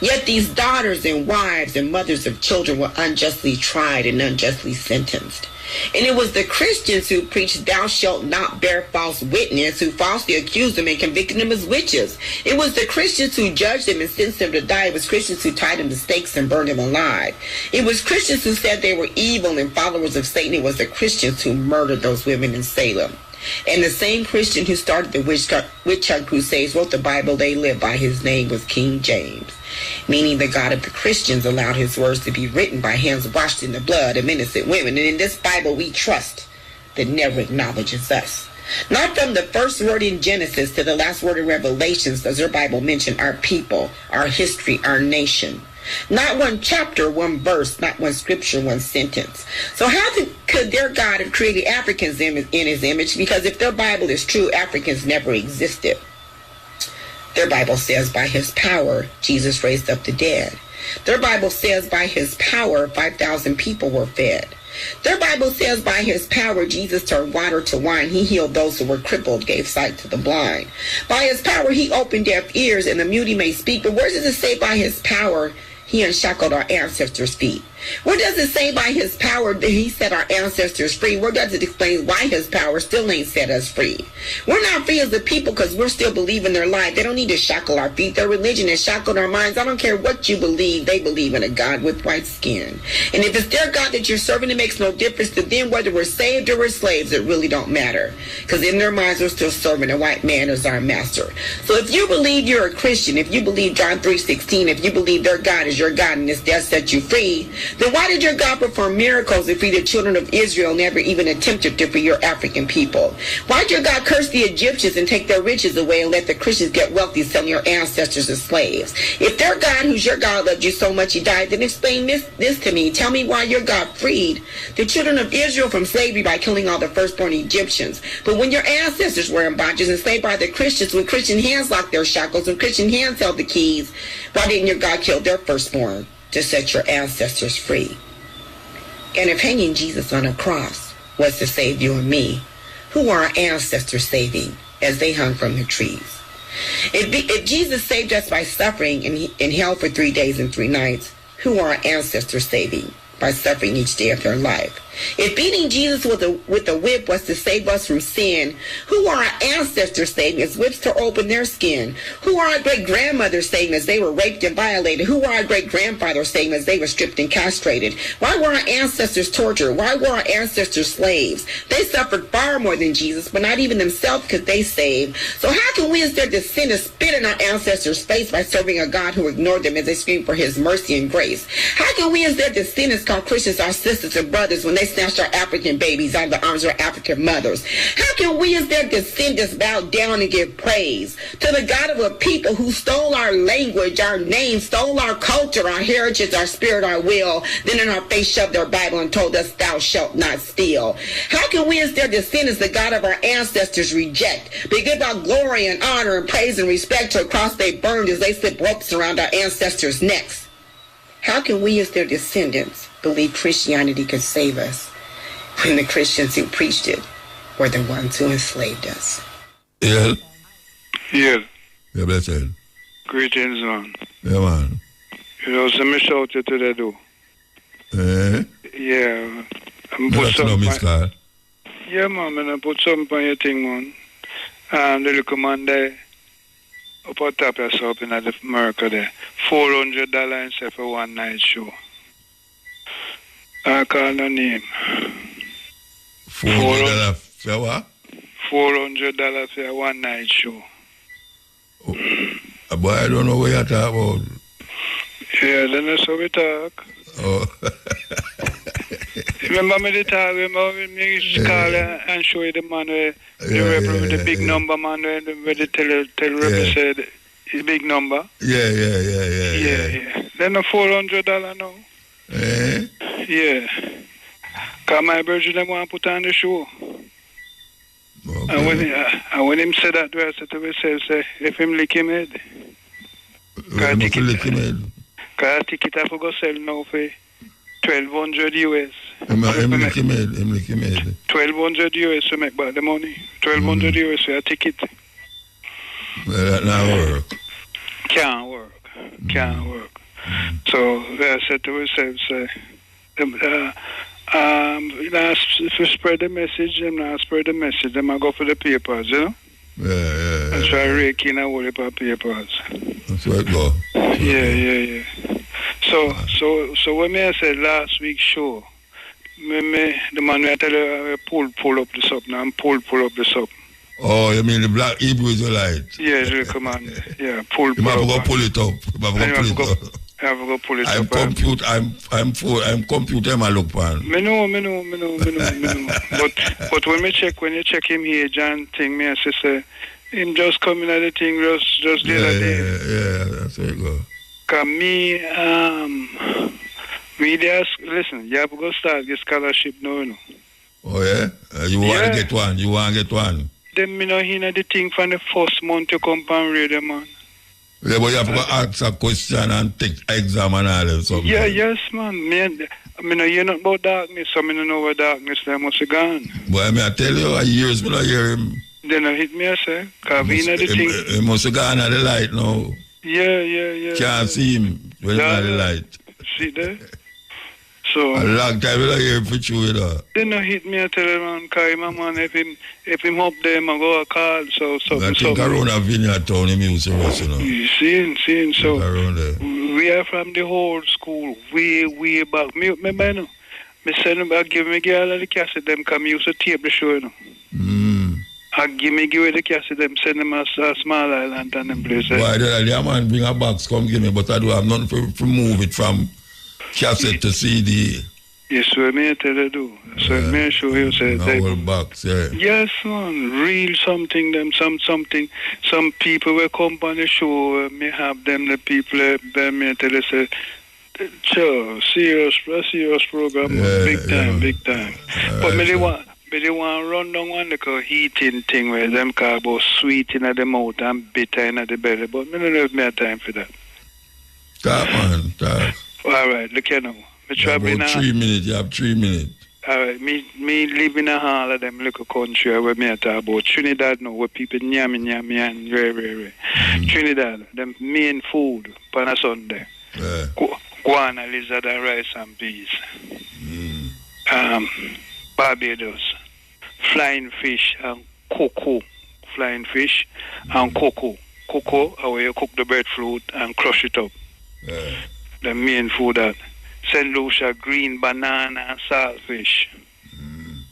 Yet these daughters and wives and mothers of children were unjustly tried and unjustly sentenced. And it was the Christians who preached thou shalt not bear false witness, who falsely accused them and convicted them as witches. It was the Christians who judged them and sentenced them to die. It was Christians who tied them to stakes and burned them alive. It was Christians who said they were evil and followers of Satan. It was the Christians who murdered those women in Salem. And the same Christian who started the witch hunt crusades wrote the Bible they lived by. His name was King James, meaning the God of the Christians allowed his words to be written by hands washed in the blood of innocent women. And in this Bible we trust that never acknowledges us. Not from the first word in Genesis to the last word in Revelations does their Bible mention our people, our history, our nation. Not one chapter, one verse, not one scripture, one sentence. So how could their God have created Africans in his image? Because if their Bible is true, Africans never existed. Their Bible says by his power, Jesus raised up the dead. Their Bible says by his power, 5,000 people were fed. Their Bible says by his power, Jesus turned water to wine. He healed those who were crippled, gave sight to the blind. By his power, he opened deaf ears and the mute may speak. But where does it say by his power, he unshackled our ancestors' feet? Where does it say by his power that he set our ancestors free? Where does it explain why his power still ain't set us free? We're not free as a people because we're still believing their lie. They don't need to shackle our feet. Their religion has shackled our minds. I don't care what you believe. They believe in a God with white skin. And if it's their God that you're serving, it makes no difference to them whether we're saved or we're slaves. It really don't matter. Because in their minds, we're still serving a white man as our master. So if you believe you're a Christian, if you believe John 3:16, if you believe their God is your God and his death set you free, then why did your God perform miracles to free the children of Israel, never even attempted to free your African people? Why did your God curse the Egyptians and take their riches away and let the Christians get wealthy selling your ancestors as slaves? If their God, who's your God, loved you so much he died, then explain this to me. Tell me why your God freed the children of Israel from slavery by killing all the firstborn Egyptians. But when your ancestors were in bondage, enslaved by the Christians, when Christian hands locked their shackles, when Christian hands held the keys, why didn't your God kill their firstborn to set your ancestors free? And if hanging Jesus on a cross was to save you and me, who are our ancestors saving as they hung from the trees? If Jesus saved us by suffering in hell for 3 days and 3 nights, who are our ancestors saving by suffering each day of their life? If beating Jesus with a whip was to save us from sin, who are our ancestors saving as whips tore open their skin? Who are our great-grandmothers saving as they were raped and violated? Who are our great-grandfathers saving as they were stripped and castrated? Why were our ancestors tortured? Why were our ancestors slaves? They suffered far more than Jesus, but not even themselves could they save. So how can we as their descendants spit in our ancestors' face by serving a God who ignored them as they screamed for his mercy and grace? How can we as their descendants call Christians our sisters and brothers when they snatched our African babies out of the arms of our African mothers. How can we as their descendants bow down and give praise to the God of a people who stole our language, our name, stole our culture, our heritage, our spirit, our will, then in our face shoved their Bible and told us, thou shalt not steal? How can we as their descendants, the God of our ancestors, reject, but give our glory and honor and praise and respect to a cross they burned as they slip ropes around our ancestors' necks? How can we as their descendants believe Christianity could save us when the Christians who preached it were the ones who enslaved us? Yeah. Yeah. Yeah, blessed. Greetings, man. Yeah, man. You know, so me shout you today, though. Yeah. I'm put something. Yeah, man, I put something on your thing, man. And the little man there, up on top of yourself in the America there. $400 instead for one night show. I call the name. $400 for what? $400 for a one night show. Oh. Boy, I don't know what you're talking about. Yeah, then that's how we talk. Oh. Remember me the talk, remember me call and show you the man where the big number man where they tell Rebbe said the big number. Yeah. Then a $400 now. Yeah. Cause my virgin them want to put on the show. Okay. And when him said that, I said to myself, say, if him lick him head. Cause a ticket I forgot sell now for $1,200 US. Him lick him head. $1,200 US to make back the money. $1,200 US for a ticket. Well, that not work. Can't work. So I said to myself, say, if you spread the message, then I go for the papers, you know? Yeah. And try rake in a whole heap of papers. That's where it go. Yeah. So when I said last week's show, the man I tell you, pull up this up now, and pull up this up. Oh, you mean the black Hebrew Israelite? Yeah, the command. Yeah, pull you have to go pull it up. I have to go pull it up. I'm computer my look pan. Me know. But when you check him here, John thing, me I say, him just coming at the thing just the other day. Yeah, that's where it go. Cause me just listen, you have to go start the scholarship now, you know. Oh yeah? You want to get one? Then me know he know the thing from the first month to come and read them, man. Yeah, but you have to ask a question and take exam and all that stuff. Yeah, yes, man. Me know you not about darkness, so me know where darkness they must have gone. Boy, I tell you, years me not hear him. Then I hit me, I say, because we know the thing. He must have gone at the light now. Yeah. Can't see him when he's at the light. See there? So a long time we don't hear him for true, you know. Then I hit me, I tell him, man, because man, if him up there, I go a call, so. I think around a vineyard town, him used to rush, you know. You seeing, so. Around there. We are from the old school, way back. Me send him back, give me all of the cassette, them come use a tape to show, you know. I give away the cassette, them send them a small island and them place. Why the man bring a box, come give me, but I do have nothing to move it from cassette to CD. Yes, what me tell you do. So me show you say that. Box, yeah. Yes, man, real something. Them something. Some people will come on the show. Me have them the people. Me tell you say, sure, serious program, big time. But me they want run down one little heating thing where them call about sweet in the mouth and bitter in the belly. But me don't have me time for that. Talk, man, talk. All right, look here now. You have 3 minutes. You have 3 minutes. All right, me live in a hall of them little country where me talk about Trinidad now, where people nyami and very. Trinidad, them main food on a Sunday. Guana, lizard and rice and peas. Barbados, flying fish and cocoa. Flying fish and cocoa. Cocoa, where you cook the breadfruit and crush it up. The main food that. St. Lucia, green banana and saltfish.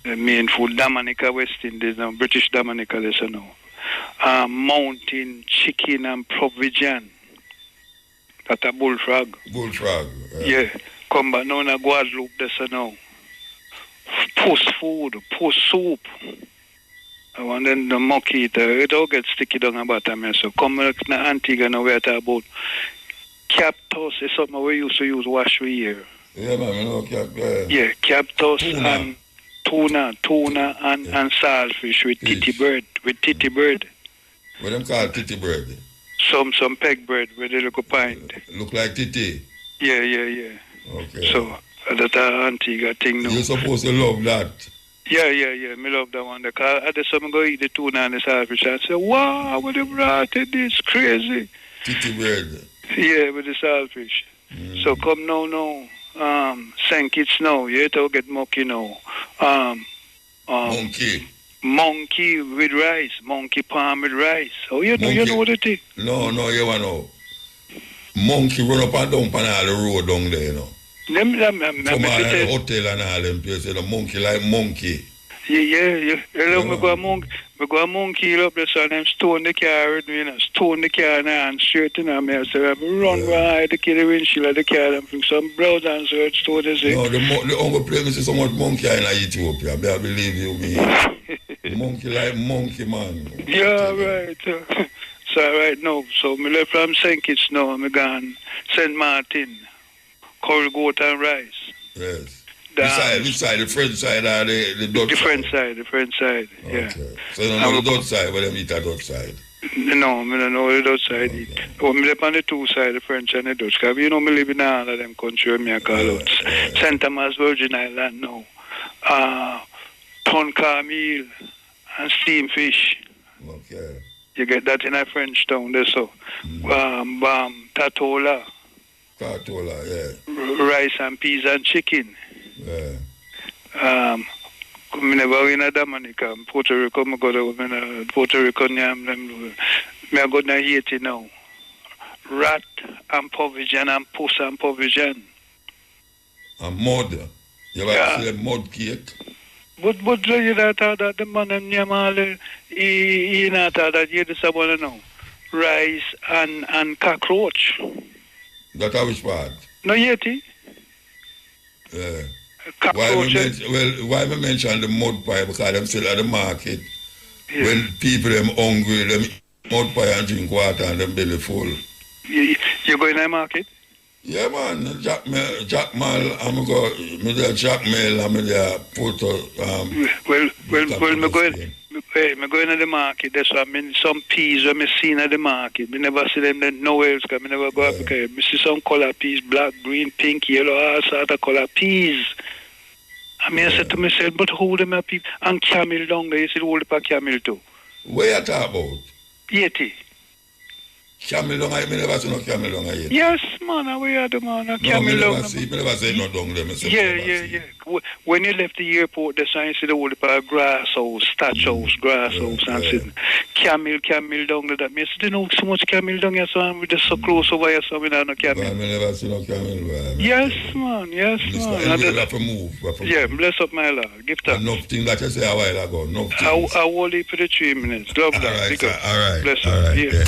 The main food. Dominica, West Indies, now British Dominica, they say now. Mountain, chicken and provision. That's a bullfrog. Bullfrog. Yeah. Come back now in Guadeloupe, they say now. puss food, puss soup. And then the monkey eater, it all gets sticky down about them. So come to Antigua now, we're talking about cactus is something we used to use wash we here. Yeah, man, you know, yeah, cactus and tuna and saltfish with titty bird. With titty bird. What them call titty bird? Some peg bird with a little pint. Look like titty? Yeah. Okay. So that's an Antigua thing now. You're supposed to love that. Yeah. Me love that one. Because I just go eat the tuna and the saltfish and say, wow, what they brought it, this crazy. Titty bird. Yeah, with the saltfish. So come now. Sank it now. You have to get monkey now. Monkey with rice. Monkey palm with rice. Oh, you know what it is? No, you know. Monkey run up and down on all the road down there, you know. From all the hotel and all them places, the monkey like monkey. Yeah. You know, me go a monkey up there, so them stone the car with me, you know, stone the car and straight in me. I say, I run right the kid the windshield of the car and bring some blood and so it's stone the thing. No, the uncle play me see so much monkey in Ethiopia, I believe you me. Monkey like monkey, man. Yeah, right. So right now, so me left from St. Kitts now, I'm gone St. Martin, curry goat and rice. Yes. Which side? The French side or the Dutch side? The French side, yeah. Okay. So you don't know the Dutch side, but them eat the Dutch side? No, I don't know the Dutch side eat. But I live on the two sides, the French and the Dutch. Because you know, I live in all of them countries where I call out. St. Thomas, Virgin Island now. Ton Carmel and steam fish. Okay. You get that in a French town there, so. Tatola. Tatola, yeah. Rice and peas and chicken. Yeah. I never in a Dominica, Puerto Rico, I go to Puerto Rico, I go to Haiti now. Rat and provision and puss and provision. And mud. You ever see a mud cake? But you thought that the man and Yamal, he not that you just want to know. Rice and cockroach. That how which part? No, Yeti. Yeah. Why we mention the mud pie? Because them still at the market. Yeah. When people them hungry, them eat mud pie and drink water and them belly full. You go in the market? Yeah, man. Jack Mal, I'm going to Jack Mail, I'm going to put me go in the market. That's why I mean some peas when I seen at the market. I never see them nowhere else because I never go up because I see some color peas, black, green, pink, yellow, all sort of color peas. I mean, I said to myself, but hold them up, people. And camel down there, you see, hold up a camel too. Where you talk about? Yeti. Camel down, I never see no camel down yet. Yes, man, we are the man. Camel down. I never see no down there. Yeah. When you left the airport, there's I see the whole grass house, thatch house, grass house, and sitting. Camel down there. That means they know so much camel down here, so we're just so close over here, so we don't know camel. I never see no camel. Yes, man. You have to move. Yeah, bless up my Lord. Give thanks. Enough things that you say a while ago. I will leave for the 3 minutes. Love that. All right. Bless up. Yeah.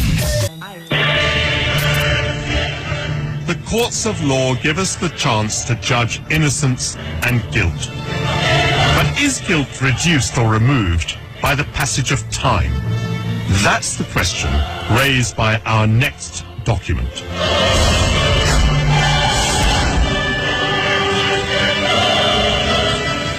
The courts of law give us the chance to judge innocence and guilt. But is guilt reduced or removed by the passage of time? That's the question raised by our next document.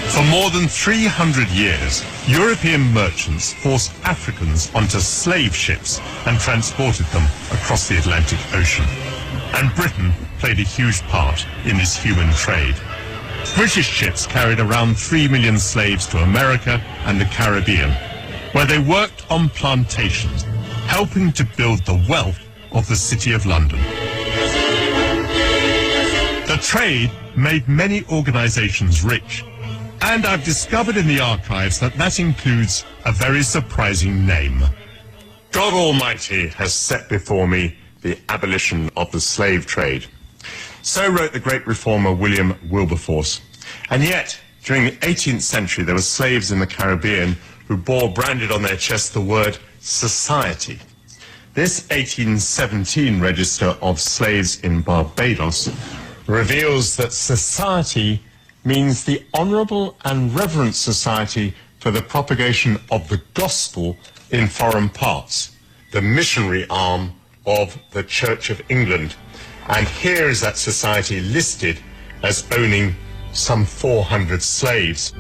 For more than 300 years, European merchants forced Africans onto slave ships and transported them across the Atlantic Ocean. And Britain played a huge part in this human trade. British ships carried around 3 million slaves to America and the Caribbean, where they worked on plantations, helping to build the wealth of the City of London. The trade made many organizations rich, and I've discovered in the archives that includes a very surprising name. God Almighty has set before me the abolition of the slave trade. So wrote the great reformer William Wilberforce. And yet, during the 18th century, there were slaves in the Caribbean who bore branded on their chests the word society. This 1817 register of slaves in Barbados reveals that society means the Honourable and Reverent Society for the Propagation of the Gospel in Foreign Parts, the missionary arm of the Church of England. And here is that society listed as owning some 400 slaves.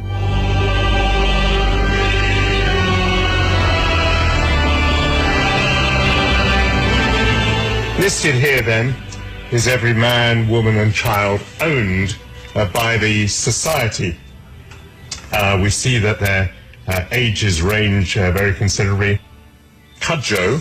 Listed here then is every man, woman and child owned by the society. We see that their ages range very considerably. Cudjoe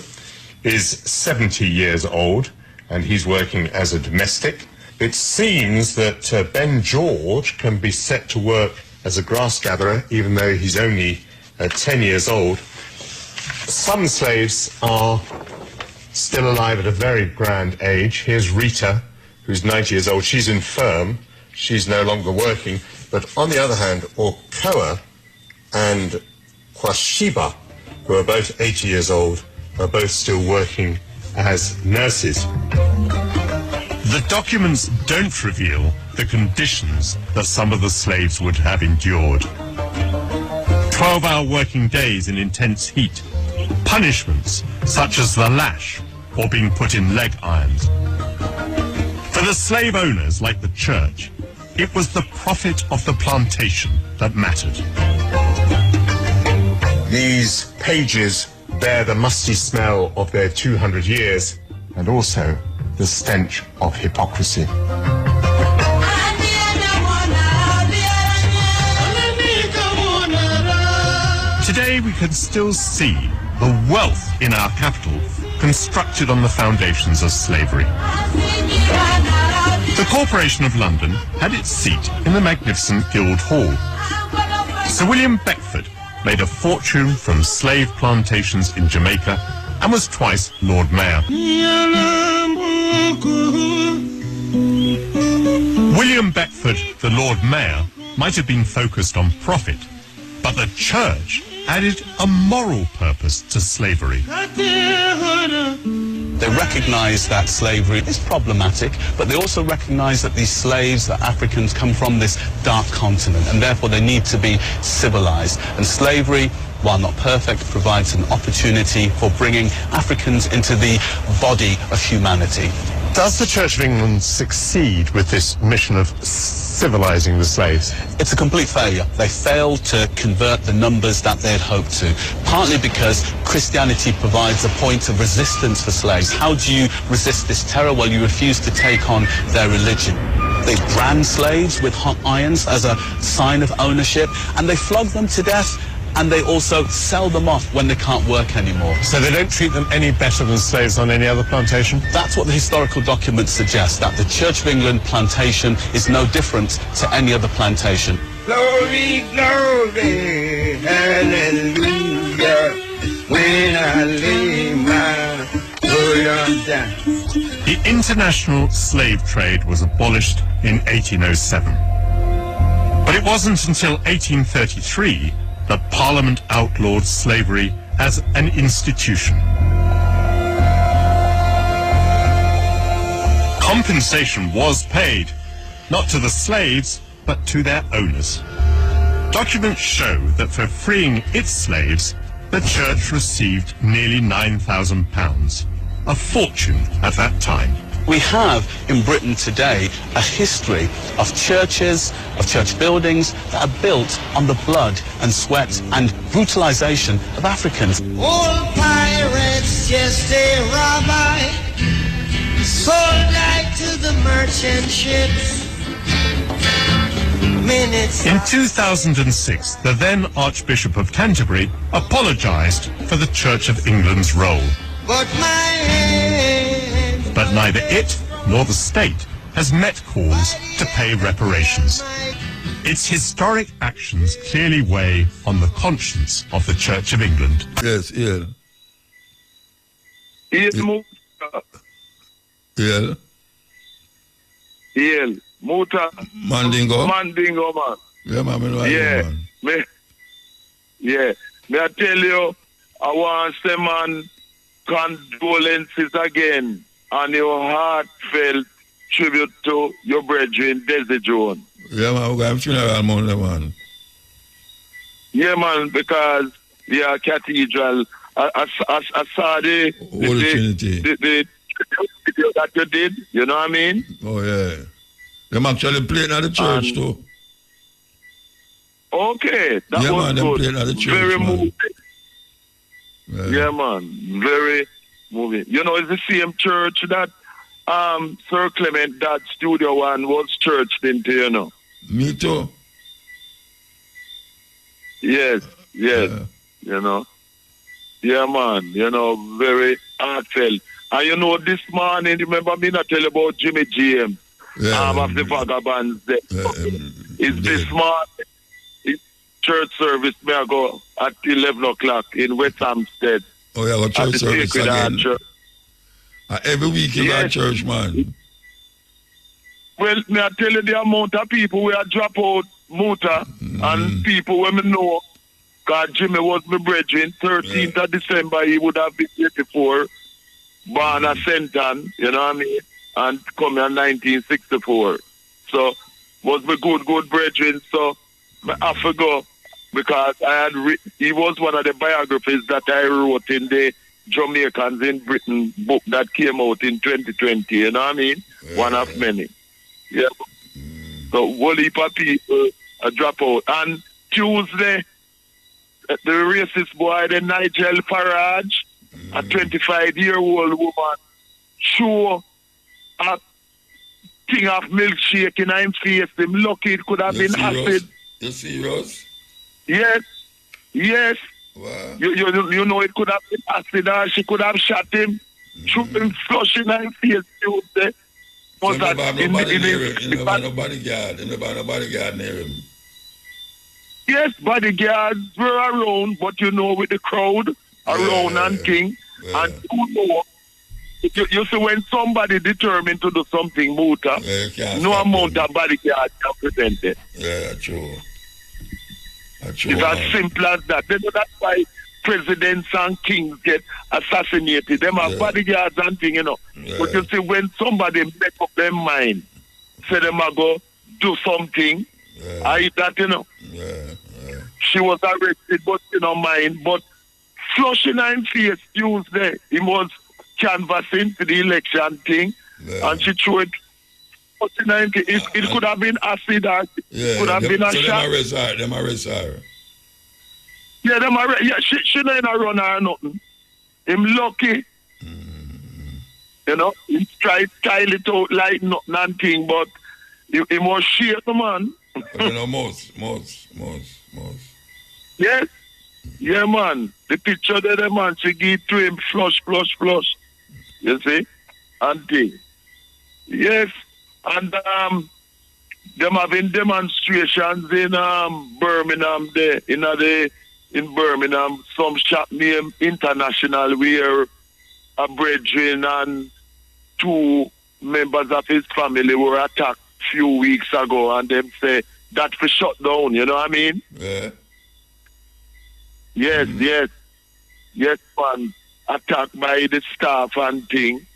is 70 years old and he's working as a domestic. It seems that Ben George can be set to work as a grass gatherer even though he's only 10 years old. Some slaves are still alive at a very grand age. Here's Rita, who's 90 years old. She's infirm. She's no longer working. But on the other hand, Okoa and Kwashiba, who are both 80 years old, are both still working as nurses. The documents don't reveal the conditions that some of the slaves would have endured. 12-hour working days in intense heat, punishments such as the lash or being put in leg irons. For the slave owners, like the church, it was the profit of the plantation that mattered. These pages bear the musty smell of their 200 years and also the stench of hypocrisy. Today we can still see the wealth in our capital constructed on the foundations of slavery. The Corporation of London had its seat in the magnificent Guildhall. Sir William Beckford made a fortune from slave plantations in Jamaica and was twice Lord Mayor. William Beckford, the Lord Mayor, might have been focused on profit, but the church added a moral purpose to slavery. They recognise that slavery is problematic, but they also recognise that these slaves, the Africans, come from this dark continent, and therefore they need to be civilised. And slavery, while not perfect, provides an opportunity for bringing Africans into the body of humanity. Does the Church of England succeed with this mission of civilising the slaves? It's a complete failure. They failed to convert the numbers that they had hoped to, partly because Christianity provides a point of resistance for slaves. How do you resist this terror? Well, you refuse to take on their religion. They brand slaves with hot irons as a sign of ownership, and they flog them to death, and they also sell them off when they can't work anymore. So they don't treat them any better than slaves on any other plantation? That's what the historical documents suggest, that the Church of England plantation is no different to any other plantation. Glory, glory, hallelujah, when I lay my burden down. The international slave trade was abolished in 1807. But it wasn't until 1833 that Parliament outlawed slavery as an institution. Compensation was paid, not to the slaves, but to their owners. Documents show that for freeing its slaves, the church received nearly £9,000, a fortune at that time. We have in Britain today a history of churches, of church buildings that are built on the blood and sweat and brutalization of Africans. Old pirates, just a rabbi, sold out to the merchant ships. In 2006, the then Archbishop of Canterbury apologised for the Church of England's role. But neither it nor the state has met calls to pay reparations. Its historic actions clearly weigh on the conscience of the Church of England. Yes, yeah. Muta. Mandingo. Mandingo, man. Yeah, man. Man. Me I tell you, I want to say, man, condolences again on your heartfelt tribute to your brethren, Desi Jones. Yeah, man, we're going funeral Monday, man. Yeah, man, because cathedral. I saw the Trinity. The video that you did. You know what I mean? Oh yeah. Them actually playing at the church too. Okay, that yeah, was man, good. them playing at the church, Very man. moving. Yeah, man, very moving. You know, it's the same church that Sir Clement, that Studio One was churched into. You know. Me too. Yes. You know. Yeah, man. You know, very heartfelt. And you know, this morning, remember me not tell you about Jimmy James, of the Vagabonds there. It's this morning, it's church service, may I go at 11 o'clock in West Hampstead. Oh, yeah, got church service again. Every week you got church, man. Well, may I tell you the amount of people where I drop out muta and people when me know, because Jimmy was my brethren, 13th of December, he would have been 84, born at Senton, you know what I mean, and come in 1964. So, was my good brethren, so I forgot, because he was one of the biographies that I wrote in the Jamaicans in Britain book that came out in 2020, you know what I mean? One of many. Yeah. So, whole heap of people drop out. And Tuesday, the racist boy, the Nigel Farage, a 25-year-old woman, show a thing of milkshake in his face. Him lucky it could have been acid. You serious? Yes. Wow. You know it could have been acid or she could have shot him. Shoot him flushing in his face Tuesday. So nobody near him. No bodyguard near him. Yes, bodyguards were around, but you know, with the crowd around and thing. And you know, you see, when somebody determined to do something, muta, no amount of bodyguards can prevent it. Yeah, true. It's as simple as that. That's why presidents and kings get assassinated. Them are bodyguards and thing, you know. But you see, when somebody make up their mind, say them are go do something, I eat that, you know. She was arrested, but you know, mind. But flushing her face Tuesday, he was canvassing to the election thing, and she threw it. It could have been acid, or it could have been a shot. Them arrest her. Yeah, them arrest. Yeah, she not run her nothing. Him lucky. You know, he tried style it out like nothing, but he was shit, man. You know, most. Yes. Yeah, man. The picture there, the man, she give to him flush. You see? And thing. Yes. And them having demonstrations in Birmingham there, in Birmingham, some shop named International, where a brethren and 2 members of his family were attacked few weeks ago, and them say that for shut down, you know what I mean? Yes, man. Attacked by the staff and thing,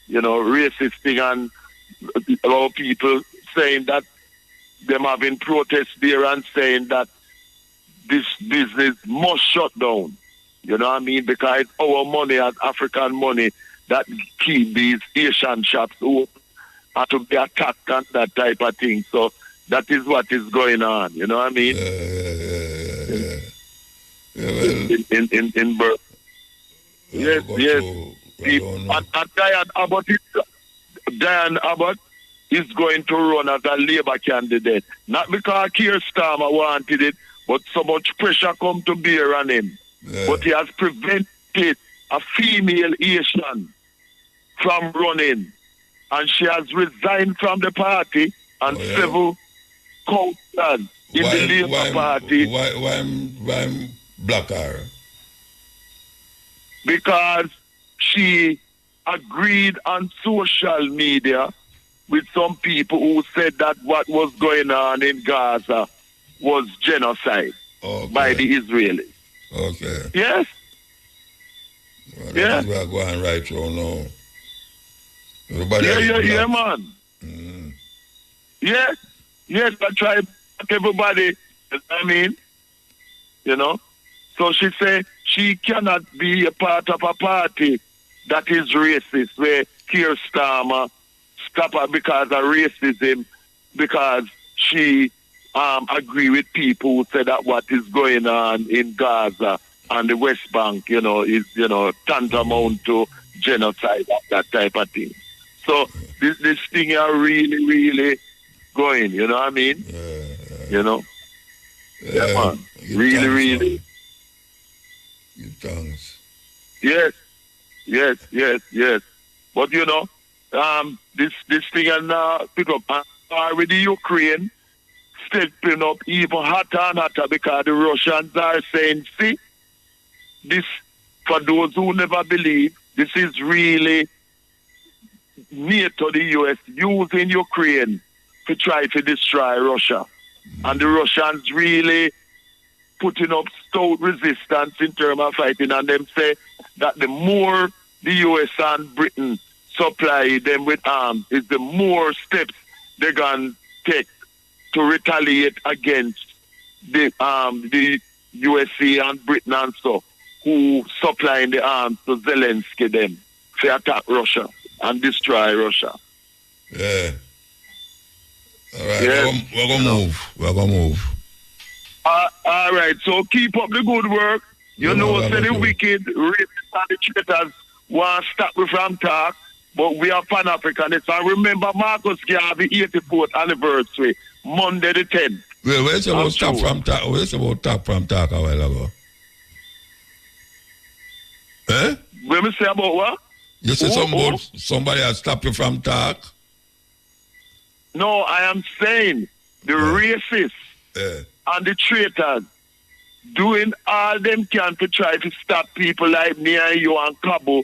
you know, racist thing, and a lot of people saying that them having protests there and saying that this business must shut down. You know what I mean? Because it's our money as African money that keep these Asian shops open and to be attacked and that type of thing. So that is what is going on. You know what I mean? In Burma. Yes. And Diane Abbott is going to run as a Labour candidate. Not because Keir Starmer wanted it, but so much pressure come to bear on him. But he has prevented a female Asian from running. And she has resigned from the party and several councillors in the Labour Party. Why block her? Because she agreed on social media with some people who said that what was going on in Gaza was genocide by the Israelis. Okay. Yes. Well, that is where I'm going right through now. Everybody yeah, man. Yes. Yes, I try everybody. You know what I mean? You know? So she said she cannot be a part of a party that is racist, where Keir Starmer stop her because of racism, because she agree with people who say that what is going on in Gaza and the West Bank, you know, is, you know, tantamount to genocide, that type of thing. So this thing are really, really going, you know what I mean? You know? Yeah, man. Really, really. Give thanks. Yes. But you know, this thing and pick up with the Ukraine stepping up even hotter and hotter because the Russians are saying, see, this, for those who never believe, this is really near to the US using Ukraine to try to destroy Russia. And the Russians really putting up stout resistance in terms of fighting, and them say that the more the US and Britain supply them with arms, is the more steps they're going to take to retaliate against the USA and Britain and so, who supplying the arms to Zelensky them to attack Russia and destroy Russia. Yeah. All right, we're going to move. We're going to move. All right, so keep up the good work. You know, say the wicked, rapists and the traitors want to stop me from talk, but we are Pan-Africanists. And remember Marcus Garvey 84th anniversary, Monday the 10th. Well, where's about stop from talk? Where's about talk from talk a while ago? Eh? When we say about what? You say somebody has stopped you from talk? No, I am saying the racists and the traitors doing all them can to try to stop people like me and you and Cabo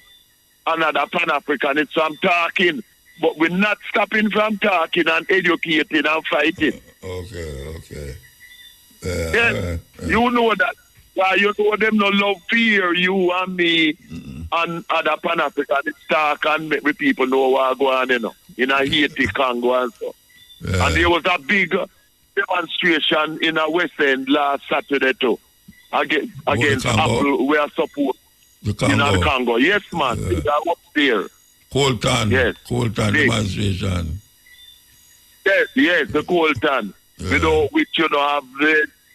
and other Pan-Africanists from talking. But we're not stopping from talking and educating and fighting. Okay. Yes, you know that. You know them no love fear you and me and other Pan-Africanists talk and make the people know what's going on, you know, in a Haiti, Congo and so. And there was a big demonstration in a West End last Saturday too, against Apple, we are support in Congo. Yes, man, they are up there. Colton, yes. Colton demonstration. Yes, the Colton. You know, which you know have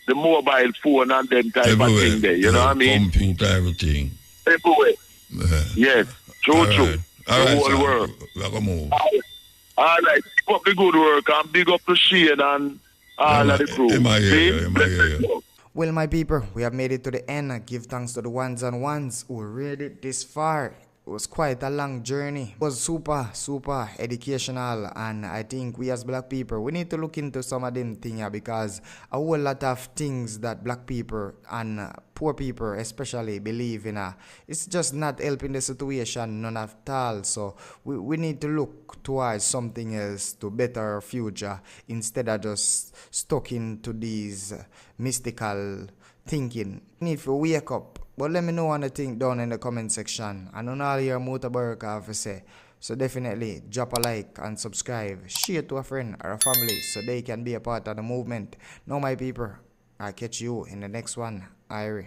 the mobile phone and them type of thing there. You know what I mean? Computer, everything. Everywhere. Yes, true. All The whole world. We're gonna move. All right, keep up the good work and big up to Shane and all of the crew. Well, my people, we have made it to the end. Give thanks to the ones and ones who read it this far. It was quite a long journey. It was super educational, and I think we as black people, we need to look into some of them things because a whole lot of things that black people and poor people especially believe in, it's just not helping the situation none at all. So we need to look towards something else to better our future instead of just stuck into these mystical thinking. Need to wake up. But let me know what you think down in the comment section. And on all your Mutabaruka have to say. So definitely drop a like and subscribe. Share to a friend or a family so they can be a part of the movement. Now my people, I'll catch you in the next one. Irie.